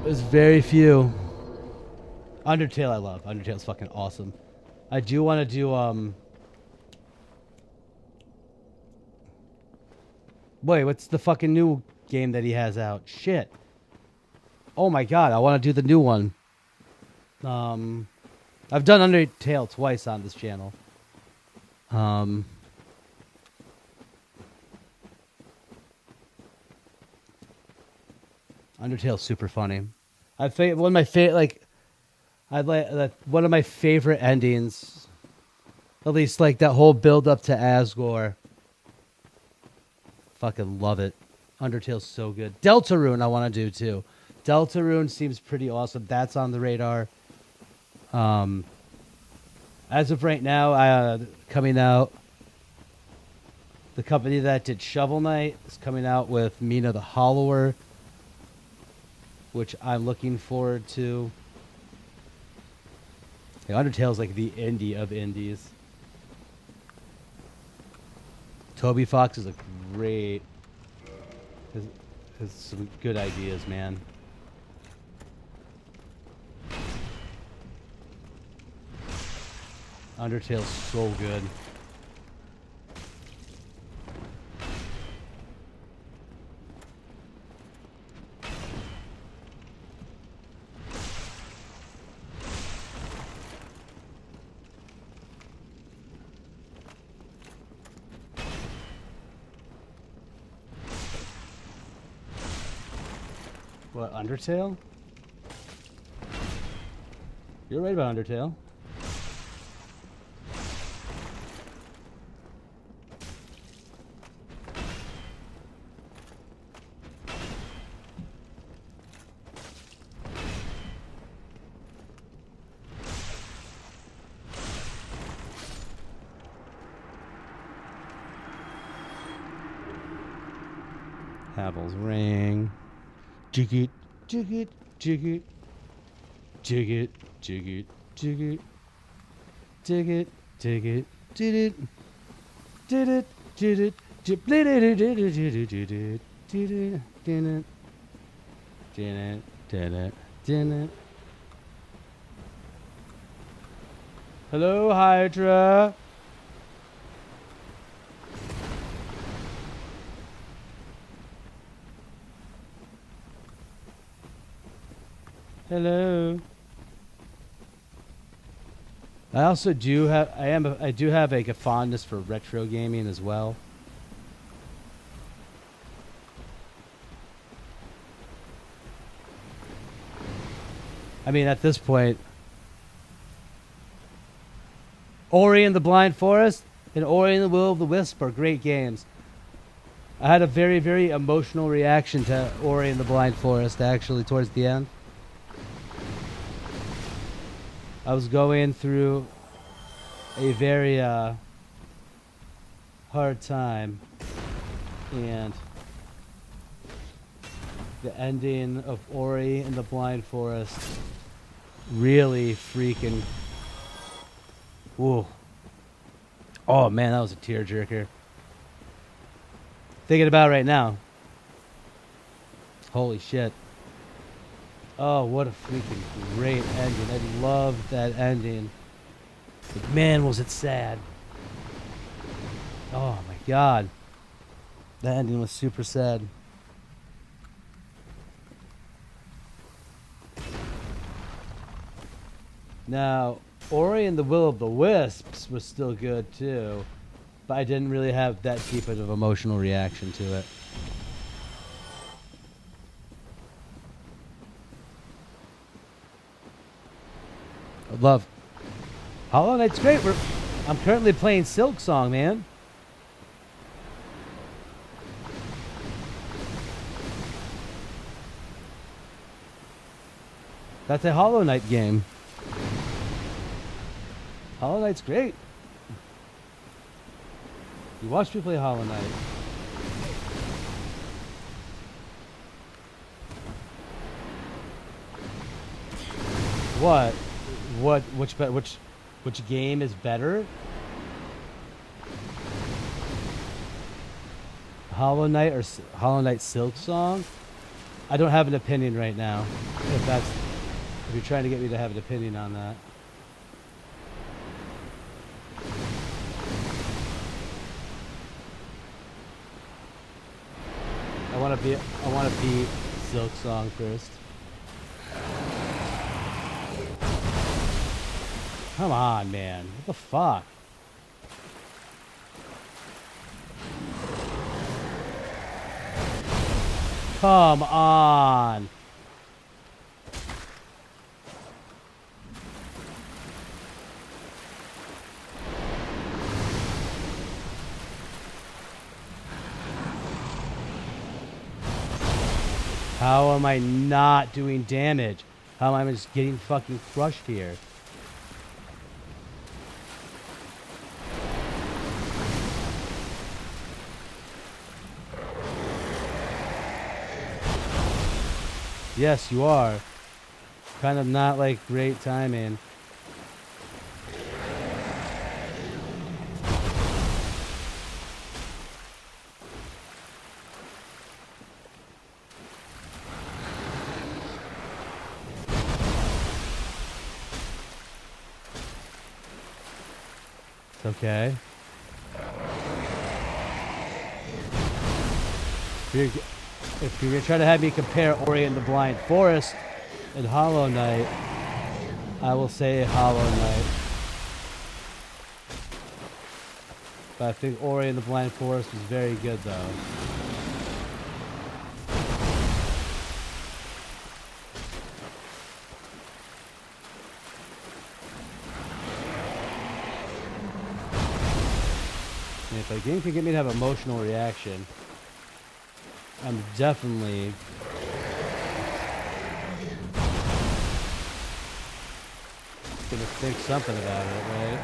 There's very few. Undertale I love. Undertale's fucking awesome. I do want to do Wait, what's the fucking new game that he has out? Shit. Oh my god, I want to do the new one. I've done Undertale twice on this channel. Undertale's super funny. One of my favorite, one of my favorite endings. At least like that whole build up to Asgore. Fucking love it. Undertale's so good. Deltarune I want to do too. Deltarune seems pretty awesome. That's on the radar. As of right now, coming out. The company that did Shovel Knight is coming out with Mina the Hollower, which I'm looking forward to. Undertale's like the indie of indies. Toby Fox is a great... has some good ideas, man. Undertale's so good. What, Undertale? You're right about Undertale. Havel's ring. Jig it, jig it, jig it. Jig it, jig it, jig it. Dig it, dig it, did it. Did it, did it. Did it, did it, did it, did it, did it. Did it, did it. Did it, did it, did it. Hello, Hydra. Hello. I also do have I do have like a fondness for retro gaming as well. I mean, at this point, Ori and the Blind Forest and Ori and the Will of the Wisp are great games. I had a very, very emotional reaction to Ori and the Blind Forest actually towards the end. I was going through a very hard time, and the ending of Ori and the Blind Forest really freaking... Whoa. Oh man, that was a tearjerker. Thinking about it right now. Holy shit. Oh, what a freaking great ending. I loved that ending. But man, was it sad. Oh my god. That ending was super sad. Now, Ori and the Will of the Wisps was still good too, but I didn't really have that deep of an emotional reaction to it. Love. Hollow Knight's great. I'm currently playing Silk Song, man. That's a Hollow Knight game. Hollow Knight's great. You watch me play Hollow Knight. What? Which game is better? Hollow Knight or Hollow Knight Silk Song? I don't have an opinion right now. If you're trying to get me to have an opinion on that. I want to beat Silk Song first. Come on, man. What the fuck? Come on. How am I not doing damage? How am I just getting fucking crushed here? Yes, you are. Kind of not like great timing. It's okay. If you're going to try to have me compare Ori and the Blind Forest and Hollow Knight, I will say Hollow Knight. But I think Ori and the Blind Forest was very good, though. And if a game can get me to have an emotional reaction, I'm definitely gonna think something about it, right?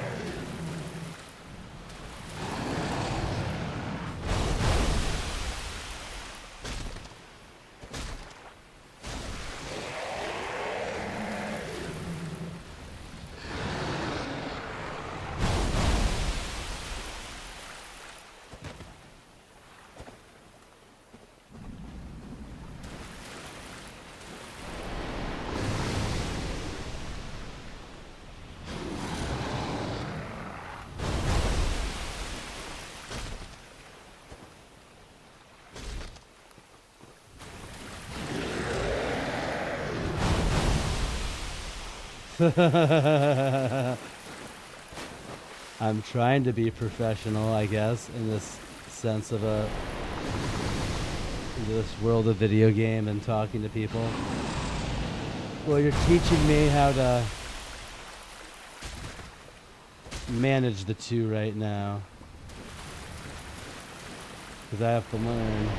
I'm trying to be professional, I guess, in this sense of this world of video game and talking to people. Well, you're teaching me how to manage the two right now. Because I have to learn.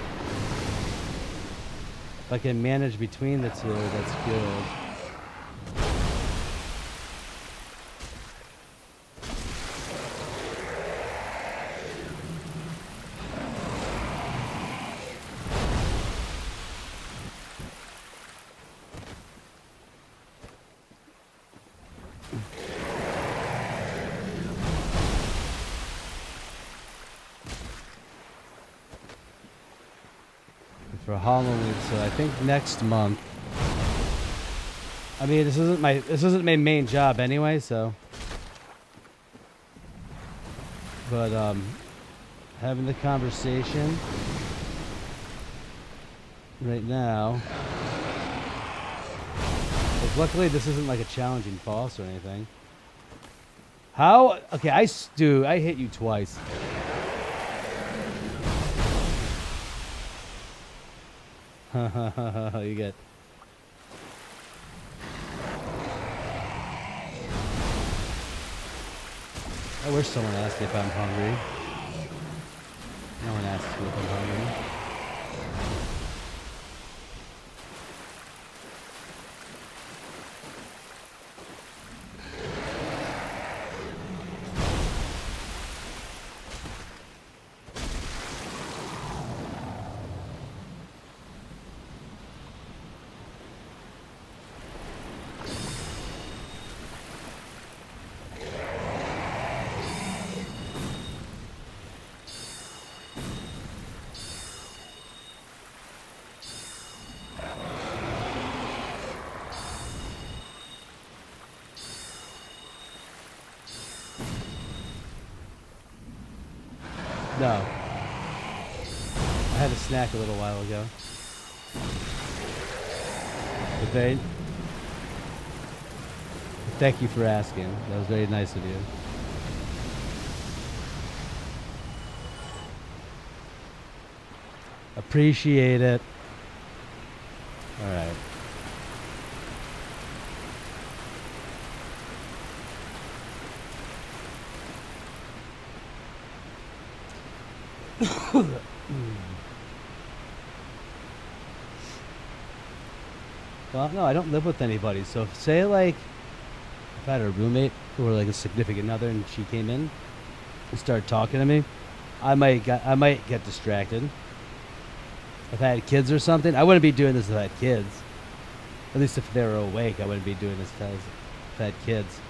If I can manage between the two, that's good. For Halloween, so I think next month. I mean, this isn't my main job anyway, so. But having the conversation right now. Like, luckily, this isn't like a challenging boss or anything. How? Okay, I hit you twice. You get. I wish someone asked me if I'm hungry. No one asks me if I'm hungry. No. I had a snack a little while ago. But thank you for asking. That was very nice of you. Appreciate it. All right. Well, no, I don't live with anybody. So say like if I had a roommate or like a significant other and she came in and started talking to me, I might get distracted. If I had kids or something, I wouldn't be doing this if I had kids. At least if they were awake, I wouldn't be doing this if I had kids.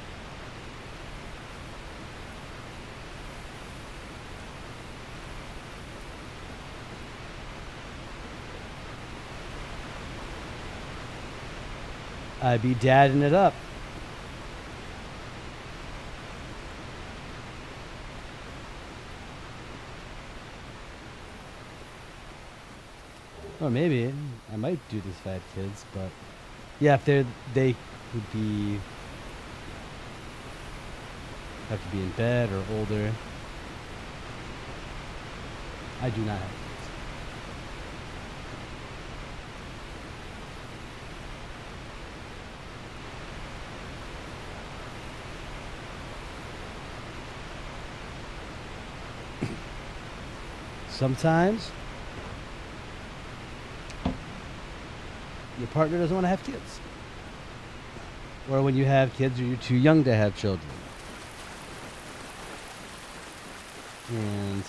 I'd be dadding it up. Or maybe I might do this if I had kids, but yeah, if they would have to be in bed or older. I do not have kids. Sometimes your partner doesn't want to have kids. Or when you have kids, you're too young to have children. And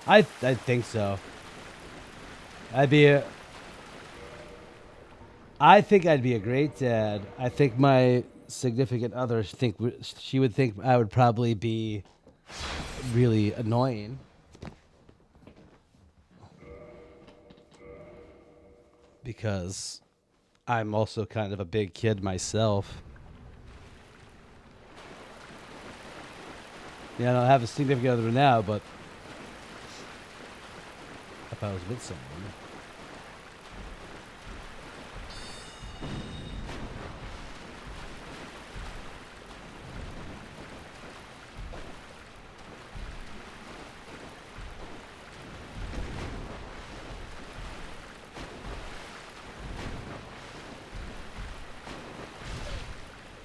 I think so. I think I'd be a great dad. I think my significant other she would think I would probably be really annoying. Because I'm also kind of a big kid myself. Yeah, I don't have a significant other now, but if I was with someone.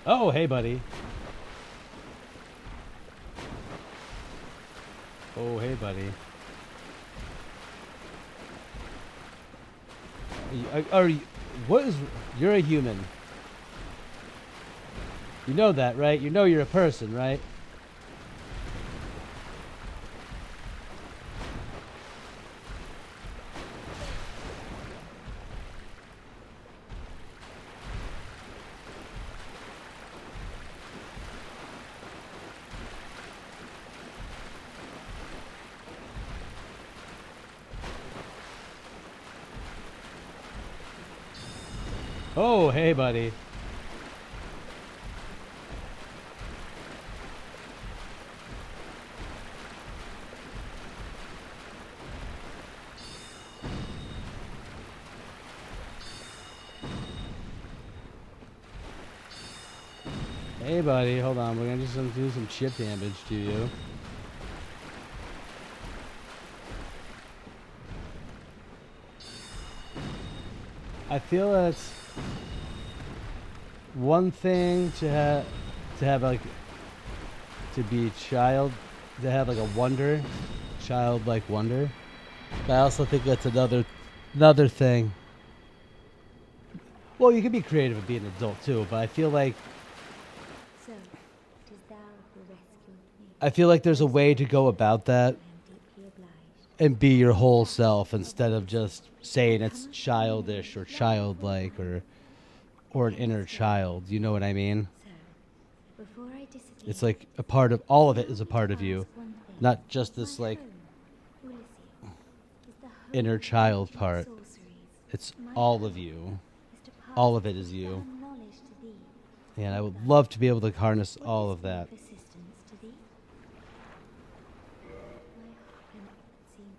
Oh, hey, buddy. Oh, hey, buddy. Are you, what is, you're a human. You know that, right? You know you're a person, right? Oh, hey, buddy. Hey, buddy. Hold on. We're gonna just do some chip damage to you. I feel that's one thing to have like to be child, to have like a wonder, childlike wonder. But I also think that's another thing. Well, you can be creative and be an adult too, but I feel like So, it is thou who rescued me. I feel like there's a way to go about that I am deeply obliged. and be your whole self instead of just saying it's childish or childlike or an inner child. You know what I mean? So, before I disappear, It's like a part of all of it is a part of ask you, one thing. not just this My like home, Ulysses, is the home inner of child ancient part. sorceries. It's My all home of you. is to pass All of it is you. down knowledge to thee. And I would love to be able to harness Would all this of be that. assistance to thee? My heart seems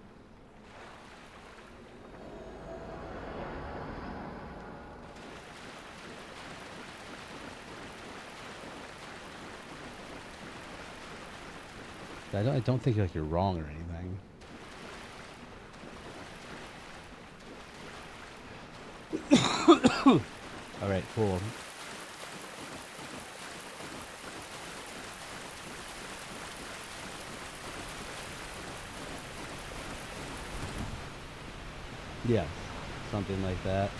I don't think like you're wrong or anything. All right, cool. Yeah, something like that.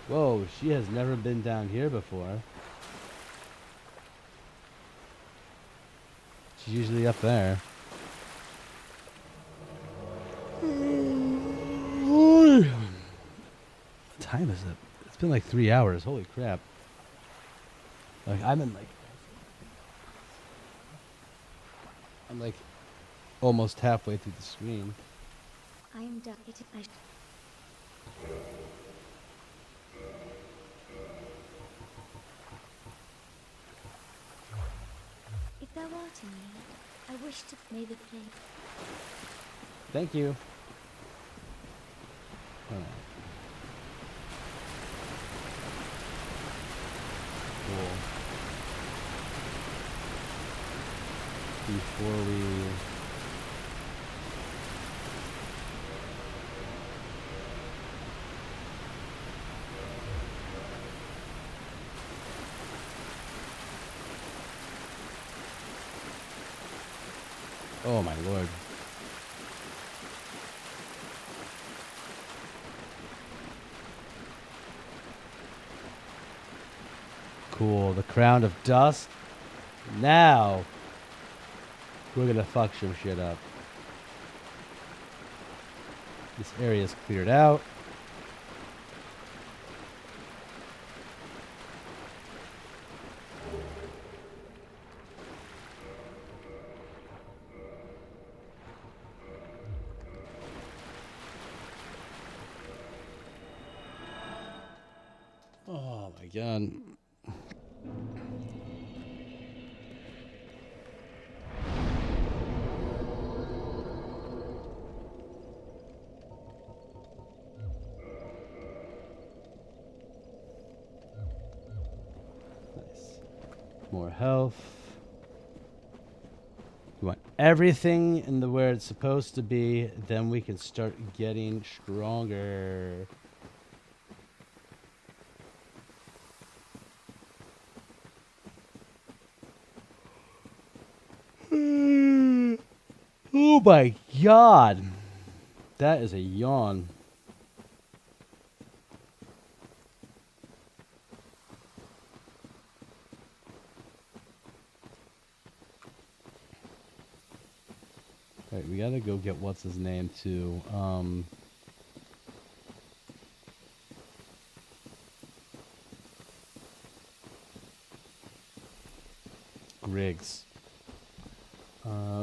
Whoa, she has never been down here before. She's usually up there. What time is it? It's been like 3 hours. Holy crap. Like I'm like almost halfway through the screen. I am done. If thou art in need, I wish to may the flame. Thank you. All right. Cool. Before we oh my lord. Cool, the crown of dust. Now we're gonna fuck some shit up. This area's cleared out. Oh my god. Nice. More health. You want everything in the where it's supposed to be, then we can start getting stronger. Oh my god. That is a yawn. Alright, we gotta go get what's his name too. Griggs.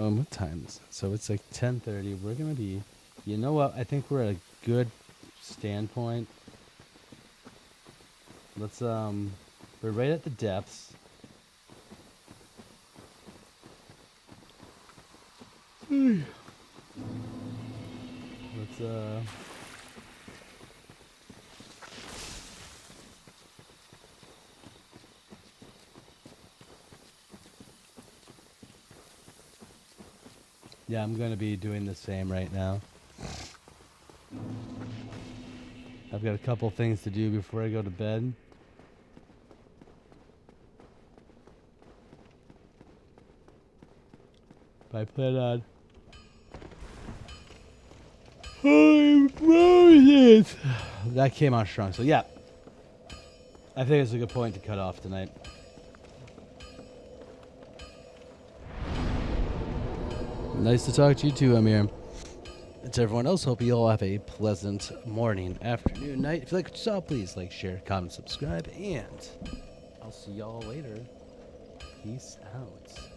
What time is it? So it's like 10:30. We're gonna be. You know what? I think we're at a good standpoint. Let's we're right at the depths. Let's yeah, I'm gonna be doing the same right now. I've got a couple things to do before I go to bed. But I plan on. Holy Moses! That came on strong. So yeah, I think it's a good point to cut off tonight. Nice to talk to you too, Amir. And to everyone else, hope you all have a pleasant morning, afternoon, night. If you like what you saw, please like, share, comment, subscribe, and I'll see y'all later. Peace out.